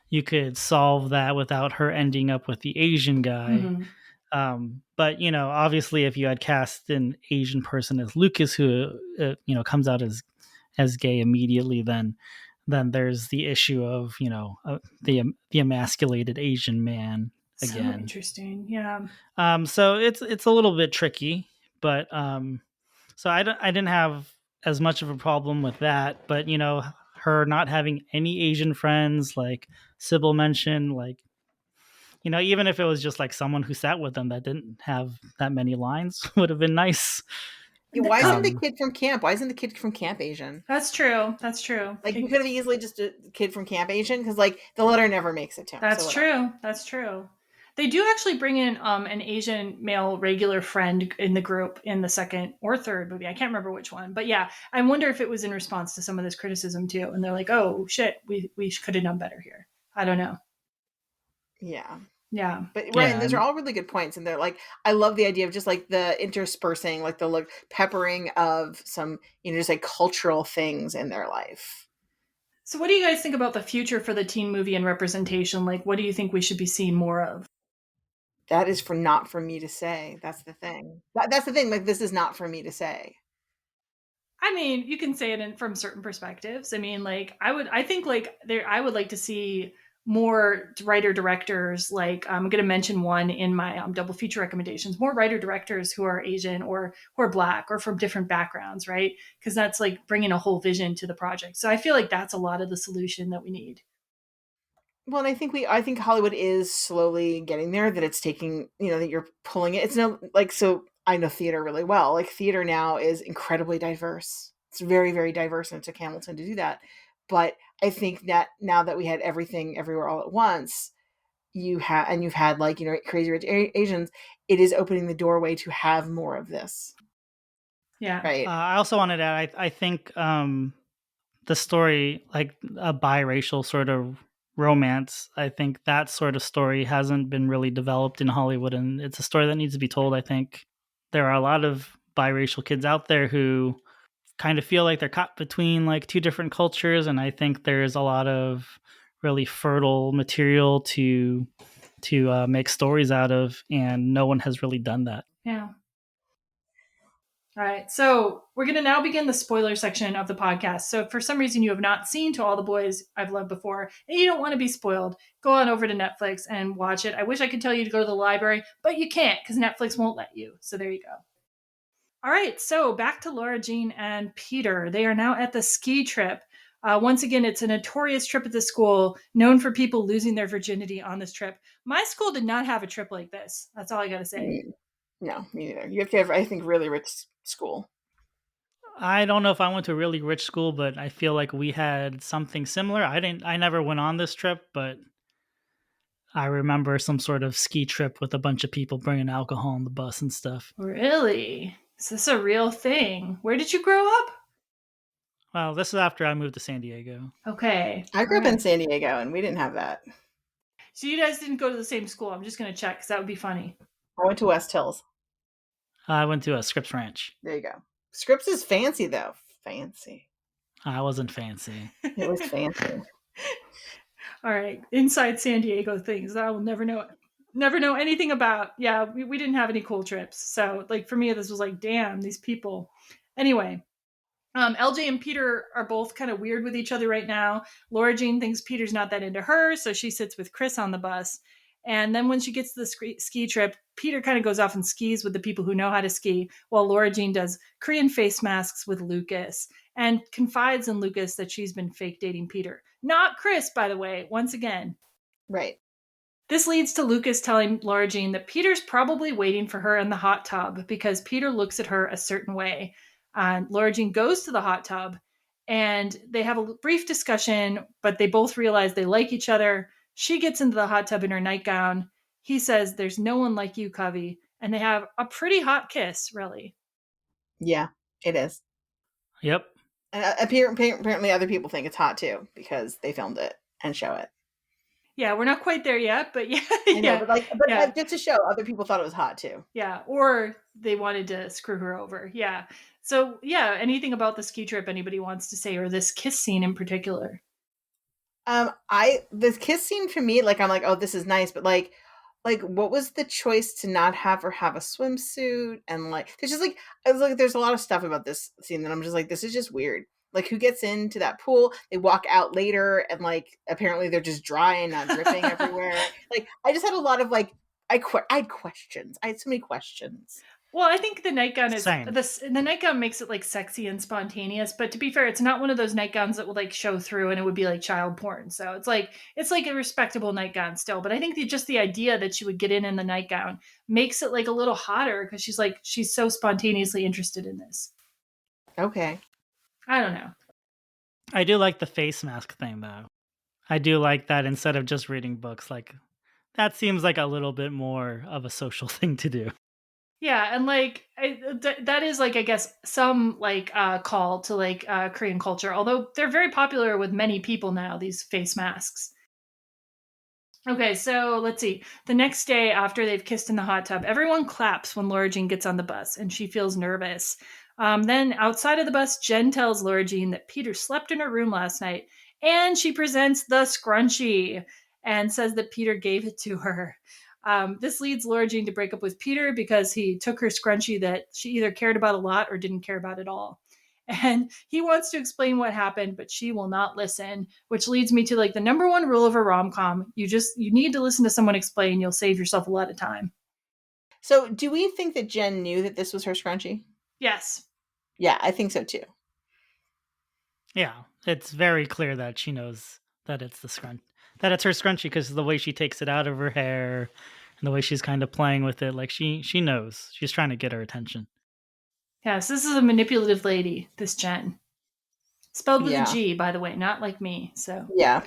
you could solve that without her ending up with the Asian guy. Mhm. But you know, obviously, if you had cast an Asian person as Lucas, who you know comes out as gay immediately, then there's the issue of you know the emasculated Asian man So again. interesting. Yeah. So it's a little bit tricky, but so I didn't have as much of a problem with that, but you know, her not having any Asian friends, like Cybil mentioned, like you know, even if it was just like someone who sat with them that didn't have that many lines, would have been nice. Yeah, why isn't the Um, kid from camp? Why isn't the kid from camp Asian? That's true. That's true. Like you could have easily just a kid from camp Asian because like the letter never makes it to him. So That's whatever. true. That's true. They do actually bring in an Asian male regular friend in the group in the second or third movie. I can't remember which one, but yeah, I wonder if it was in response to some of this criticism too. And they're like, "Oh shit, we could have done better here." I don't know. Yeah. Yeah. But right, yeah, and those are and all really good points. And they're like, I love the idea of just like the interspersing, like the like peppering of some, you know, just like cultural things in their life. So, what do you guys think about the future for the teen movie and representation? Like, what do you think we should be seeing more of? That is for not for me to say. That's the thing. That's the thing. Like, this is not for me to say. I mean, you can say it from certain perspectives. I mean, like I think like I would like to see more writer directors. Like I'm going to mention one in my double feature recommendations. More writer directors who are Asian or who are Black or from different backgrounds, right? Because that's like bringing a whole vision to the project. So I feel like that's a lot of the solution that we need. Well, and I think Hollywood is slowly getting there, that it's taking, you know, that you're pulling it. It's no, like, so I know theater really well. Like, theater now is incredibly diverse. It's very, very diverse, and it took Hamilton to do that. But I think that now that we had everything everywhere all at once, you've had like, you know, Crazy Rich Asians, it is opening the doorway to have more of this. Yeah. Right. I also wanted to add, I think the story, like a biracial sort of romance, I think that sort of story hasn't been really developed in Hollywood, and it's a story that needs to be told. I think there are a lot of biracial kids out there who kind of feel like they're caught between like two different cultures, and I think there's a lot of really fertile material to make stories out of, and no one has really done that. Yeah. All right, so we're going to now begin the spoiler section of the podcast. So if for some reason you have not seen To All the Boys I've Loved Before, and you don't want to be spoiled, go on over to Netflix and watch it. I wish I could tell you to go to the library, but you can't because Netflix won't let you. So there you go. All right, so back to Lara Jean and Peter. They are now at the ski trip. Once again, it's a notorious trip at the school, known for people losing their virginity on this trip. My school did not have a trip like this. That's all I got to say. No, me neither. You have to have, I think, really rich school. I don't know if I went to a really rich school, but I feel like we had something similar. I never went on this trip, but I remember some sort of ski trip with a bunch of people bringing alcohol on the bus and stuff. Really? Is this a real thing? Where did you grow up? Well, this is after I moved to San Diego. Okay. I grew up in San Diego, and we didn't have that. So you guys didn't go to the same school. I'm just going to check because that would be funny. I went to West Hills. I went to a Scripps Ranch. There you go. Scripps is fancy, though. Fancy. I wasn't fancy. It was fancy. All right. Inside San Diego things that I will never know anything about. Yeah, we didn't have any cool trips. So, like, for me, this was like, damn, these people. Anyway, LJ and Peter are both kind of weird with each other right now. Lara Jean thinks Peter's not that into her, so she sits with Chris on the bus. And then when she gets to the ski trip, Peter kind of goes off and skis with the people who know how to ski, while Lara Jean does Korean face masks with Lucas and confides in Lucas that she's been fake dating Peter. Not Chris, by the way, once again. Right. This leads to Lucas telling Lara Jean that Peter's probably waiting for her in the hot tub because Peter looks at her a certain way. Lara Jean goes to the hot tub and they have a brief discussion, but they both realize they like each other. She gets into the hot tub in her nightgown. He says, "There's no one like you, Covey." And they have a pretty hot kiss, really. Yeah, it is. Yep. And apparently other people think it's hot, too, because they filmed it and show it. Yeah, we're not quite there yet, but yeah. I know, yeah. but just to show, other people thought it was hot, too. Yeah, or they wanted to screw her over. Yeah. So, yeah, anything about the ski trip anybody wants to say, or this kiss scene in particular? This kiss scene for me, like, I'm like, oh, this is nice, but like, what was the choice to not have her have a swimsuit? And like, it's just like, I was like, there's a lot of stuff about this scene that I'm just like, this is just weird. Like, who gets into that pool? They walk out later, and like, apparently they're just dry and not dripping everywhere. Like, I just had a lot of like, I had questions. I had so many questions. Well, I think the nightgown is Same. the nightgown makes it like sexy and spontaneous, but to be fair, it's not one of those nightgowns that would like show through and it would be like child porn. So it's like a respectable nightgown still. But I think just the idea that she would get in the nightgown makes it like a little hotter because she's so spontaneously interested in this. Okay. I don't know. I do like the face mask thing, though. I do like that instead of just reading books. Like, that seems like a little bit more of a social thing to do. Yeah, and like that is like, I guess, some like call to like Korean culture, although they're very popular with many people now, these face masks. Okay, so let's see. The next day after they've kissed in the hot tub, everyone claps when Lara Jean gets on the bus and she feels nervous. Then outside of the bus, Jen tells Lara Jean that Peter slept in her room last night and she presents the scrunchie and says that Peter gave it to her. This leads Lara Jean to break up with Peter because he took her scrunchie that she either cared about a lot or didn't care about at all. And he wants to explain what happened, but she will not listen, which leads me to like the number one rule of a rom-com. You need to listen to someone explain. You'll save yourself a lot of time. So do we think that Jen knew that this was her scrunchie? Yes. Yeah, I think so too. Yeah, it's very clear that she knows that it's that it's her scrunchie because of the way she takes it out of her hair and the way she's kind of playing with it. Like she knows. She's trying to get her attention. Yes, this is a manipulative lady, this Jen. Spelled with a G, by the way, not like me. So yeah.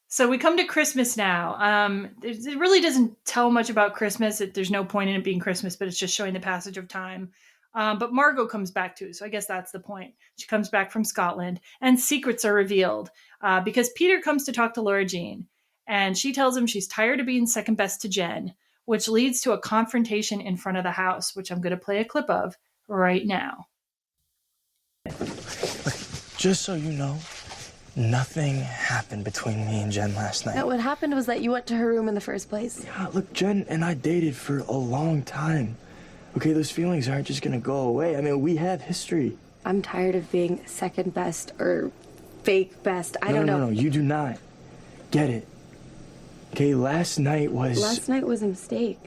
So we come to Christmas now. It really doesn't tell much about Christmas. There's no point in it being Christmas, but it's just showing the passage of time. But Margot comes back too, so I guess that's the point. She comes back from Scotland, and secrets are revealed because Peter comes to talk to Lara Jean, and she tells him she's tired of being second best to Jen, which leads to a confrontation in front of the house, which I'm going to play a clip of right now. Just so you know, nothing happened between me and Jen last night. No, what happened was that you went to her room in the first place. Yeah, look, Jen and I dated for a long time. Okay, those feelings aren't just gonna go away. I mean, we have history. I'm tired of being second best or fake best. I don't know. No, you do not get it. Okay, last night was a mistake.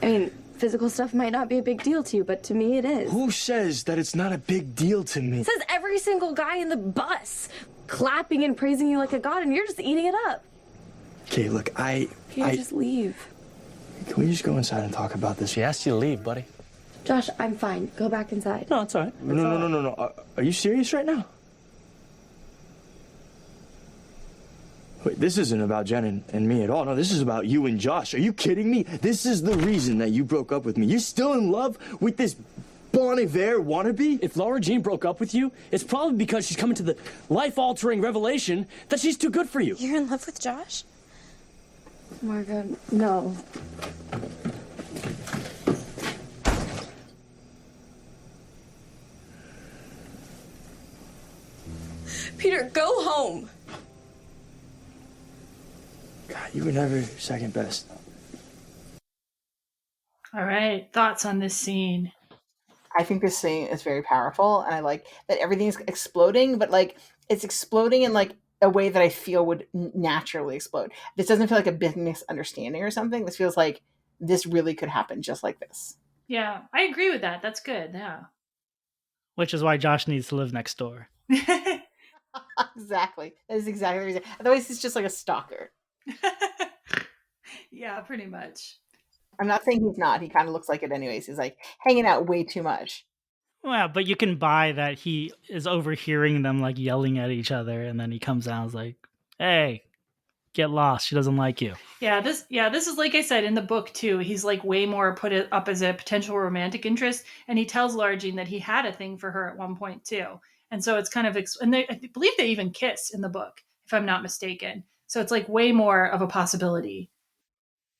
I mean, physical stuff might not be a big deal to you, but to me it is. Who says that it's not a big deal to me? It says every single guy in the bus clapping and praising you like a god, and you're just eating it up. Okay, look, Just leave. Can we just go inside and talk about this? She asked you to leave, buddy. Josh, I'm fine. Go back inside. No, it's all right. No. Are you serious right now? Wait, this isn't about Jen and me at all. No, this is about you and Josh. Are you kidding me? This is the reason that you broke up with me. You're still in love with this Bon Iver wannabe? If Lara Jean broke up with you, it's probably because she's coming to the life-altering revelation that she's too good for you. You're in love with Josh? Margot, no. Peter, go home. God, you were never second best. All right. Thoughts on this scene? I think this scene is very powerful, and I like that everything's exploding, but like it's exploding in like a way that I feel would naturally explode. This doesn't feel like a big misunderstanding or something. This feels like this really could happen just like this. Yeah, I agree with that. That's good. Yeah. Which is why Josh needs to live next door. Exactly. That is exactly the reason. Otherwise, he's just like a stalker. Yeah, pretty much. I'm not saying he's not. He kind of looks like it anyways. He's like hanging out way too much. Well, but you can buy that he is overhearing them like yelling at each other, and then he comes out and is like, "Hey, get lost. She doesn't like you." Yeah, this is like I said in the book too. He's like way more put it up as a potential romantic interest, and he tells Lara Jean that he had a thing for her at one point too. And so it's kind of and I believe they even kiss in the book, if I'm not mistaken. So it's like way more of a possibility.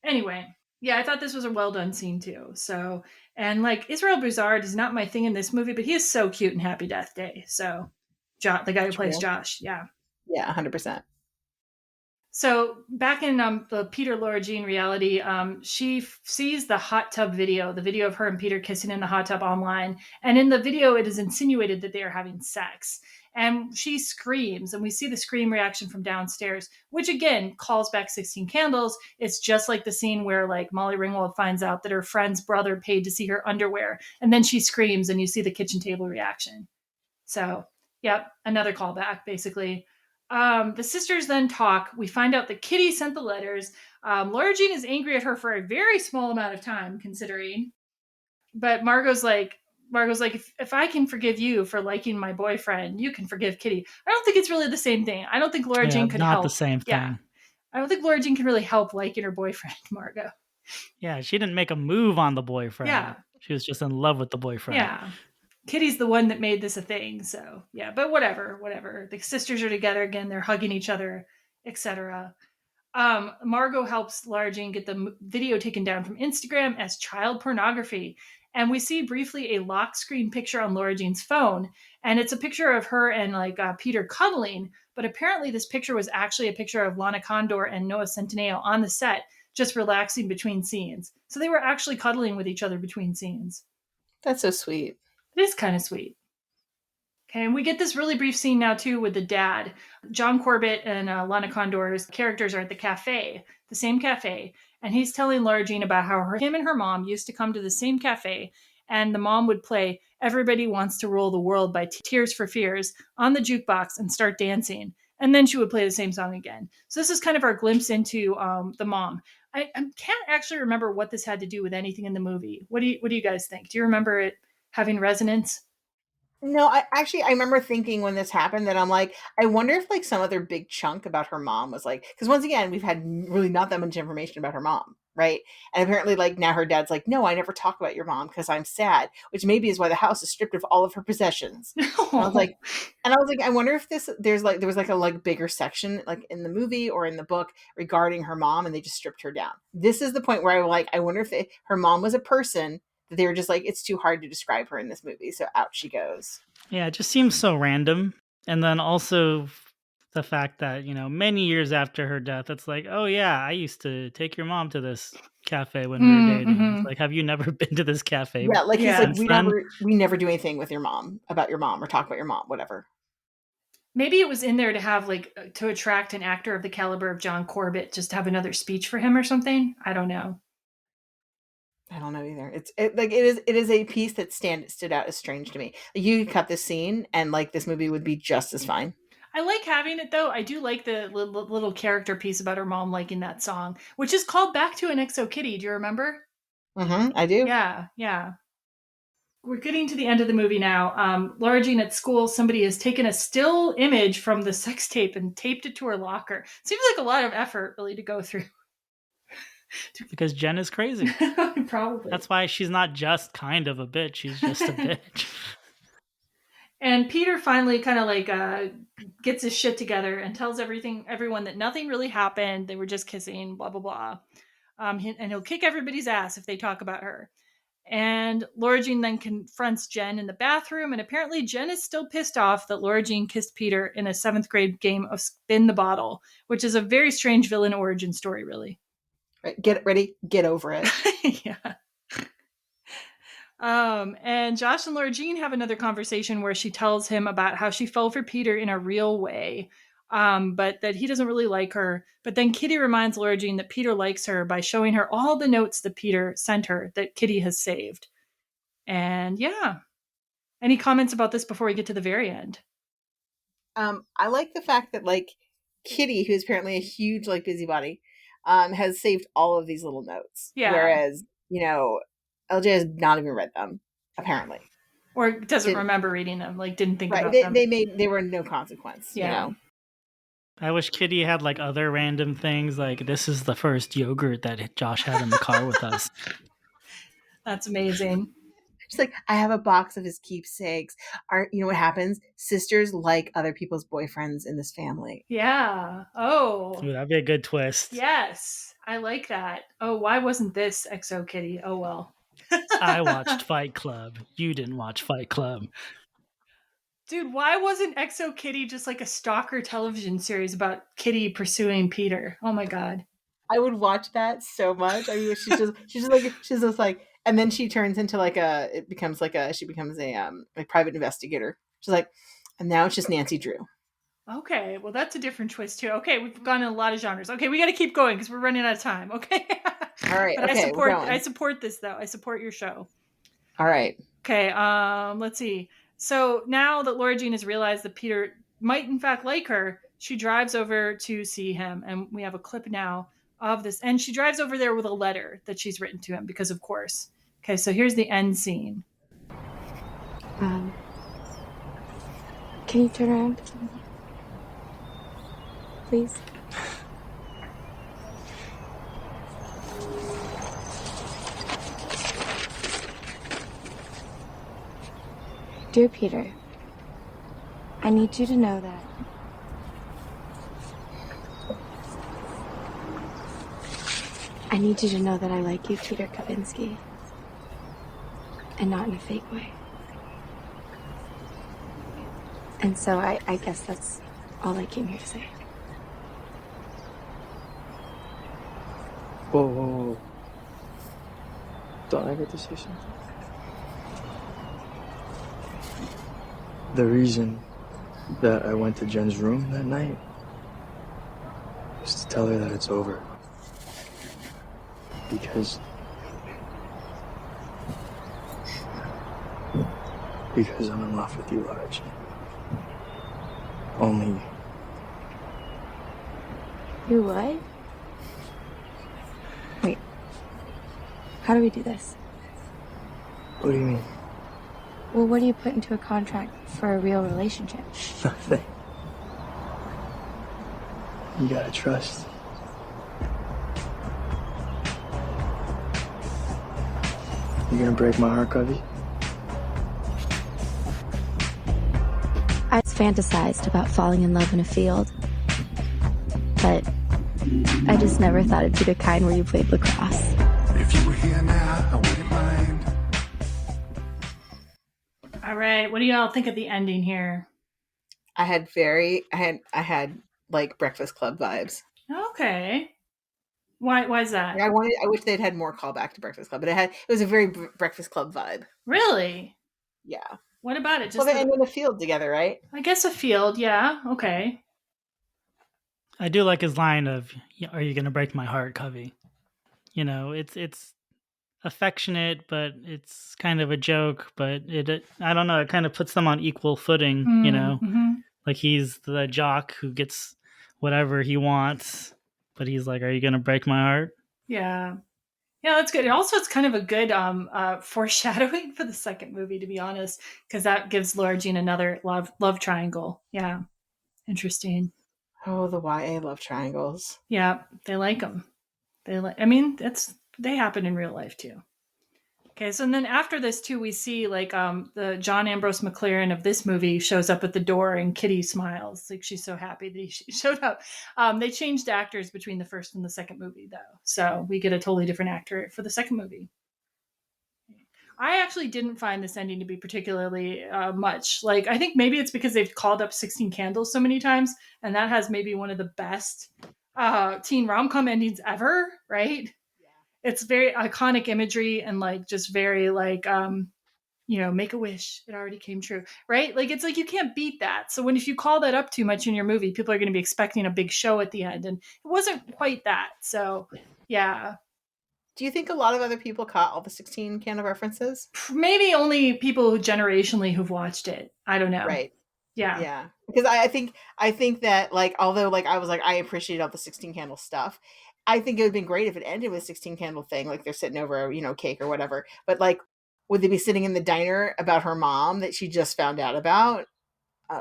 Anyway, yeah, I thought this was a well done scene too. So, and like Israel Broussard is not my thing in this movie, but he is so cute in Happy Death Day. So, the guy who plays Josh, yeah. Yeah, 100%. So back in the Peter Lara Jean reality, she sees the hot tub video, the video of her and Peter kissing in the hot tub online. And in the video, it is insinuated that they are having sex. And she screams, and we see the scream reaction from downstairs, which again calls back 16 Candles. It's just like the scene where like Molly Ringwald finds out that her friend's brother paid to see her underwear. And then she screams and you see the kitchen table reaction. So, yep, another callback basically. The sisters then talk. We find out that Kitty sent the letters. Lara Jean is angry at her for a very small amount of time, considering. But Margot's like, if I can forgive you for liking my boyfriend, you can forgive Kitty. I don't think it's really the same thing. I don't think Lara Jean could help. Not the same thing. Yeah. I don't think Lara Jean can really help liking her boyfriend, Margot. Yeah, she didn't make a move on the boyfriend. Yeah. She was just in love with the boyfriend. Yeah. Kitty's the one that made this a thing, so yeah, but whatever. The sisters are together again, they're hugging each other, etc. Margot helps Lara Jean get the video taken down from Instagram as child pornography, and we see briefly a lock screen picture on Lara Jean's phone, and it's a picture of her and like Peter cuddling, but apparently this picture was actually a picture of Lana Condor and Noah Centineo on the set, just relaxing between scenes. So they were actually cuddling with each other between scenes. That's so sweet. It is kind of sweet. Okay, and we get this really brief scene now, too, with the dad. John Corbett and Lana Condor's characters are at the cafe, the same cafe, and he's telling Lara Jean about how him and her mom used to come to the same cafe, and the mom would play Everybody Wants to Rule the World by Tears for Fears on the jukebox and start dancing, and then she would play the same song again. So this is kind of our glimpse into the mom. I can't actually remember what this had to do with anything in the movie. What do you guys think? Do you remember it having resonance? No, I remember thinking when this happened that I'm like, I wonder if like some other big chunk about her mom was like, because once again, we've had really not that much information about her mom, right? And apparently like now her dad's like, no, I never talk about your mom because I'm sad, which maybe is why the house is stripped of all of her possessions. And I was like, I wonder if there was like a bigger section like in the movie or in the book regarding her mom and they just stripped her down. This is the point where I wonder if her mom was a person that they were just like, it's too hard to describe her in this movie, so out she goes. Yeah, it just seems so random. And then also the fact that, many years after her death, it's like, oh yeah, I used to take your mom to this cafe when we were dating. Mm-hmm. It's like, have you never been to this cafe? Yeah, like he's Yeah. like, since we then?" never do anything with your mom, about your mom, or talk about your mom, whatever. Maybe it was in there to have to attract an actor of the caliber of John Corbett, just to have another speech for him or something. I don't know. I don't know either. It is a piece that stood out as strange to me. Like, you could cut this scene and like this movie would be just as fine. I like having it though. I do like the little character piece about her mom liking that song, which is called back to an XO Kitty. Do you remember? I do. Yeah, yeah. We're getting to the end of the movie now. Lara Jean at school, somebody has taken a still image from the sex tape and taped it to her locker. Seems like a lot of effort, really, to go through. Because Jen is crazy. Probably. That's why she's not just kind of a bitch. She's just a bitch. And Peter finally kind of gets his shit together and tells everyone that nothing really happened. They were just kissing, blah, blah, blah. And he'll kick everybody's ass if they talk about her. And Lara Jean then confronts Jen in the bathroom, and apparently Jen is still pissed off that Lara Jean kissed Peter in a 7th grade game of Spin the Bottle, which is a very strange villain origin story, really. Right, get ready, get over it. Yeah. And Josh and Lara Jean have another conversation where she tells him about how she fell for Peter in a real way, but that he doesn't really like her. But then Kitty reminds Lara Jean that Peter likes her by showing her all the notes that Peter sent her that Kitty has saved. And yeah. Any comments about this before we get to the very end? I like the fact that like Kitty, who's apparently a huge like busybody, has saved all of these little notes. Yeah. Whereas, LJ has not even read them, apparently. Or doesn't remember reading them, didn't think about them. They were no consequence, Yeah. I wish Kitty had other random things, like this is the first yogurt that Josh had in the car with us. That's amazing. She's like, I have a box of his keepsakes. You know what happens? Sisters like other people's boyfriends in this family. Yeah. Oh. Ooh, that'd be a good twist. Yes. I like that. Oh, why wasn't this XO Kitty? Oh, well. I watched Fight Club. You didn't watch Fight Club. Dude, why wasn't XO Kitty just like a stalker television series about Kitty pursuing Peter? Oh my God. I would watch that so much. I mean, she's just like, and then she turns into she becomes a private investigator. She's like, and now it's just Nancy Drew. Okay, well that's a different twist too. Okay, we've gone in a lot of genres. Okay, we got to keep going because we're running out of time. Okay. All right. But okay, I support this though. I support your show. All right. Okay. Let's see. So now that Lara Jean has realized that Peter might in fact like her, she drives over to see him, and we have a clip now of this. And she drives over there with a letter that she's written to him because, of course. Okay, so here's the end scene. Can you turn around? Please? Dear Peter, I need you to know that I like you, Peter Kavinsky. And not in a fake way. And so I guess that's all I came here to say. Whoa. Don't I get to say something? The reason that I went to Jen's room that night was to tell her that it's over. Because I'm in love with you, Lara Jean. Only you. You what? Wait. How do we do this? What do you mean? Well, what do you put into a contract for a real relationship? Nothing. You gotta trust. You gonna break my heart, Covey? I fantasized about falling in love in a field, but I just never thought it'd be the kind where you played lacrosse. If you were here now, I wouldn't mind. All right, what do y'all think of the ending here? I had like Breakfast Club vibes. Okay. Why is that? I wish they'd had more callback to Breakfast Club, but it was a very Breakfast Club vibe. Really? Yeah. What about it? Well, Just they end in a field together, right? I guess a field. Yeah. Okay. I do like his line of, "Are you gonna break my heart, Covey?" It's affectionate, but it's kind of a joke. But I don't know. It kind of puts them on equal footing. Mm-hmm. Like he's the jock who gets whatever he wants, but he's like, "Are you gonna break my heart?" Yeah. Yeah, that's good. And also, it's kind of a good foreshadowing for the second movie, to be honest, because that gives Laura Jean another love triangle. Yeah, interesting. Oh, the YA love triangles. Yeah, they like them. I mean, they happen in real life too. Okay, so then after this too, we see like the John Ambrose McLaren of this movie shows up at the door, and Kitty smiles like she's so happy that he showed up. They changed actors between the first and the second movie though, so we get a totally different actor for the second movie. I actually didn't find this ending to be particularly much. Like, I think maybe it's because they've called up 16 Candles so many times, and that has maybe one of the best teen rom com endings ever, right? It's very iconic imagery and like just very like make a wish, it already came true, right? Like it's like you can't beat that. So if you call that up too much in your movie, people are going to be expecting a big show at the end, and it wasn't quite that. So yeah, Do you think a lot of other people caught all the 16 Candle references? maybe only people who generationally who've watched it. I don't know. Right. Yeah. Yeah. Because I think that like although like I was like I appreciate all the 16 Candle stuff. I think it would have been great if it ended with 16 Candle thing, like they're sitting over, cake or whatever. But like would they be sitting in the diner about her mom that she just found out about?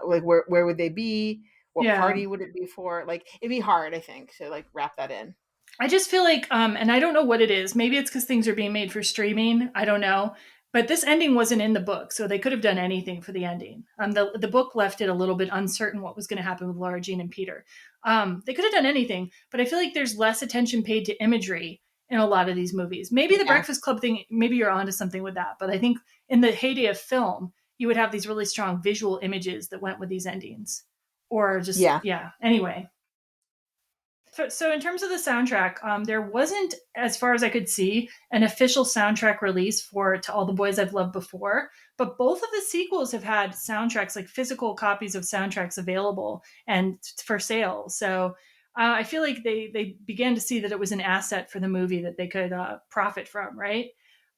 Like where would they be? What Yeah. party would it be for? Like it'd be hard, I think, to like wrap that in. I just feel like, and I don't know what it is. Maybe it's because things are being made for streaming. I don't know. But this ending wasn't in the book, so they could have done anything for the ending. The book left it a little bit uncertain what was going to happen with Laura Jean and Peter. They could have done anything, but I feel like there's less attention paid to imagery in a lot of these movies. Maybe the Yeah. Breakfast Club thing, maybe you're onto something with that. But I think in the heyday of film, you would have these really strong visual images that went with these endings. Or just, Yeah. yeah. Anyway, so in terms of the soundtrack, there wasn't, as far as I could see, an official soundtrack release for To All the Boys I've Loved Before, but both of the sequels have had soundtracks, like physical copies of soundtracks available and for sale. So I feel like they began to see that it was an asset for the movie that they could profit from, right?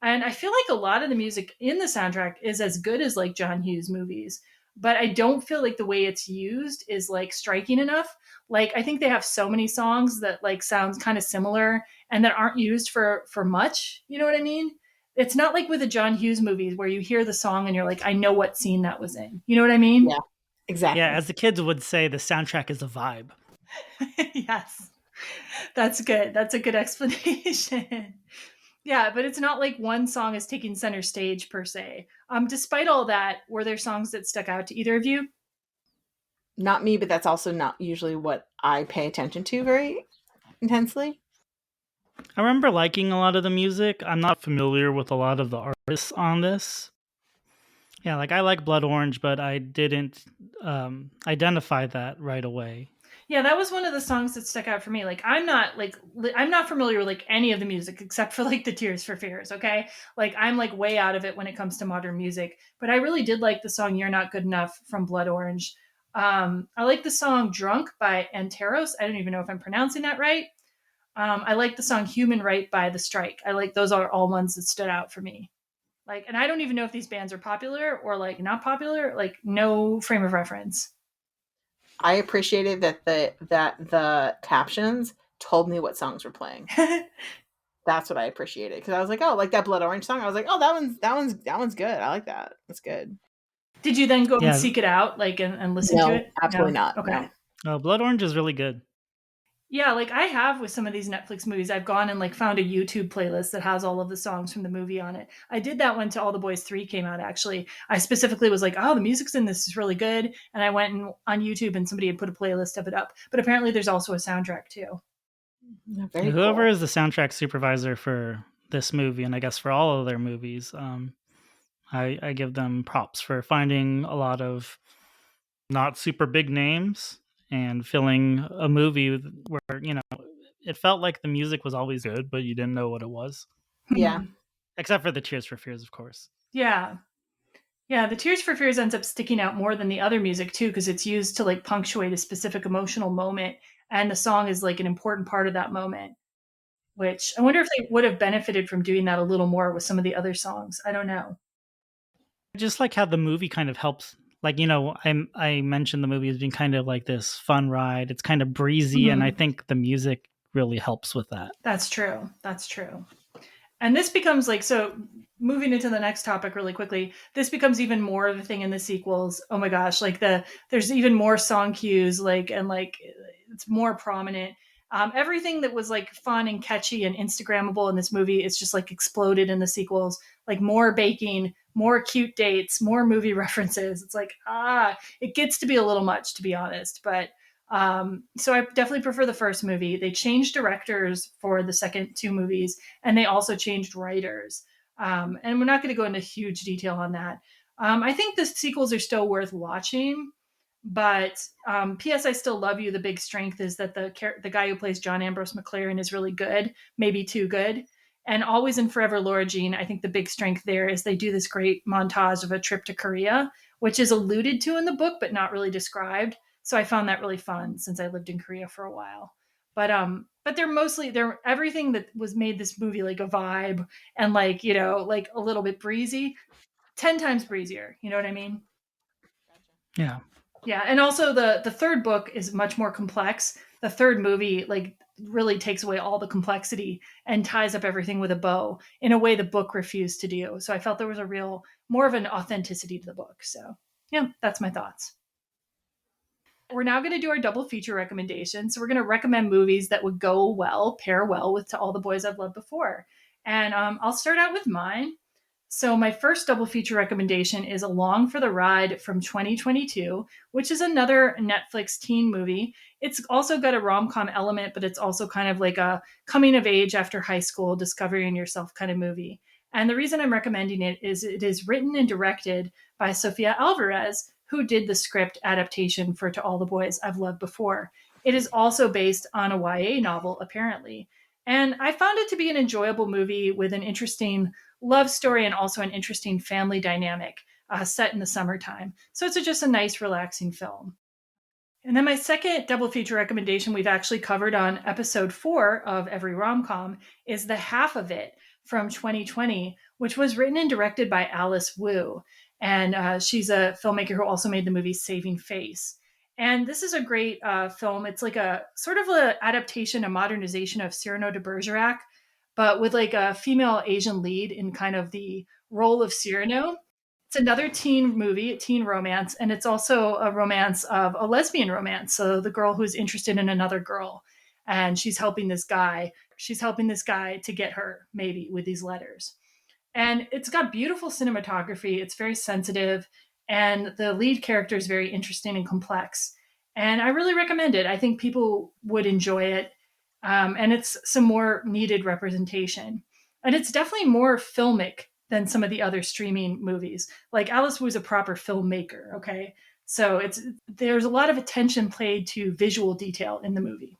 And I feel like a lot of the music in the soundtrack is as good as like John Hughes movies, but I don't feel like the way it's used is like striking enough. Like I think they have so many songs that like sounds kind of similar and that aren't used for much. You know what I mean? It's not like with the John Hughes movies where you hear the song and you're like, I know what scene that was in. You know what I mean? Yeah. Exactly. Yeah, as the kids would say, the soundtrack is a vibe. Yes. That's good. That's a good explanation. Yeah, but it's not like one song is taking center stage per se. Despite all that, were there songs that stuck out to either of you? Not me, but that's also not usually what I pay attention to very intensely. I remember liking a lot of the music. I'm not familiar with a lot of the artists on this. Yeah, like I like Blood Orange, but I didn't identify that right away. Yeah, that was one of the songs that stuck out for me. Like I'm not familiar with like any of the music except for like the Tears for Fears, okay? Like I'm like way out of it when it comes to modern music, but I really did like the song You're Not Good Enough from Blood Orange. I like the song Drunk by Anteros. I don't even know if I'm pronouncing that right. I like the song Human Right by The Strike. I like those are all ones that stood out for me. Like, and I don't even know if these bands are popular or like not popular, like no frame of reference. I appreciated that the captions told me what songs were playing. That's what I appreciated because I was like, oh, like that Blood Orange song. I was like, oh, that one's good. I like that. That's good. Did you then go Yeah. and seek it out, like and listen to No, it? absolutely not. Okay. No. Blood Orange is really good. Yeah, like I have with some of these Netflix movies, I've gone and like found a YouTube playlist that has all of the songs from the movie on it. I did that when To All the Boys 3 came out, actually. I specifically was like, oh, the music's in this is really good. And I went on YouTube and somebody had put a playlist of it up. But apparently there's also a soundtrack too. Very Whoever cool. is the soundtrack supervisor for this movie, and I guess for all of their movies, I give them props for finding a lot of not super big names and filling a movie where it felt like the music was always good, but you didn't know what it was. Yeah. Except for the Tears for Fears, of course. Yeah. Yeah, the Tears for Fears ends up sticking out more than the other music too, because it's used to like punctuate a specific emotional moment, and the song is like an important part of that moment. Which I wonder if they would have benefited from doing that a little more with some of the other songs. I don't know. Just like how the movie kind of helps. Like, I mentioned the movie as being kind of like this fun ride. It's kind of breezy, and I think the music really helps with that. That's true. That's true. And this becomes like, so moving into the next topic really quickly, this becomes even more of a thing in the sequels. Oh my gosh, like there's even more song cues, and it's more prominent. Everything that was like fun and catchy and Instagrammable in this movie is just like exploded in the sequels. Like more baking, more cute dates, more movie references. It's like, it gets to be a little much, to be honest. But so I definitely prefer the first movie. They changed directors for the second two movies, and they also changed writers. And we're not going to go into huge detail on that. I think the sequels are still worth watching, but P.S. I Still Love You. The big strength is that the guy who plays John Ambrose McLaren is really good, maybe too good. And Always and Forever Laura Jean, I think the big strength there is they do this great montage of a trip to Korea, which is alluded to in the book, but not really described. So I found that really fun since I lived in Korea for a while. But they're everything that was made this movie like a vibe and like, like a little bit breezy, 10 times breezier. You know what I mean? Yeah. Yeah. And also the third book is much more complex. The third movie like really takes away all the complexity and ties up everything with a bow in a way the book refused to do. So I felt there was more of an authenticity to the book. So yeah, that's my thoughts. We're now going to do our double feature recommendations. So we're going to recommend movies that would pair well with To All the Boys I've Loved Before. And I'll start out with mine. So my first double feature recommendation is Along for the Ride from 2022, which is another Netflix teen movie. It's also got a rom-com element, but it's also kind of like a coming of age after high school, discovering yourself kind of movie. And the reason I'm recommending it is written and directed by Sofia Alvarez, who did the script adaptation for To All the Boys I've Loved Before. It is also based on a YA novel, apparently. And I found it to be an enjoyable movie with an interesting love story and also an interesting family dynamic set in the summertime. So it's just a nice, relaxing film. And then my second double feature recommendation we've actually covered on episode 4 of Every Rom Com is The Half of It from 2020, which was written and directed by Alice Wu. And she's a filmmaker who also made the movie Saving Face. And this is a great film. It's like a sort of an adaptation, a modernization of Cyrano de Bergerac, but with like a female Asian lead in kind of the role of Cyrano. It's another teen movie, a teen romance, and it's also a romance of a lesbian romance. So the girl who's interested in another girl, and she's helping this guy to get her maybe with these letters. And it's got beautiful cinematography. It's very sensitive, and the lead character is very interesting and complex. And I really recommend it. I think people would enjoy it. And it's some more needed representation. And it's definitely more filmic than some of the other streaming movies. Like Alice Wu's a proper filmmaker, okay? So there's a lot of attention played to visual detail in the movie.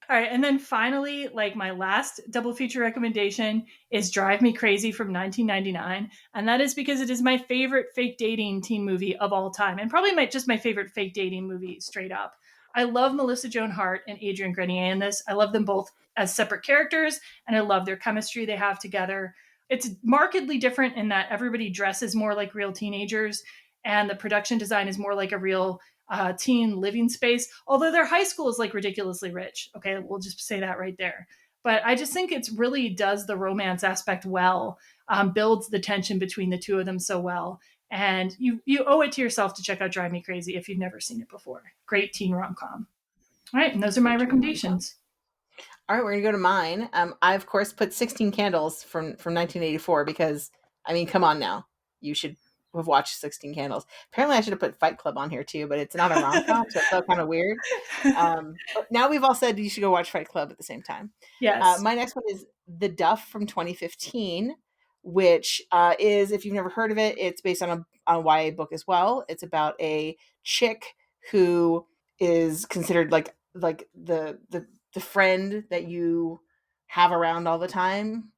All right, and then finally, like my last double feature recommendation is Drive Me Crazy from 1999, and that is because it is my favorite fake dating teen movie of all time, and probably just my favorite fake dating movie straight up. I love Melissa Joan Hart and Adrian Grenier in this. I love them both as separate characters, and I love their chemistry they have together. It's markedly different in that everybody dresses more like real teenagers, and the production design is more like a real teen living space, although their high school is like ridiculously rich. Okay, we'll just say that right there. But I just think it really does the romance aspect well, builds the tension between the two of them so well. And you owe it to yourself to check out Drive Me Crazy if you've never seen it before. Great teen rom-com. All right, and those are my recommendations. All right, we're going to go to mine. I, of course, put 16 Candles from 1984 because, I mean, come on now. You should have watched 16 Candles. Apparently, I should have put Fight Club on here, too, but it's not a rom-com, so it felt kind of weird. But now we've all said you should go watch Fight Club at the same time. Yes. My next one is The Duff from 2015, which is, if you've never heard of it, it's based on a YA book as well. It's about a chick who is considered like the the friend that you have around all the time,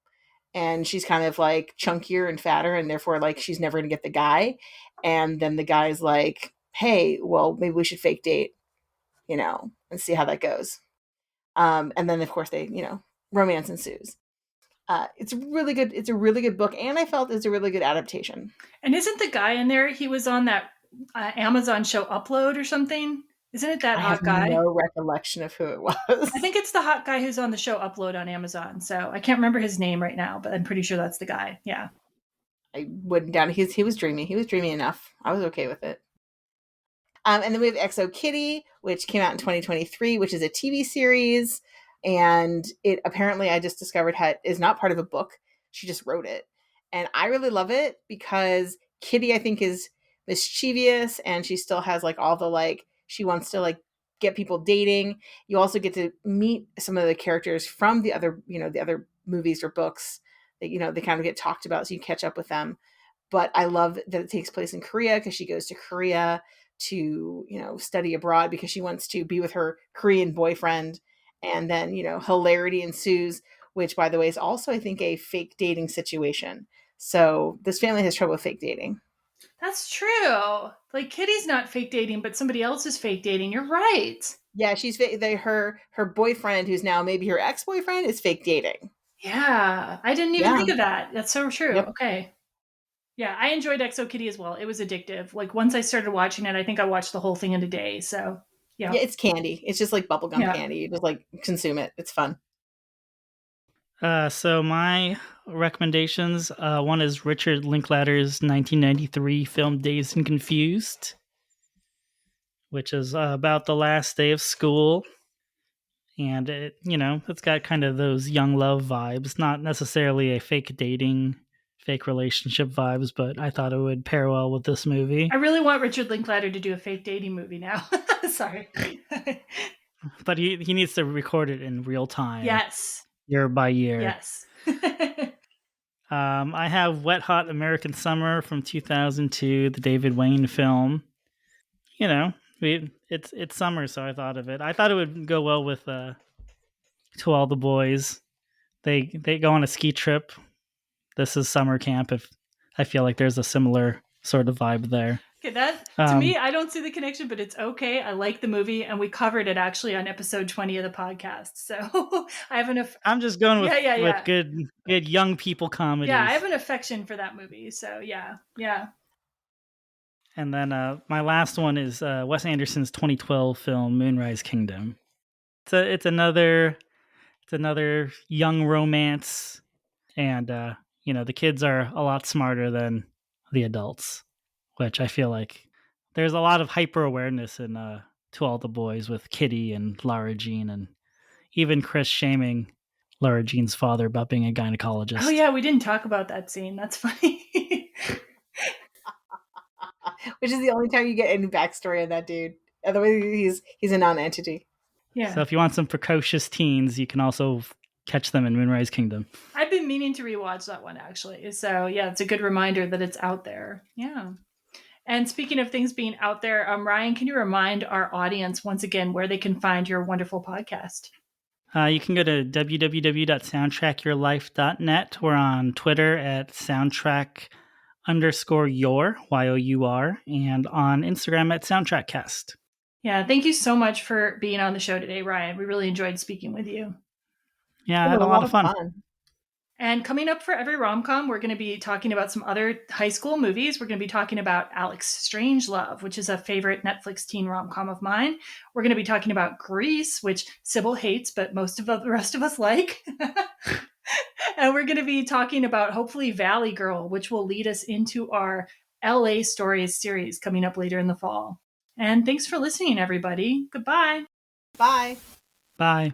and she's kind of like chunkier and fatter, and therefore like she's never gonna get the guy. And then the guy's like, hey, well, maybe we should fake date, and see how that goes. And then of course they, romance ensues. It's really good. It's a really good book, and I felt it's a really good adaptation. And isn't the guy in there? He was on that Amazon show Upload or something. Isn't it that I hot have guy? no recollection of who it was. I think it's the hot guy who's on the show Upload on Amazon. So I can't remember his name right now, but I'm pretty sure that's the guy. Yeah. I wouldn't doubt it. He was dreamy. He was dreamy enough. I was okay with it. And then we have Exo Kitty, which came out in 2023, which is a TV series. And it apparently, I just discovered, is not part of a book. She just wrote it. And I really love it because Kitty, I think, is mischievous, and she still has like all the like, she wants to like get people dating. You also get to meet some of the characters from the other, the other movies or books that, they kind of get talked about. So you catch up with them. But I love that it takes place in Korea because she goes to Korea to, study abroad because she wants to be with her Korean boyfriend. And then, hilarity ensues, which, by the way, is also, I think, a fake dating situation. So this family has trouble with fake dating. That's true. Like Kitty's not fake dating, but somebody else is fake dating. You're right. Yeah, she's her boyfriend, who's now maybe her ex-boyfriend, is fake dating. Yeah, I didn't even think of that. That's so true. Yep. Okay. Yeah, I enjoyed Exo Kitty as well. It was addictive. Like once I started watching it, I think I watched the whole thing in a day. So yeah, it's candy. It's just like bubblegum candy. You just like consume it. It's fun. So my recommendations, one is Richard Linklater's 1993 film Dazed and Confused, which is about the last day of school. And it, it's got kind of those young love vibes, not necessarily a fake dating, fake relationship vibes, but I thought it would pair well with this movie. I really want Richard Linklater to do a fake dating movie now. Sorry. But he needs to record it in real time. Yes. Year by year. Yes. I have Wet Hot American Summer from 2002, the David Wayne film. It's summer, so I thought of it. I thought it would go well with To All the Boys. They go on a ski trip. This is summer camp. If I feel like there's a similar sort of vibe there. Okay, that to me, I don't see the connection, but it's okay. I like the movie, and we covered it actually on episode 20 of the podcast. So I have I'm just going with with good young people comedies. Yeah, I have an affection for that movie. So yeah. And then my last one is Wes Anderson's 2012 film Moonrise Kingdom. It's another young romance, and the kids are a lot smarter than the adults, which I feel like there's a lot of hyper awareness in To All the Boys with Kitty and Lara Jean, and even Chris shaming Lara Jean's father about being a gynecologist. Oh yeah, we didn't talk about that scene. That's funny. Which is the only time you get any backstory on that dude. Otherwise, he's a non-entity. Yeah. So if you want some precocious teens, you can also catch them in Moonrise Kingdom. I've been meaning to rewatch that one actually. So yeah, it's a good reminder that it's out there. Yeah. And speaking of things being out there, Ryan, can you remind our audience once again where they can find your wonderful podcast? You can go to www.soundtrackyourlife.net. We're on Twitter at soundtrack_your, YOUR, and on Instagram at soundtrackcast. Yeah, thank you so much for being on the show today, Ryan. We really enjoyed speaking with you. Yeah, I had a lot of fun. And coming up for Every Rom Com, we're going to be talking about some other high school movies. We're going to be talking about Alex Strangelove, which is a favorite Netflix teen rom-com of mine. We're going to be talking about Grease, which Cybil hates, but most of the rest of us like. And we're going to be talking about, hopefully, Valley Girl, which will lead us into our LA Stories series coming up later in the fall. And thanks for listening, everybody. Goodbye. Bye. Bye.